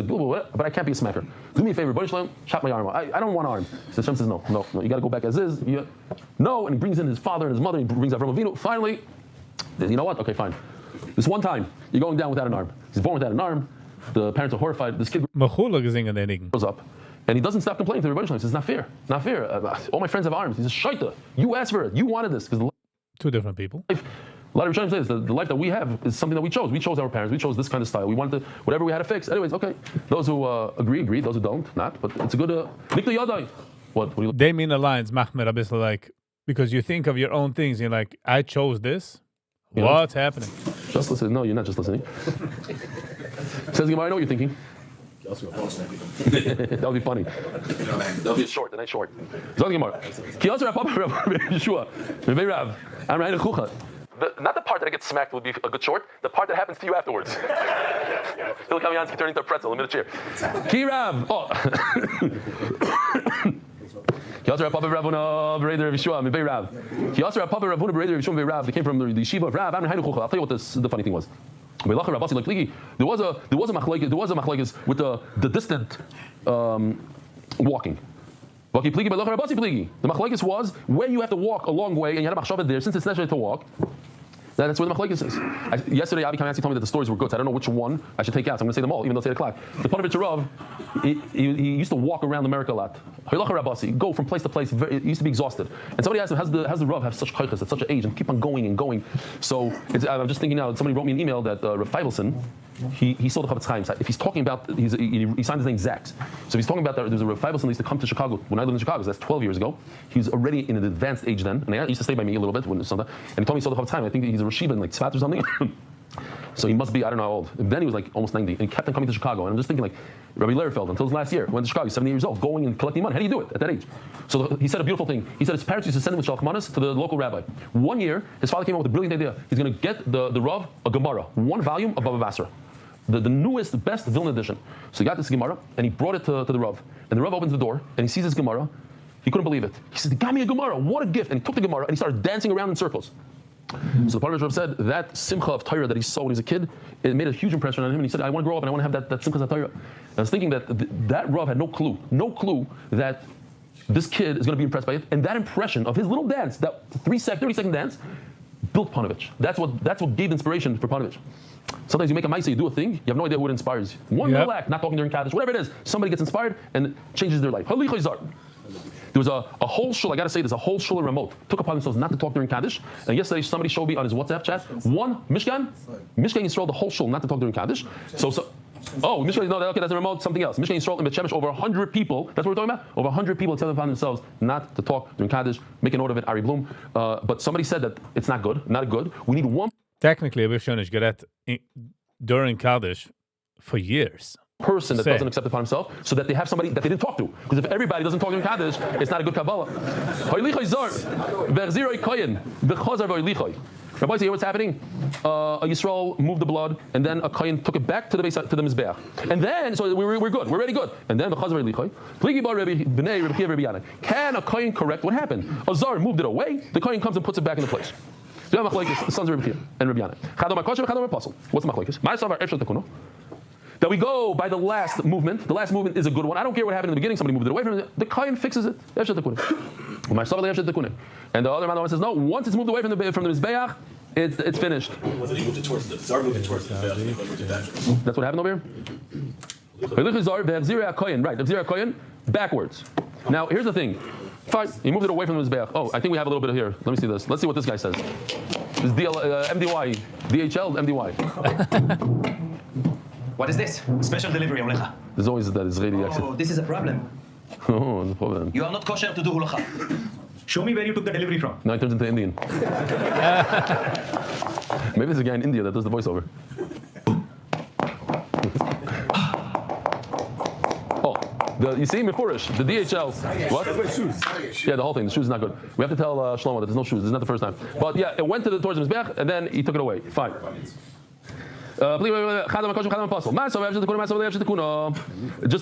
but I can't be a smacker. Do me a favor, Baruch Shalom, chop my arm. I don't want an arm. So Hashem says, no, you gotta go back as is. No, and he brings in his father and his mother, and he brings Avram Avinu. Finally, you know what? Okay, fine. This one time, you're going down without an arm. He's born without an arm. The parents are horrified. This kid goes up, and he doesn't stop complaining to everybody. He says, not fair. All my friends have arms. He says, shaita, you asked for it. You wanted this. 2 different people. A lot of Rishonim say this, the life that we have is something that we chose. We chose our parents. We chose this kind of style. We wanted to, whatever we had to fix. Anyways, okay. Those who agree. Those who don't, not. But it's a good, Nikla Yadai. What do you They mean the lines, Machmer, a bisschen like, Because you think of your own things. You're like, I chose this. What's happening? Just listen. No, you're not just listening. Says Gemara, I know what you're thinking. That would be funny. That would be short. The night short. Says Gemara. Not the part that I get smacked would be a good short. The part that happens to you afterwards. He'll come on, turn into a pretzel in a chair. Kirav. Oh. They came from the yeshiva of Rav. I'll tell you what the funny thing was. There was a machlokes with the distant walking. The machlokes was where you have to walk a long way, and you had a machshava there. Since it's necessary to walk, that's where the machlokes is. Yesterday, Abi Kamansky told me that the stories were good. So I don't know which one I should take out. So I'm going to say them all, even though it's 8 o'clock. The Panovich Rav, he used to walk around America a lot. Go from place to place. He used to be exhausted. And somebody asked him, "How's the Rav have such koiches at such an age and keep on going and going?" So I'm just thinking now. Somebody wrote me an email that Rav Feivelson, he sold the Chavetz Chaim. If he's talking about, he signed his name Zax. So if he's talking about that, there's a Rav Feivelson that used to come to Chicago when I lived in Chicago. So that's 12 years ago. He's already in an advanced age then, and he used to stay by me a little bit and he told me he sold the Chavetz Chaim. I think he's a Rashiva in like Tzfat or something. So he must be, I don't know how old. And then he was like almost 90 and he kept on coming to Chicago. And I'm just thinking like, Rabbi Lehrfeld, until his last year, went to Chicago, he's 70 years old, going and collecting money. How do you do it at that age? So he said a beautiful thing. He said his parents used to send him with Shalach Manas to the local rabbi. One year, his father came up with a brilliant idea. He's going to get the Rav a Gemara, one volume of Baba Basra. The newest, best Vilna edition. So he got this Gemara and he brought it to the Rav. And the Rav opens the door and he sees this Gemara. He couldn't believe it. He said, "They got me a Gemara, what a gift." And he took the Gemara and he started dancing around in circles. So the Panovich Rav said that simcha of Torah that he saw when he was a kid, it made a huge impression on him. And he said, "I want to grow up and I want to have that simcha of Torah." And I was thinking that that Rav had no clue that this kid is going to be impressed by it. And that impression of his little dance, that 30-second dance, built Panovich. That's what gave inspiration for Panovich. Sometimes you make a ma'aseh, you do a thing, you have no idea who it inspires you. One little act, not talking during Kaddish, whatever it is, somebody gets inspired and changes their life. There was a whole shul, I gotta say, there's a whole shul remote, took upon themselves not to talk during Kaddish. And yesterday somebody showed me on his WhatsApp chat, Mishkan Yisrael, the whole shul, not to talk during Kaddish. Mishkan, no, okay, that's a remote, something else. Mishkan Yisrael in Bet Shemesh, over 100 people, that's what we're talking about? Over 100 people accepted upon themselves not to talk during Kaddish. Make a note of it, Ari Bloom. But somebody said that it's not good. We need one. Technically, we're showing Gerat during Kaddish for years. Person that doesn't accept it upon himself, so that they have somebody that they didn't talk to. Because if everybody doesn't talk to Kaddish, it's not a good Kabbalah. Rabbi, see what's happening? A Yisrael moved the blood, and then a Kohen took it back to the Mizbeach. And then, so we're good, we're already good. And then, can a Kohen correct what happened? A Zar moved it away, the Kohen comes and puts it back into place. The sons of Rabbi and Rabbi Yana. What's the machlokes? That we go by the last movement. The last movement is a good one. I don't care what happened in the beginning. Somebody moved it away from it. The Kohen fixes it. And the other man says, no, once it's moved away from the Mizbeach, it's finished. Wasn't he moved it towards the Zar moved it towards the Mizbeach? That's what happened over here? Right, Kohen, backwards. Now, here's the thing. Fine, he moved it away from the Mizbeach. Oh, I think we have a little bit of here. Let me see this. Let's see what this guy says. This is MDY. DHL, MDY. What is this? Special delivery, Olecha. There's always that Israeli accent. Oh, this is a problem. Oh, no problem. You are not kosher to do hulacha. Show me where you took the delivery from. No, it turns into Indian. Maybe there's a guy in India that does the voiceover. You see, Mefurish, the DHL. What? Yeah, the whole thing. The shoes is not good. We have to tell Shlomo that there's no shoes. This is not the first time. But yeah, it went towards the Mizbeach, and then he took it away. Fine. Just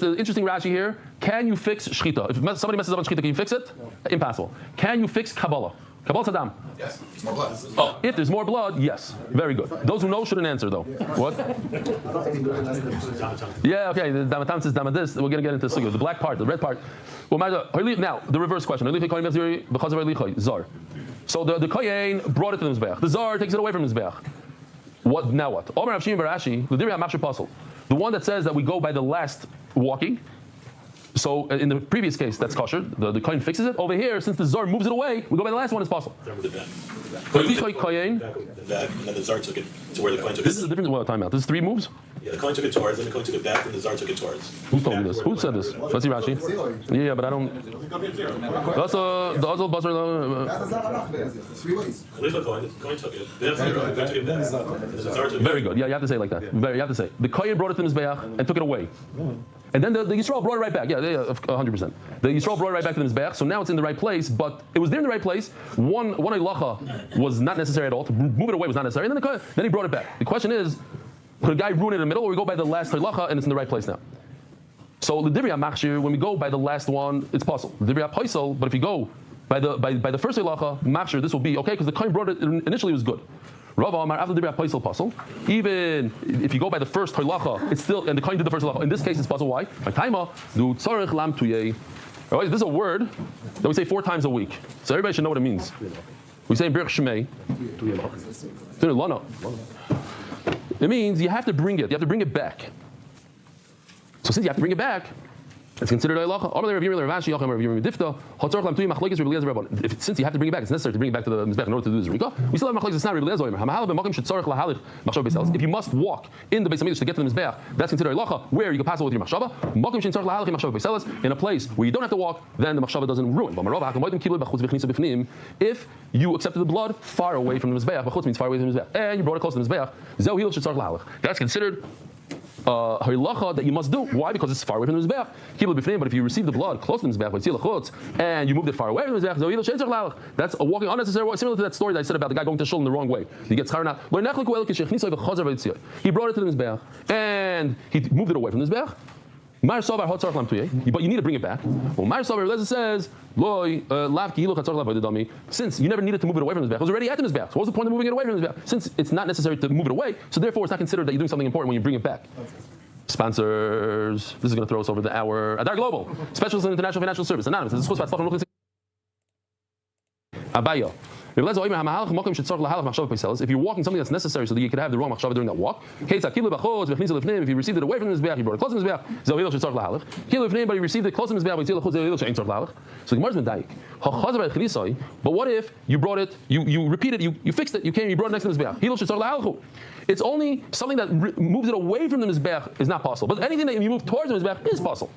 an interesting Rashi here. Can you fix Shechita? If somebody messes up on Shechita, can you fix it? Impossible. Can you fix Kabbalah? Kabbalah Saddam. Yes, it's more blood. Oh, if there's more blood, yes. Very good. Those who know shouldn't answer, though. What? Yeah, okay. The Damatam says Damadis. We're going to get into the black part, the red part. Now, the reverse question. Zar. So the Kohen brought it to the Mizbeach. The Zar takes it away from the Mizbeach. What now? What? The one that says that we go by the last walking. So in the previous case, that's kosher. The Kohen fixes it. Over here, since the Zar moves it away, we go by the last one as possible. Kohen. The back, and then the Tsar took it to where the Kohen took This it. is a different timeout. This is 3 moves? Yeah, the Kohen took it towards, then the Kohen took it back, and the Tsar took it towards. Who told me this? Who said this? Let's see Rashi. Yeah, but I don't. That's the Azal Buzzer. 3 ways. The Kohen took it. The Kohen took it back, and the Tsar took it. Very good. Yeah, you have to say it like that. You have to say. The Kohen brought it to the Mizbeach and took it away. And then the Yisrael brought it right back. Yeah, 100%. The Yisrael brought it right back to the Mizbeach, so now it's in the right place, but it was there in the right place. One halacha was not necessary at all. To move it away was not necessary. And then he brought it back. The question is, could a guy ruin it in the middle, or we go by the last halacha and it's in the right place now? So the Divrei Machshir, when we go by the last one, it's possible. The Divrei Paisel, but if you go by the first halacha, Machshir, this will be okay, because the Kohen brought it initially was good. Rava Amar after the Divrei Paisel puzzle. Even if you go by the first halacha, it's still, and the Kohen did the first halacha. In this case, it's puzzle. Why? By taima du tzarich lam tuyei. Alright, this is a word that we say 4 times a week, so everybody should know what it means. We say Birch Shmei. It means you have to bring it. You have to bring it back. So since you have to bring it back, it's considered a halacha. Since you have to bring it back, it's necessary to bring it back to the mizbech in order to do the zrika. We still have machlokes. It's not Rabbi Eliezer. If you must walk in the Beis Hamikdash to get to the mizbech, that's considered a halacha where you can pass it with your machshava. In a place where you don't have to walk, then the machshava doesn't ruin. If you accepted the blood far away from the mizbech, b'chutz means far away from the mizbech, and you brought it close to the mizbech, that's considered halacha that you must do. Why? Because it's far away from the mizbeach. But if you receive the blood close to the mizbeach, and you moved it far away from the mizbeach, that's a walking unnecessary. Similar to that story that I said about the guy going to shul in the wrong way. He gets charanah. He brought it to the mizbeach and he moved it away from the mizbeach. But you need to bring it back. Well, Mar Savar Eliezer says, since you never needed to move it away from the mizbeach, it was already at the mizbeach. So what was the point of moving it away from the mizbeach? Since it's not necessary to move it away, so therefore it's not considered that you're doing something important when you bring it back. Sponsors. This is going to throw us over the hour. Adar Global, Specialist in International Financial Service, Anonymous. This is Abayo. If you're walking something that's necessary so that you could have the wrong machshava during that walk, if you received it away from the mizbeach, you brought it close to the mizbeach, but you received it close to the mizbeach, so the Gemara is medayik. But what if you brought it, you repeated, you fixed it, you brought it next to the mizbeach? It's only something that moves it away from the mizbeach is not possible, but anything that you move towards the mizbeach is possible.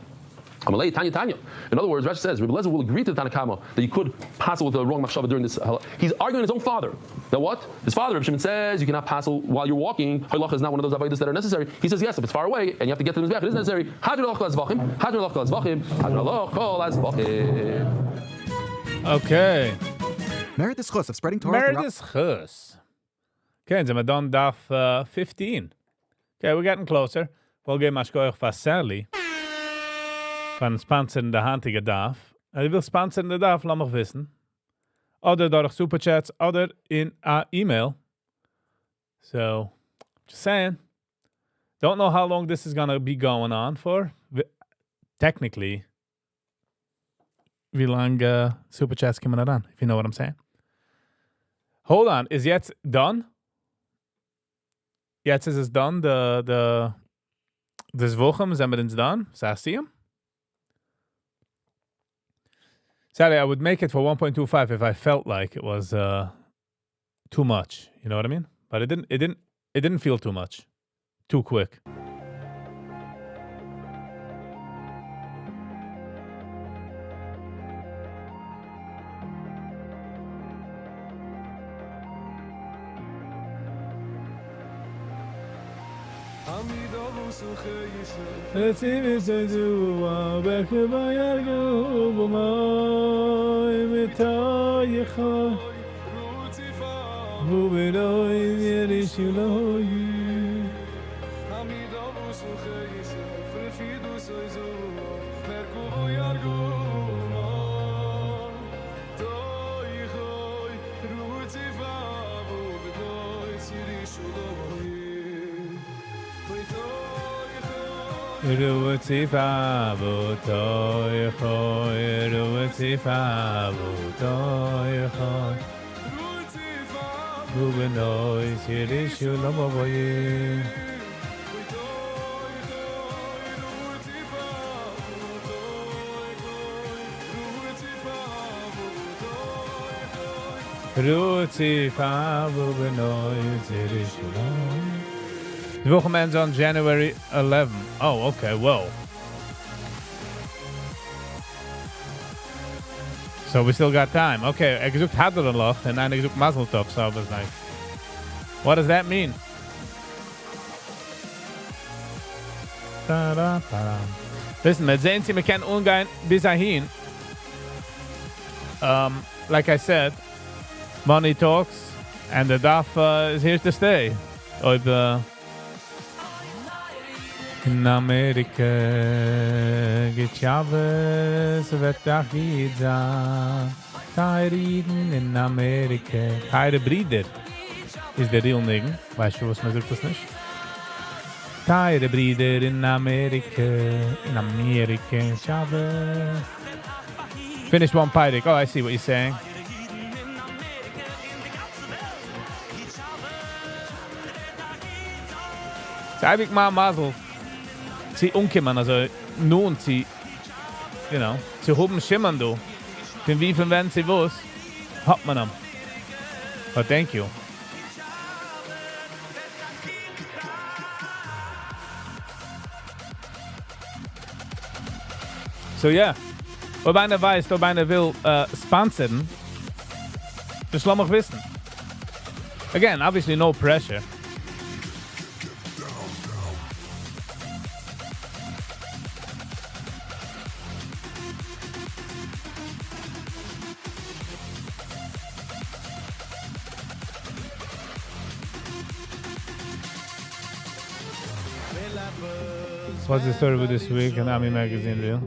In other words, Rashi says, Rabbi Eliezer will agree to the Tanakama that you could pass it with the wrong machshava during this. He's arguing his own father. That what? His father, Rabbi Shimon, says you cannot pass it while you're walking. Halacha is not one of those avodas that are necessary. He says, yes, if it's far away and you have to get to the mizbeach, it is necessary. Okay. Merit the schus of spreading Torah. Merit the schus. Okay, so we're done daf 15. Okay, we're getting closer. We'll get mashkoich faserli. Van sponsor in de handige daf. Je wil sponsor in de daf, laat me wissen. Oder door superchats, oder in our email. So, just saying. Don't know how long this is going to be going on for. Technically, wie lang superchats coming on, if you know what I'm saying. Hold on, is jetzt done? Jetzt is het done, des Wochen, zijn we eens done? Sagst du ihm? Sadly, I would make it for 1.25 if I felt like it was too much. You know what I mean? But it didn't feel too much. Too quick. Let's see if I do back to my argo my metayecha Bubino Yiddish you know you Ru'tzifa b'toychoy, Ru'tzifa b'toychoy, B'benoy Yiddish Shulam Avoyim. Ruzi Fabu Benoy Zerishulon. The Woche ends on January 11. Oh, okay, whoa. So we still got time. Okay, ik zoek Haderenloch en dan ik zoek Mazel Tov. So I was like, what does that mean? Listen, met zijn we can ongaan bis dahin. Like I said, money talks, and the DAF is here to stay. In Amerika geht Chavez, wird Achidza. Tairiden in Amerika. Taire Brieder is the real nigga. Weißt du, was man sagt das nicht? Taire Brieder in Amerika. In Amerika, Chavez. Finish one Pyric. Oh, I see what you're saying. So habe ich mal Mazel. Sie umkommen, also nun sie, you know, sie hoben schimmern du. Denn wie viel wenn sie was, hat man am. But thank you. So yeah. Ob einer weiß, ob einer will sponsoren, das lass mich wissen. Again, obviously no pressure. What's the story with this week in Ami Magazine, real?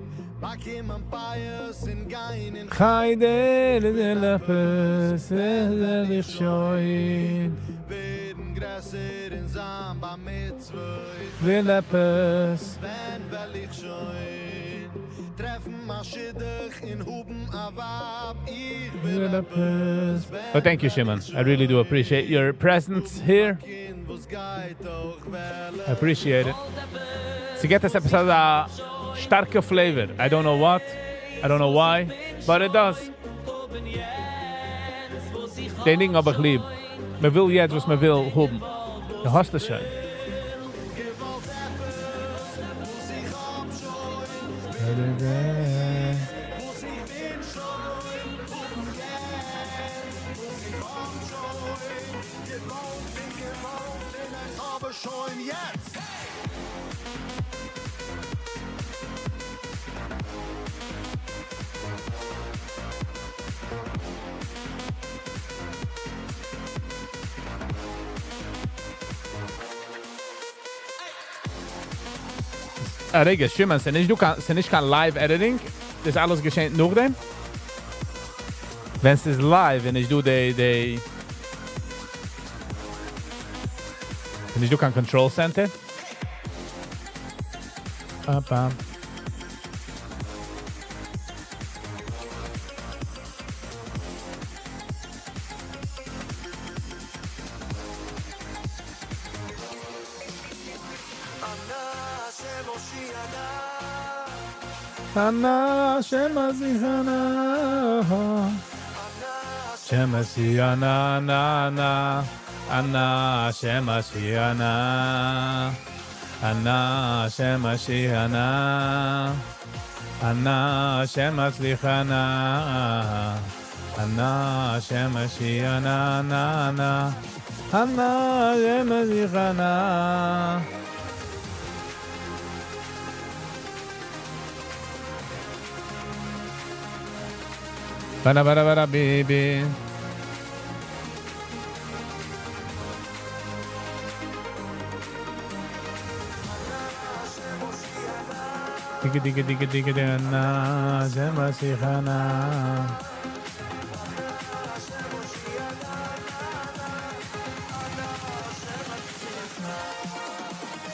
Chayde de lepes ich shoyn de lepes Oh, thank you, Shimon. I really do appreciate your presence here. I appreciate it. To get this episode starke flavor. I don't know what. I don't know why. But it does. Den Ding hab ich lieb. Man will jetzt, was man will, haben. Du hast das schon. Rege, Schimmen, sind nicht kein Live-Editing. Das ist alles geschehen nach dem. Wenn es ist live, wenn ich do wenn ich do kein Control Center. Bam. Ana Shemasiana Shemasiana na Ana Shemasiana Ana Shemasiana Ana Shemasiana Ana Shemasiana na Ana Shemasiana Bara baby. Diga na Zemasihana.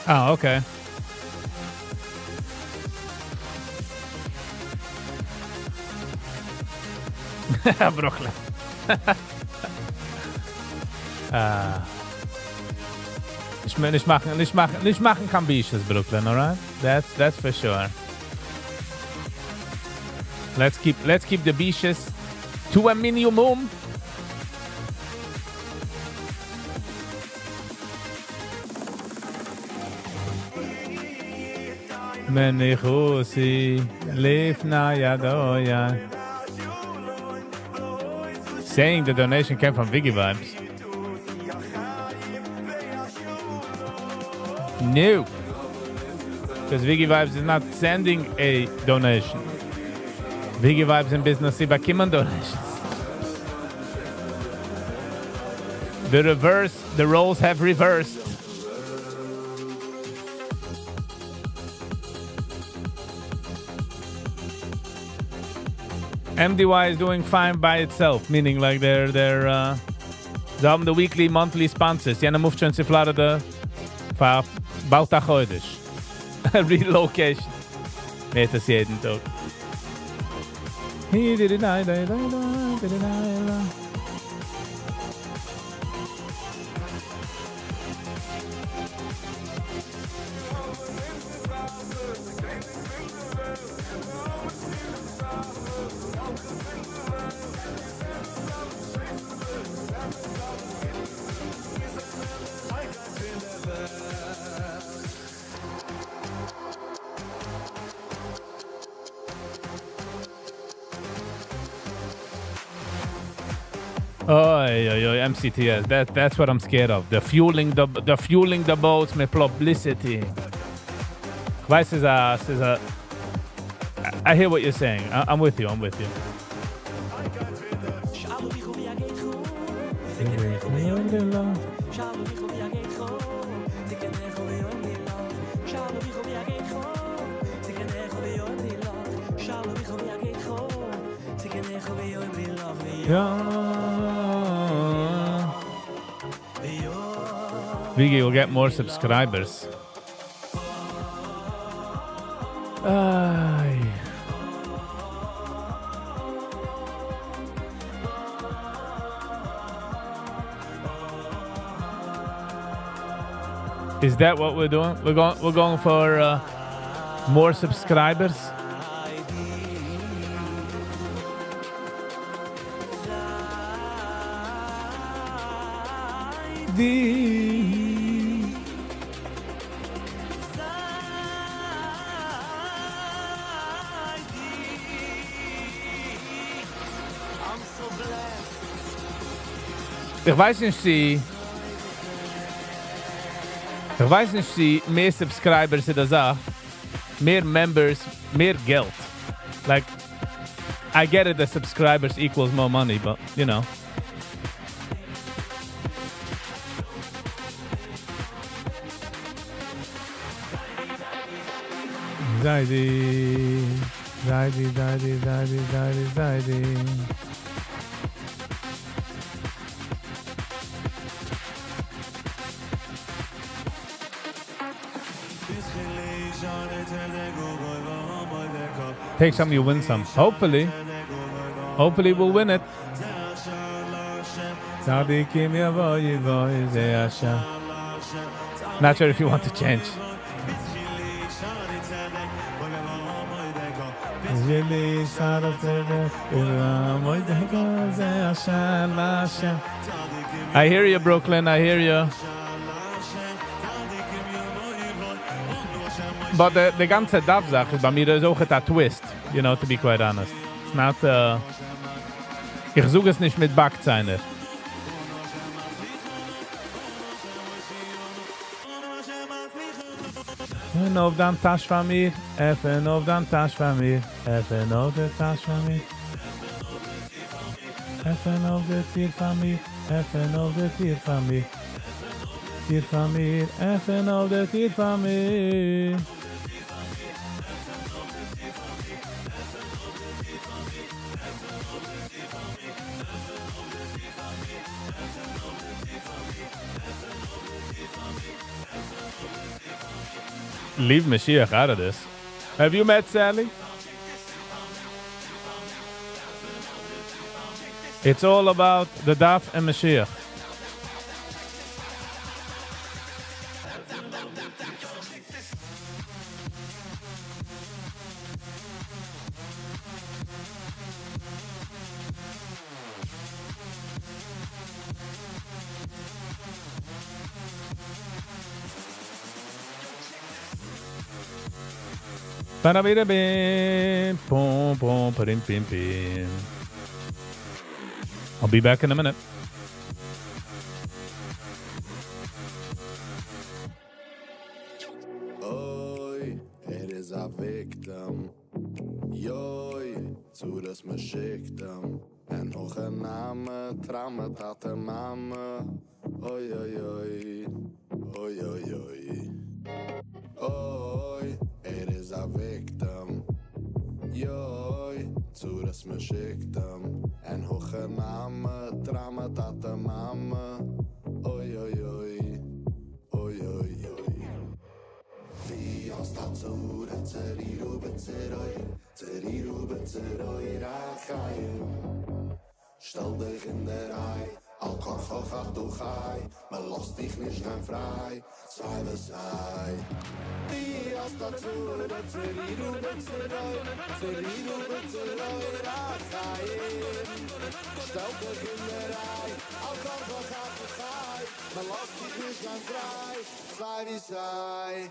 Oh, okay. Brooklyn. Nicht machen kann Bisches, Brooklyn, alright? That's for sure. Let's keep the Bishes to a minimum. Menichusi lifna yadoya. Saying the donation came from Viggy Vibes. No. Because Viggy Vibes is not sending a donation. Viggy Vibes in business iba kimon donations. The roles have reversed. MDY is doing fine by itself, meaning like they haben the weekly, monthly sponsors. Jena moved schon zu Florida für bald a Chodesh. Relocation. Geht das jeden Tag. MCTS. That's what I'm scared of. The fueling the boats with publicity. I hear what you're saying. I'm with you. Viggy will get more subscribers. Is that what we're doing? We're going for more subscribers. Ich weiß nicht, sie mehr Subscribers in der Sache, mehr Members, mehr Geld. Like, I get it that subscribers equals more money, but, you know. Zaidi. Take some, you win some. Hopefully we'll win it. Not sure if you want to change. I hear you, Brooklyn. I hear you. But the ganze Daf-Sache is bei mir ist auch ein Twist, you know, to be quite honest. It's not, ich suche es nicht mit Backzeiner. Öffnen auf den Tasch von mir, öffnen auf den Tasch von mir, öffnen auf den Tasch von mir. Öffnen auf den Tier von mir, öffnen auf den Tier von mir. Tier von mir, öffnen auf den Tier von mir. Leave Mashiach out of this. Have you met Sally? It's all about the Daf and Mashiach. Ba-da-be-da-bim. Boom, boom, ba-dim, bim, bim. I'll be back in a minute. Oi, is a victim. Joi, zu das me schickt en hoge namen, trauma dat de mama. Oi, oi, oi, oi, oi, oi. Oi, is a victim. Joi, zu das me schickt en hoge namen, trauma dat de mama. Oi, oi, oi, oi, oi, oi. Wie als dat zo dat zeriru betzeroi rachayim. Stel dich in der Ei, al korchochach du chai, maar los dich nicht rein frei, sei was sei. Wie als dat zo dat zeriru betzeroi rachayim. Stel dich in der Ei, al korchochach du chai, maar los dich nicht rein frei, sei wie sei.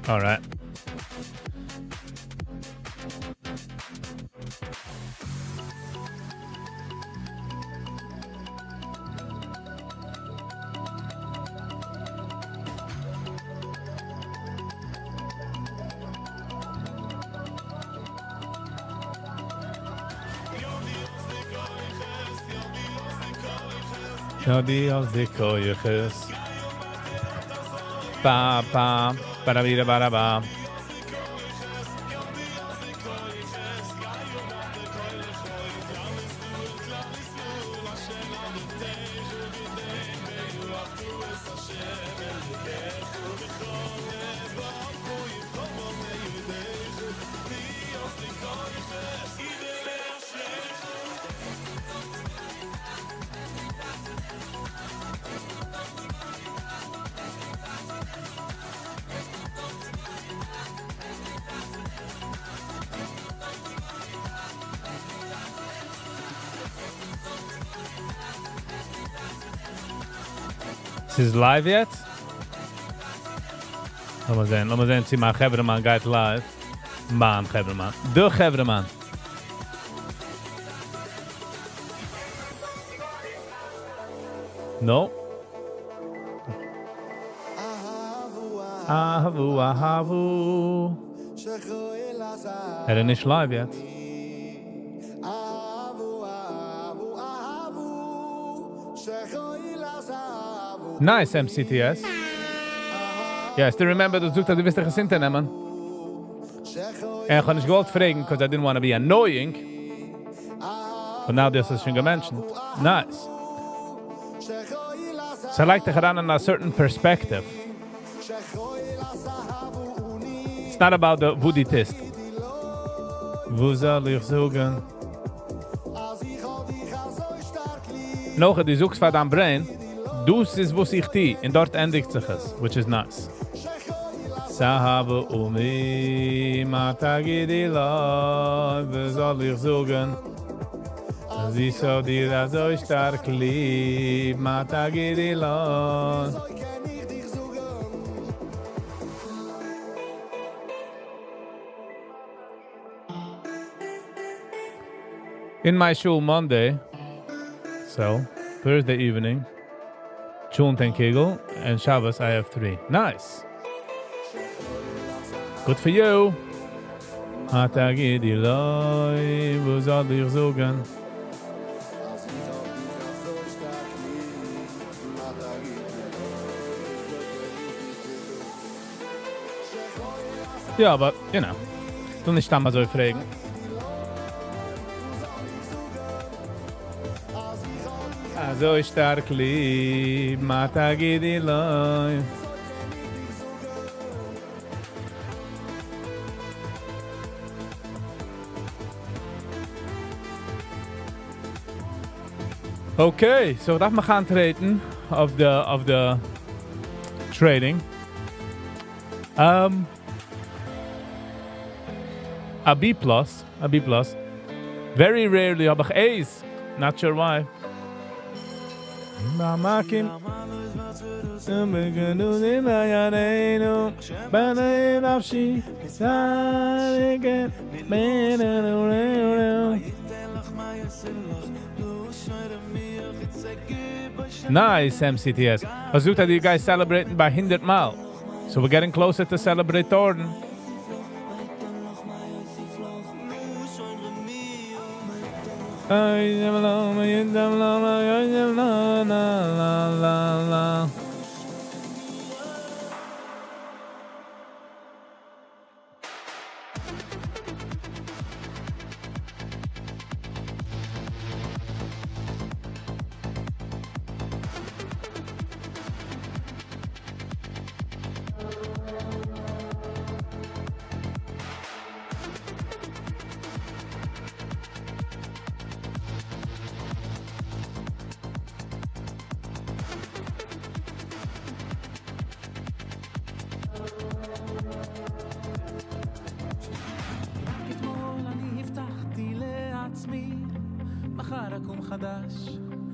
All right. Yodi os de koyches. Ba ba ba da ba da ba. Is it live yet? Laten we zien. Zie maar, Gebreman gaat live. Man, Gebreman. De Gebreman. No. Ahavu, ahavu. Er is live yet. Nice, MCTS. Yeah, still remember the Zukta, du wirst dich gesinnt nehmen. And ich kann nicht gewollt fragen, because I didn't want to be annoying. But now this is schon mentioned. Nice. So I like to get on in a certain perspective. It's not about the wo die tist. Wo soll ich suchen? Noch, die suchst von deinem Brain. Dus is wo sich die, und dort endigt sich es, which is nice. Sahabe umi, matagidi la, wo soll ich sagen? Sie soll dir so stark lieb, matagidi la. In my shul Monday, so Thursday evening, Chul 10 Kegel, and Shabbos I have 3. Nice. Good for you. Hatagidi loy, wo soll ich sagen? Ja, aber, you know, du nicht einmal so fragen. So stark lieb, matagidi loy. Okay, so dat we gaan treden of the trading. A B+. Very rarely heb ik A's. Not sure why. Nice, MCTS. Azuta, you guys celebrating by 100 Mal. So we're getting closer to celebrate Thornton.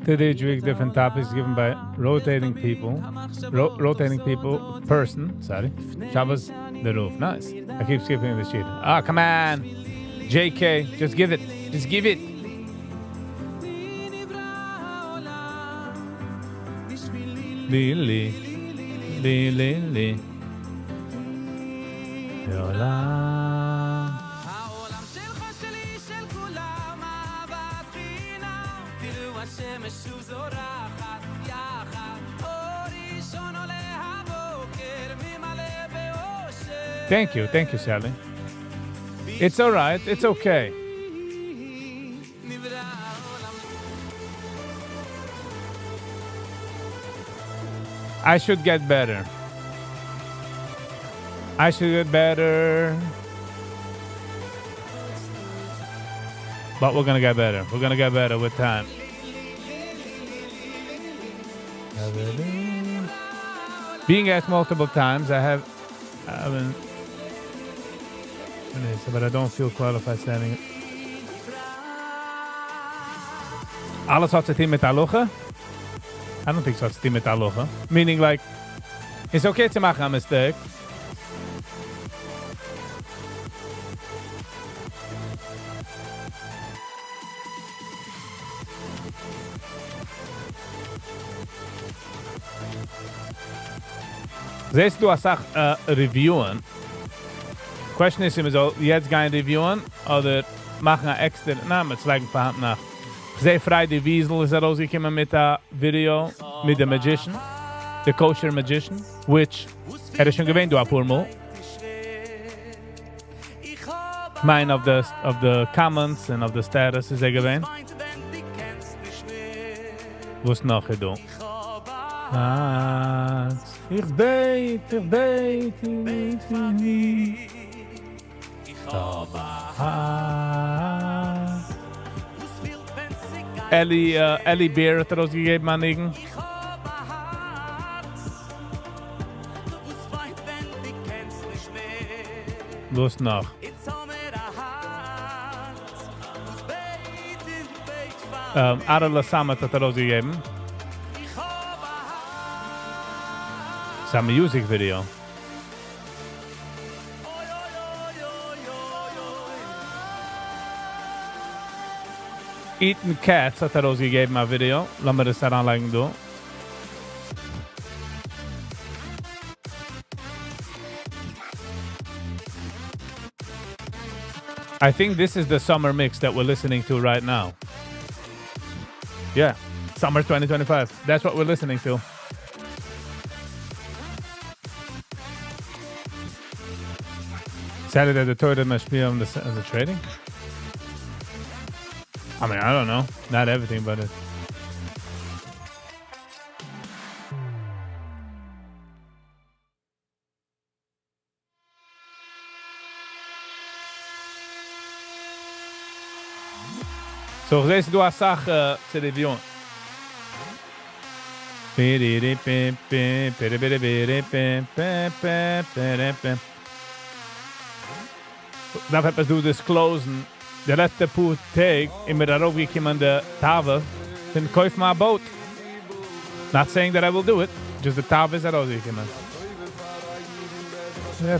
Today's week, different topics given by rotating people. Person, sorry. Shabbos, the roof. Nice. I keep skipping the sheet. Ah, come on. JK, just give it. Just give it. Lili. Thank you, Sally. It's all right, it's okay. I should get better. But we're gonna get better. We're gonna get better with time. Being asked multiple times, I haven't, but I don't feel qualified standing it. Alles wat zit hier met aloha? I don't think so. It's met aloha. Meaning like, it's okay to make a mistake. Zeist du asach reviewen. Question is, so jetzt gaan reviewen oder machen een extra naam? Het lijkt me nach. Zij Friday Wiesel is rausgekommen mit a video mit the magician, the kosher magician, which is schon gewähnt du a paar Mine of the comments and of the status is gewähnt. Was noch gedoen? Ich beit. Ellie Beer hat rausgegeben an Igen. Was noch? Arla Samet hat rausgegeben. It's a music video. Eaten Cats hat rausgegeben a video. Lass mir das anlegen, du. I think this is the summer mix that we're listening to right now. Yeah, summer 2025. That's what we're listening to. Saturday the third must be on the trading. I mean, I don't know. Not everything, but it. So, deze doe Asach te reviewen. Darf etwas du disclosen. Der letzte paar Tag in mir darauf gekommen an der Tafel, dann kauf mal ein Boot. Not saying that I will do it, just the Tafel ist rausgekommen.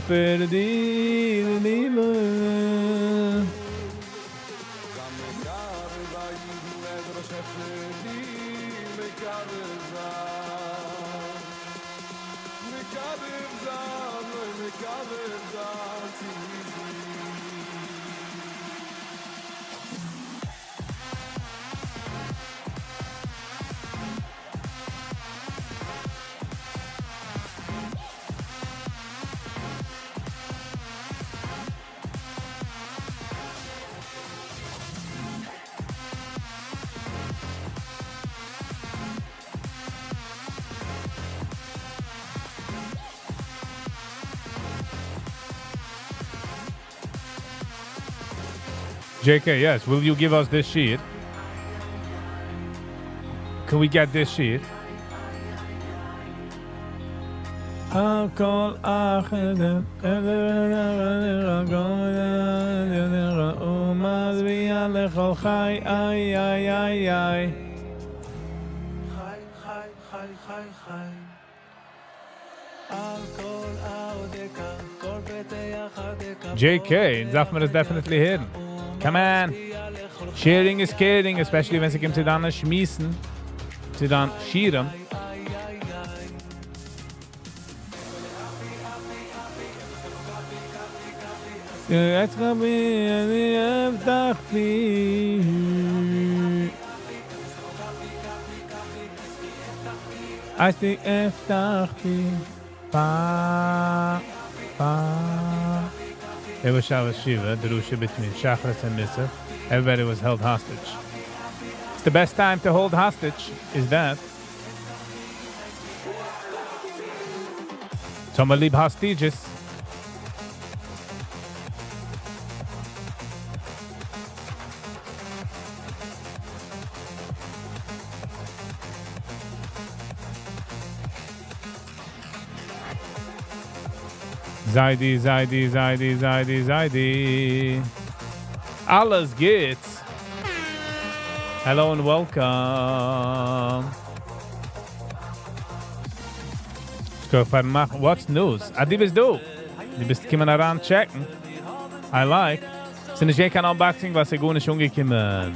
Für die Liebe. JK, yes. Will you give us this sheet? Can we get this sheet? JK, Zafman is definitely hidden. Come on. Sharing is caring, especially wenn sie kommt zu dann schmissen, zu dann schieren. Jetzt komm ich an die Öftachti. Als die Öftachti. Pa. It was Shabbos Shiva, Derusha between Shachris and Missif. Everybody was held hostage. It's the best time to hold hostage, is that. Somebody leave hostages. Zaidi. Alles geht's. Hello and welcome. What's news? Die bist du. Die bist kommen heran checken. I like. Es ist nicht kein Unboxing, was gut nicht umgekommen.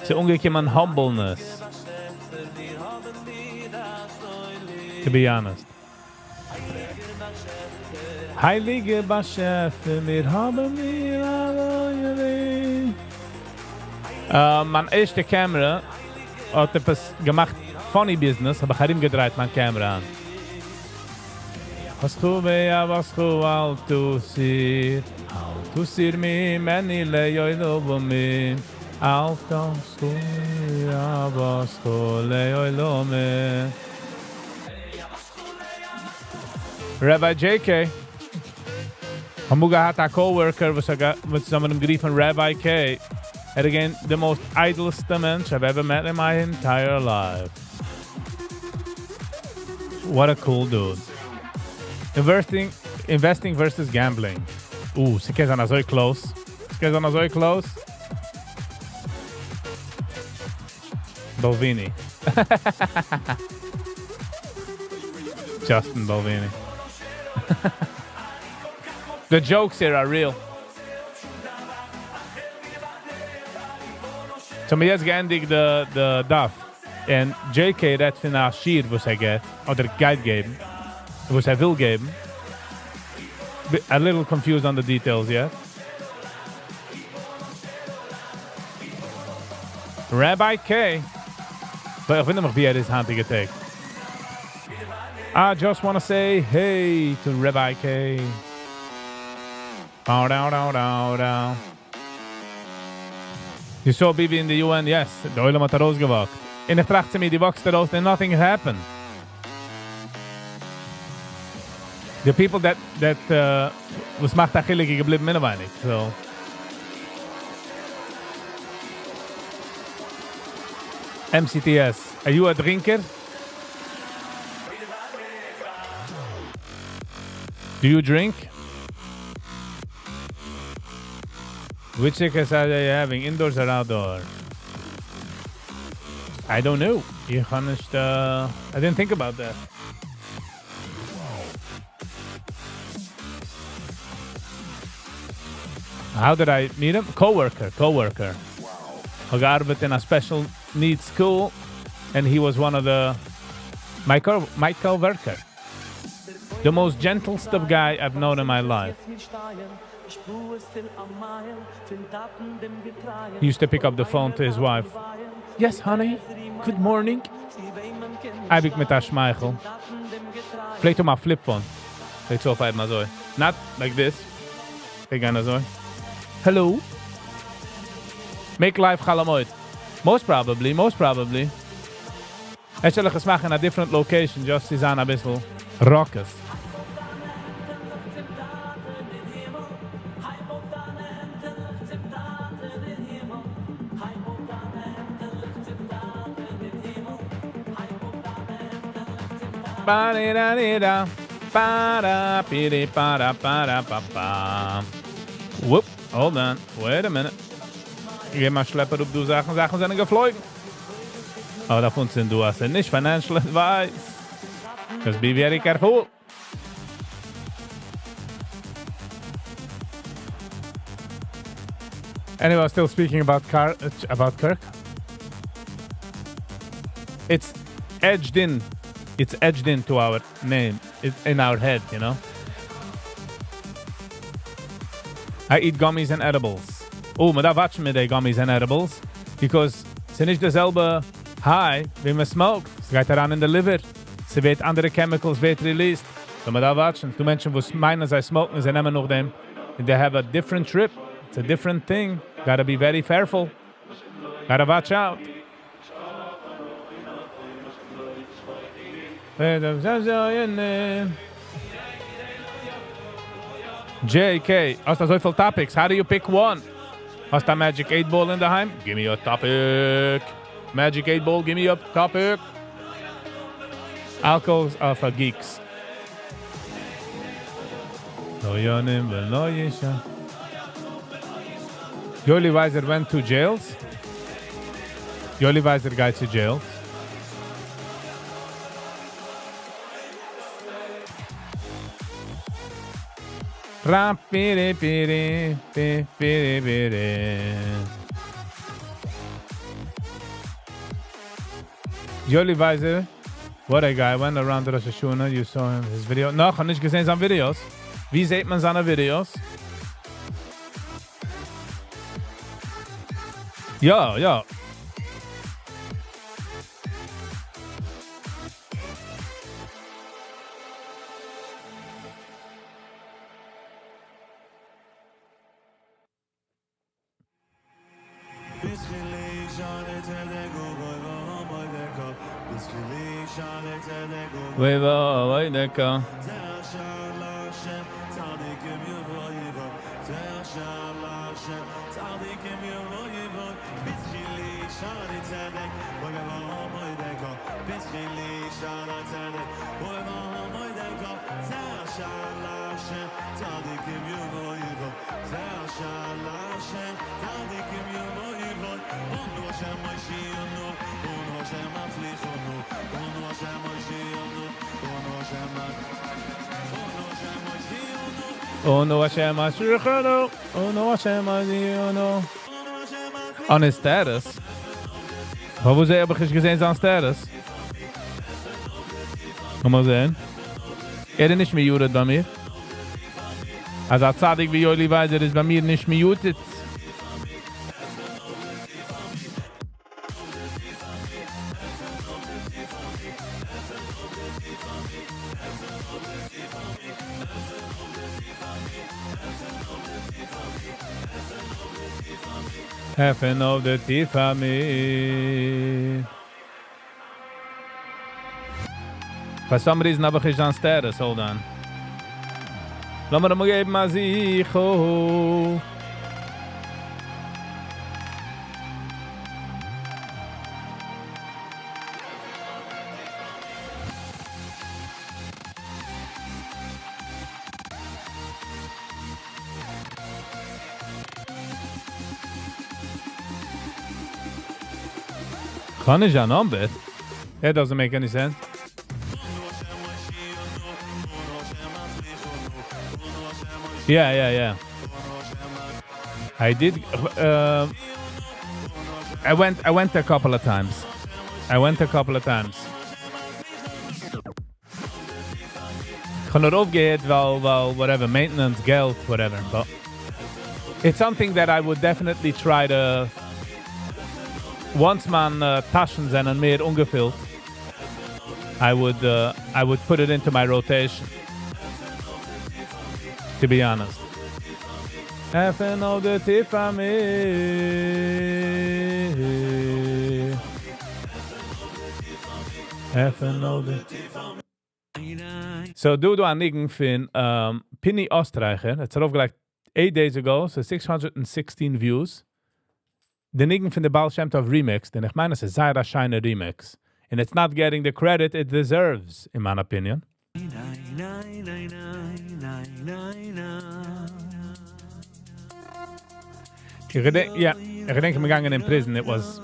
Es ist umgekommen Humbleness. To be honest. Heilige Beschäfte, wir haben mir alle. Meine erste Kamera hat etwas gemacht, funny business, aber ich habe ihm gedreht, meine Kamera an. Was du al tu sir mi meni le yoilo bomi al tu ya was du le yoilo me. Rabbi JK. Hamuga had a co-worker was with someone geriefen Rabbi K. And again, the most idlest mensch I've ever met in my entire life. What a cool dude. Investing versus gambling. Sie kennen so close. Balvini. Justin Balvini. The jokes here are real. So mir jetzt geendigt the Duff. And JK redt von der Schier, was geht, oder Guide geben, was will geben. A little confused on the details, yeah? Rabbi K. But ich finde noch, wie his hand getaggt. I just want to say hey to Rabbi K. Down. You saw Bibi in the UN? Yes. The Oilem hat rausgewagt. In der Tracht sie mir, die wachst raus, and nothing happened. The people that was macht achillige geblieben minneweinig. So. MCTS. Are you a drinker? Do you drink? Which exercise are you having, indoors or outdoors? I don't know. I didn't think about that. How did I meet him? Co-worker. I got in a special needs school, and he was one of my co-worker. The most gentlest of guy I've known in my life. He used to pick up the phone to his wife. Yes, honey. Good morning. Heb ik met haar schmeichel. Vielleicht mal flip phone. Vielleicht so fight mal so. Not like this. Again so. Hello. Make life galamoid. Most probably. I shall gesmacht in a different location. Just is aan a bissel rockers. Whoop, hold on. Wait a minute. Ich geh mal Schlepper auf du Sachen sind geflogen. Aber davon sind du hast nicht financial advice. Just be very careful. Anyway, still speaking about Kirk. It's edged into our name. It's in our head, you know. I eat gummies and edibles. Oh, maar daar watchen met die gummies and edibles. Because ze niet dezelfde high wie man smoked. Ze gaat eraan in de liver. Ze weet andere chemicals weet released. So maar daar watchen. Die mensen die meinen zij smoken, ze nemen nog dem. They have a different trip. It's a different thing. Gotta be very careful. Gotta watch out. JK, hast du so viele topics? How do you pick one? Hast du Magic 8 Ball in daheim? Give me a topic. Magic 8 Ball, give me a topic. Alcohols are for geeks. Yoli Weiser went to jails. Yoli Weiser got to jails. Yoli Weiser, what a guy, went around the Rosh Hashanah, you saw him, his video. No, ich habe nicht gesehen seine Videos. Wie sieht man seine Videos? Ja. On his status. Wat was hij gezien zijn status? Kom maar zijn. Niet meer juret bij mij. Als dat zadig wie Yoli Weiser is bij mij niet meer juret. Heaven of the Tifami. For some reason, I'm not on status. Hold on. Let me give my zicho. Chanish an Ombit? That doesn't make any sense. Yeah. I did. I went a couple of times. Ich habe nur aufgehört, weil whatever, maintenance, Geld, whatever. But it's something that I would definitely try to. Once man Taschen sind und mehr ungefüllt, I would put it into my rotation. To be honest. Haven't all the tea from me. Haven't all the. So do an Nigen fin Pinny Ostreicher. It's aufgelegt 8 days ago, so 616 views. The Nigen fin the Baal Shem Tov remix, den ich meine, it's a sehr shiny remix. And it's not getting the credit it deserves, in my opinion. Ich denke, I'm going in prison. It was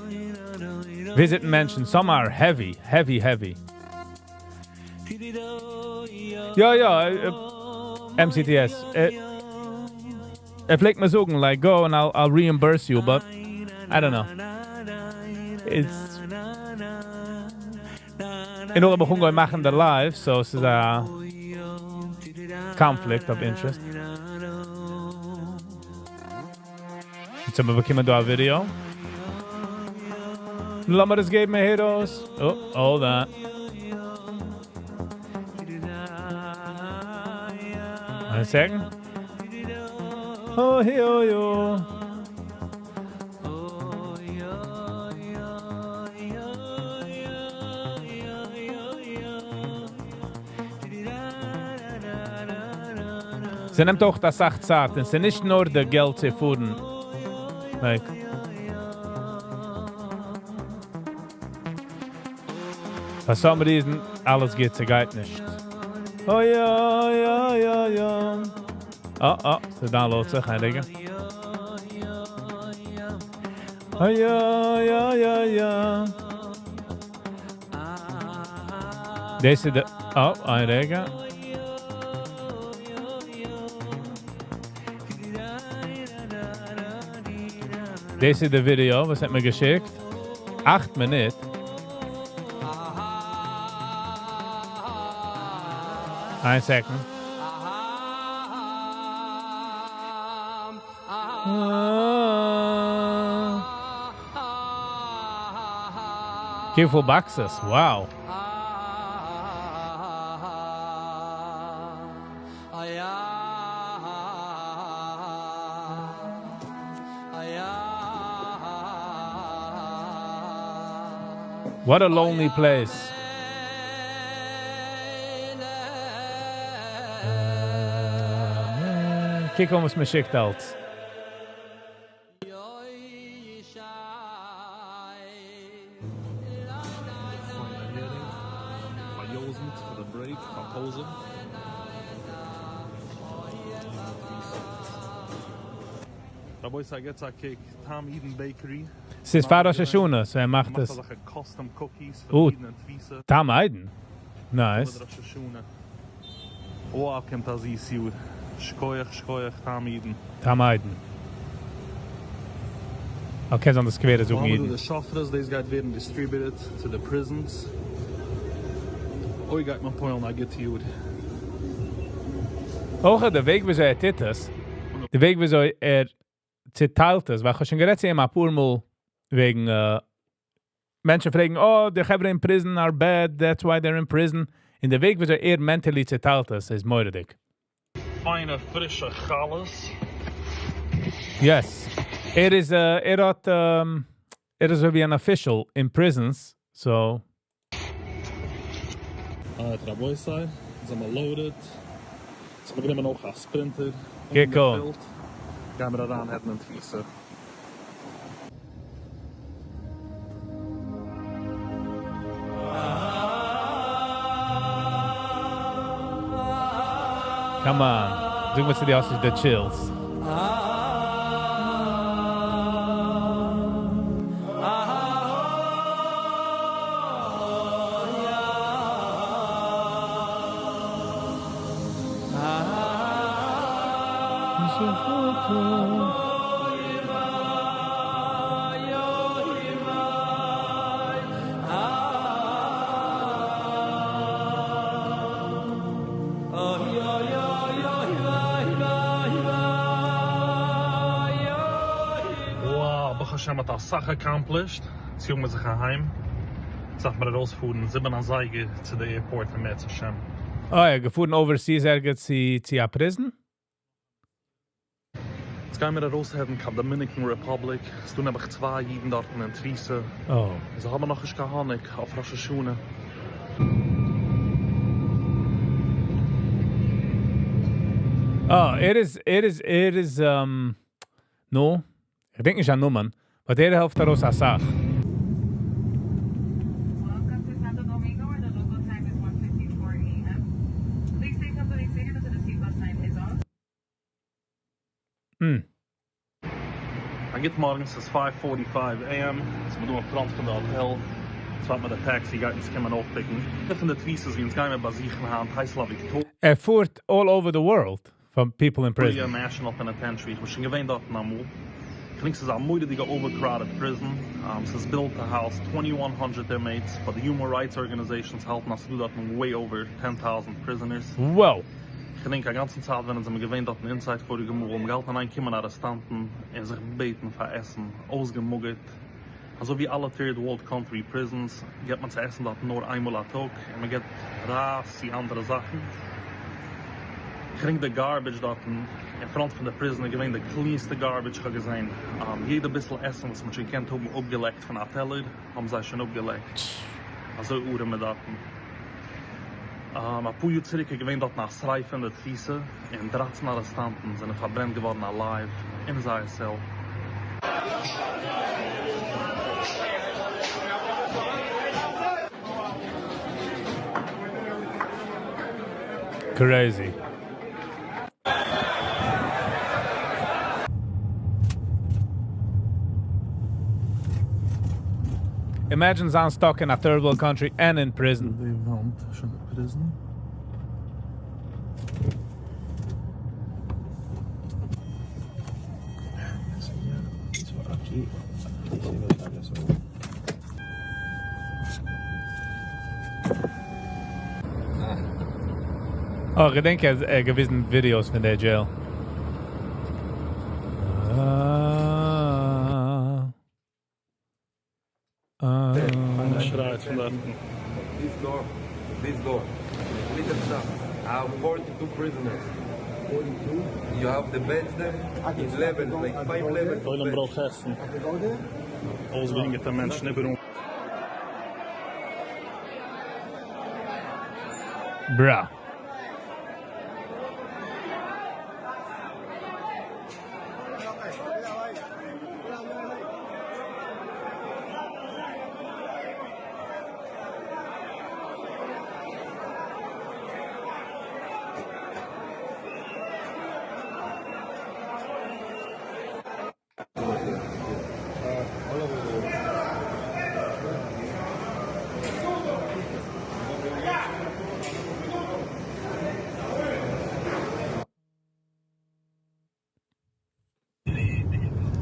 visiting mentioned. Some are heavy. Ja, MCTS. If like me sagen, like, go and I'll reimburse you, but I don't know. It's in order to go machen the live, so it's a conflict of interest. Jetzt haben wir bekommen da ein Video. Lass mir das geben, Heroes. Oh, all that. One second. Oh, yo. Sie nimmt auch das Sachzart. Es ist nicht nur der Geld zu fuhren. Like. For some reason, alles geht nicht. Oh ja. Oh, so download sich, Digga. Oh ja. Deze de... Oh, Digga. Deze is de video, was het me geschickt. 8 minuten. Een second. Careful boxes, wow. What a lonely place. Kijk hoe het me schickt uit. I get a cake, Tom Eden Bakery. Es ist Fahrrad Schuhe, so macht es. Custom cookies Tom Eden. Nice. Oh, kommt das ist hier. Schkoich, Tom Eden. Tom Eden. Okay, so das Quere suchen Eden. The Shofras, these guys werden distributed to the prisons. Oh, ich got my point, I get to you. Auch der Weg, wieso tut das. Der Weg, wieso zerteilt ist, weil ich schon gerät sehen, ein paar Mal wegen Menschen fragen, oh, die Hebräer in prison are bad, that's why they're in prison. In der Weg, wieso mentally zerteilt ist moeilijk. Feine, frische Challes. Yes. Is wie an official in prisons, so... Brookside, sind wir loaded. So, wir nehmen noch ein Sprinter. Gekko. Gaan we eraan het met vissen. Come on. Doe wat ze die als de chills. Wow, Baruch Hashem hat das Sache accomplished. Jetzt jungen wir sich heim. Sag mal rausfuhren, 7 Seige zu der Airport in Metz Hashem. Oh ja, gefuhren overseas ergens zu a prison? Jetzt gehen wir raushelfen, kann Dominican Republic. Es tun einfach 2 Jiden dort in Triese. Oh. Sie haben noch nicht gehanig auf Rosh Hashanah. Oh, it is, no. Ik denk niet aan Numan. Maar de helft daraus a Sach. I get morgens, it's 5:45 a.m. It's we doen front van de hotel. Het wat met de taxi, gaat eens komen oppikken. Dit van de Triese zien, gaan we bij zich gaan. Hij slaat ik Voert all over the world from people in prison. National Penitentiary. We zijn gewend dat namu. Ik denk ze zijn moeilijk die overcrowded prison. Ze built the house 2,100 inmates, but the human rights organizations helpen us to do that way over 10,000 prisoners. Wow. Ik denk, de ganze tijd werden ze gewend dat een inside vorige moe om geld aan een komen arrestanten en zich beten voor essen, ausgemuggelt. Also wie alle third world country prisons, geht man zu essen dat nur einmal am Tag und man geht raus die andere Sachen. Ich denk de garbage dort in front von der prison, gewesen de cleanste garbage gesehen. Jeder bisschen Essen, was man schon kennt, haben aufgelegt von der Teller, haben sie schon aufgelegt. Also uren mit dort. Ein paar Jahre zurück gewesen dort nach Schreif in der Triese und 13 Arrestanten sind verbrennt geworden alive in seiner Zelle. Crazy. Imagine I'm stuck in a third world country and in prison. Prison. Oh, ik denk gewissen Videos von der jail. Einer schreit von dort. This door. Little stuff. I have 42 prisoners. 42? You have the beds there? It's levels, like 5 levels. Toilen braucht Essen. Ausgehängt der Mensch nicht rum. Bruh.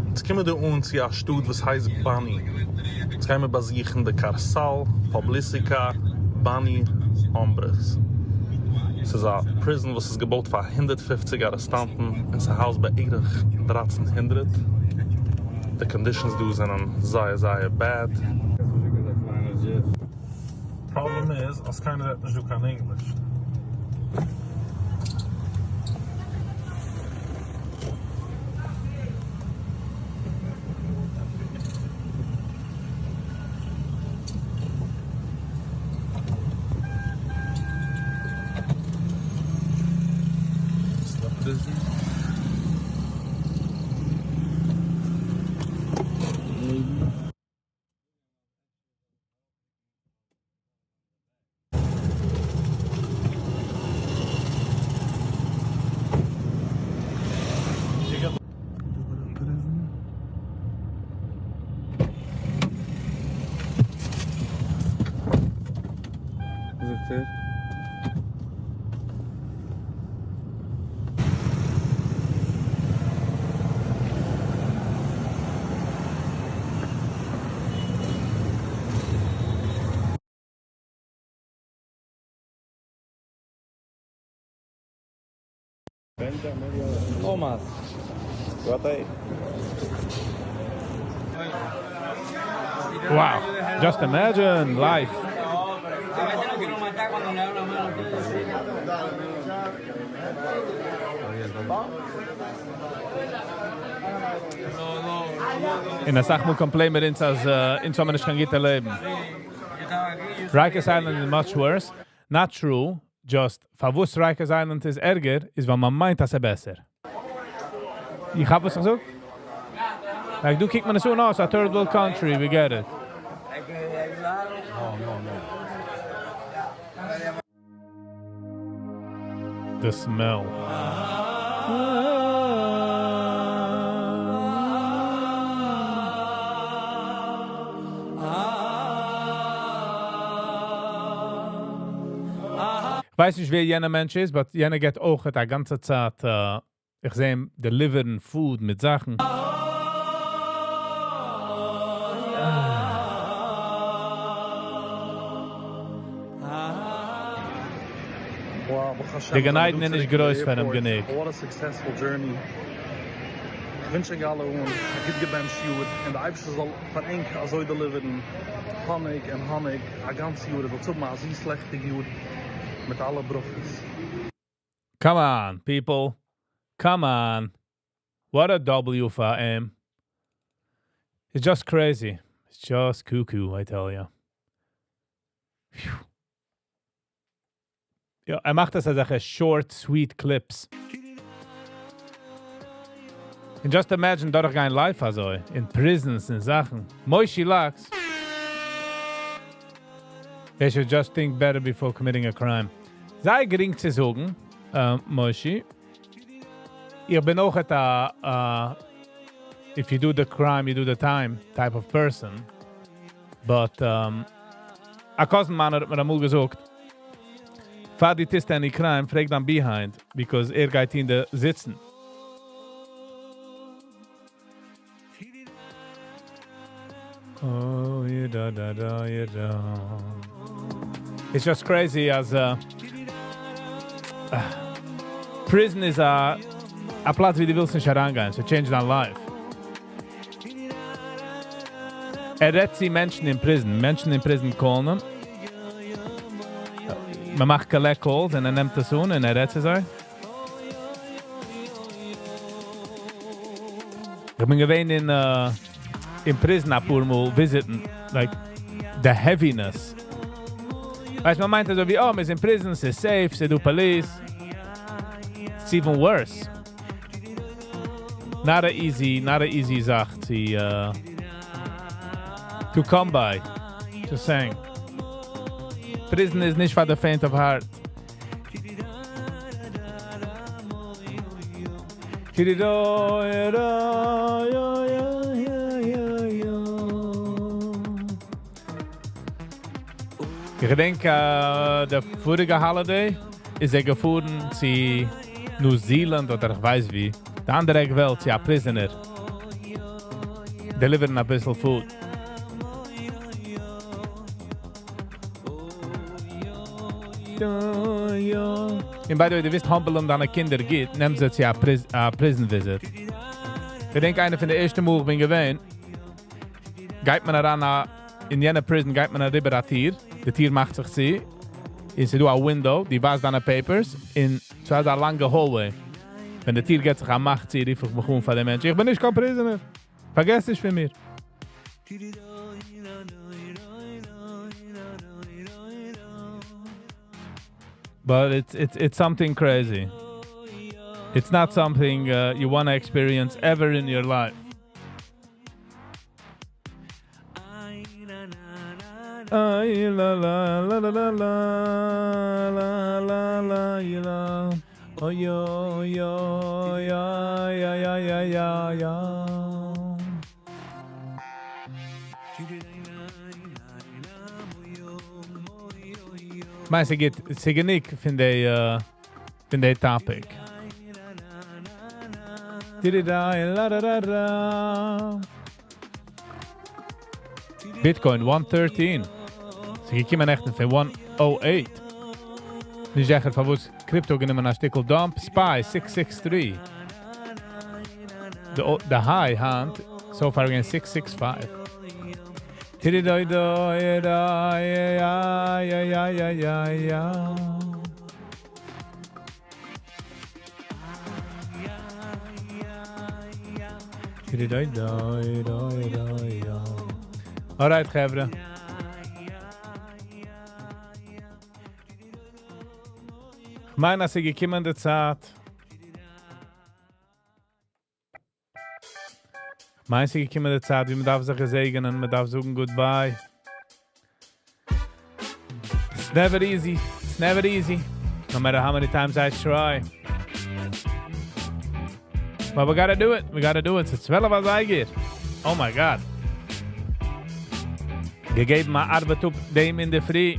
Jetzt kommen wir uns ja Stutt, was heißt Bunny. Jetzt gehen wir basieren der Karsal, Publicica, Bunny, Hombres. Es ist eine Prison, was ist gebaut für 150 Arrestanten. Es ist ein Haus bei 1300. The conditions do sind sehr bad. Problem is, als keiner nicht so kann Englisch. Thomas. Wat hij? Wow. Just imagine life. In der Sache muss komplett mit uns als in so einem Schangita leben. Rikers Island is much worse. Not true. Just, verwusst Rikers Island ist ärger, ist, wenn man meint, dass besser. Ich hab was gesagt? Like, du kick man so aus, a third world country, we get it. The smell. Ich weiß nicht, wer jener Mensch ist, aber jener geht auch die ganze Zeit, ich sehe ihm, deliveren Food mit Sachen. Der Geneiden ist nicht groß für ihn genug. What a successful journey. Ich wünsche euch alle ein gut gebencht Jud. Und der Eibste soll von eng also deliveren. Honig und Honig, ein ganzes Jud. Das ist mal so schlechte Jud. Mit allen Bruches. Come on, people. Come on. What a W for him. It's just crazy. It's just cuckoo, I tell you. Phew. Ja, macht das als short, sweet clips. And just imagine dort kein Life also in prisons and Sachen. Moishi Lux. They should just think better before committing a crime. Sei gering zu sagen, Moishi. Ich bin auch if you do the crime, you do the time type of person. But a cousin man hat mir einmal gesagt, fahr die Tiste in die crime, frag dann behind, because geht in der sitzen. Oh, yeah, da, yeah. It's just crazy as prison is a Platz, wie die willst nicht herangehen, so change their life. Redet sie Menschen in prison callen. Man macht collect calls und nimmt das und redet sie so. Ich bin gewesen in prison ein paar Mal visiten, like the heaviness. Weißt man meint also wie, oh, wir sind in prison, es ist safe, sie do police. It's even worse. Not a easy Sache to come by. Just saying. Prison is nicht for the faint of heart. Ich denke, der vorige Holiday ist gefahren zu New Zealand oder ich weiß wie. Der andere Welt, ja, prisoner. Deliveren ein bisschen food. And by the way, du wisst, Humpel und deine Kinder geht, nehmen sie ja Prison Visit. Ich denke, einer von der ersten Mal, bin gewesen, geht man daran, in jener Prison geht man rüber das Tier. Das Tier macht sich sie. Und sie do a window, die weiß deine Papers. Und so hat eine lange Hallway. Wenn der Tier geht sich an Macht, sie rief ich mich von den Menschen. Ich bin nicht kein Prisoner. Vergesst es für mich. But it's something crazy. It's not something you want to experience ever in your life. Ay la la la la la la la la la. Oh yo yo ya ya ya ya ya ya. Maar ze geniek van de topic. Bitcoin 113. Ze komen echt van 108. Nu zeggen van wat Crypto genommen a stickel dump. Spy 663. The high hand so far again 665. Alright, חבר'ה. Meine ist gekommen der Zeit. Meine ist gekommen der Zeit, wie man darf sich segnen, man darf sagen goodbye. It's never easy. It's never easy. No matter how many times I try. But we gotta do it. We gotta do it. It's 12 als I get. Oh my God. Gegeben mal Arbeit auf dem in der Früh.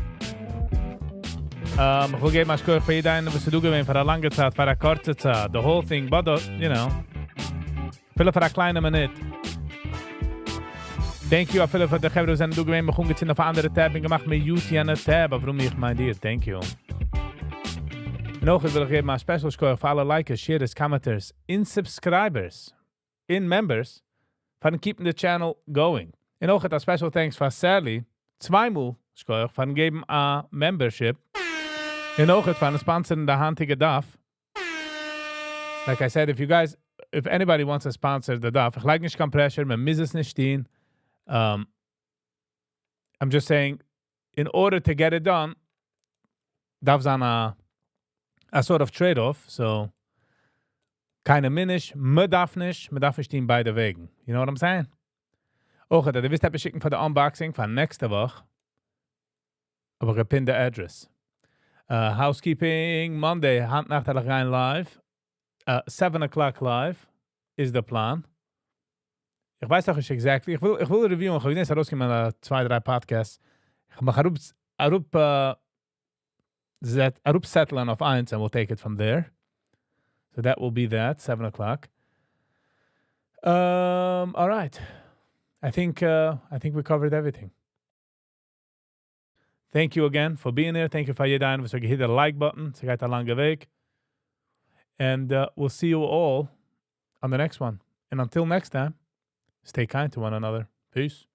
Ich will geben mal Skur für jeden, was du gewinnt, für eine lange Zeit, für eine kurze Zeit. The whole thing, but, you know. Viele für eine kleine Minute. Thank you, viele für die Geber, die sind du gewinnt, wir kommen auf eine andere Tab und gemacht mit YouTube an der Tab, aber warum ich mein dir? Thank you. Und auch, ich will geben mal Special Skur für alle Likers, Shares, Commenters, in Subscribers, in Members, für keeping the channel going. Und auch ein Special Thanks für Sally, zweimal Skur, für geben a Membership. And auch it van a sponsor in the huntige DAF. Like I said, if anybody wants to sponsor the DAF, ich like nicht kein pressure, man muss es nicht stehen. I'm just saying, in order to get it done, DAF's on a sort of trade-off, so keine Minisch, man darf nicht stehen beide Wegen. You know what I'm saying? Auch du wirst etwas schicken für the Unboxing von nächste Woche, aber repin the address. Housekeeping Monday, handnachtelijk rein live. 7 o'clock live is the plan. Ich weiß doch nicht exactly. Ich will reviewen. Ich will nicht rausgehen mit 2-3 Podcasts. Ich mache Arup settlen auf 1 and we'll take it from there. So that will be that, 7 o'clock. All right. I think we covered everything. Thank you again for being here. Thank you for jeder, was hit the like button. Es geht ein langer Weg. And we'll see you all on the next one. And until next time, stay kind to one another. Peace.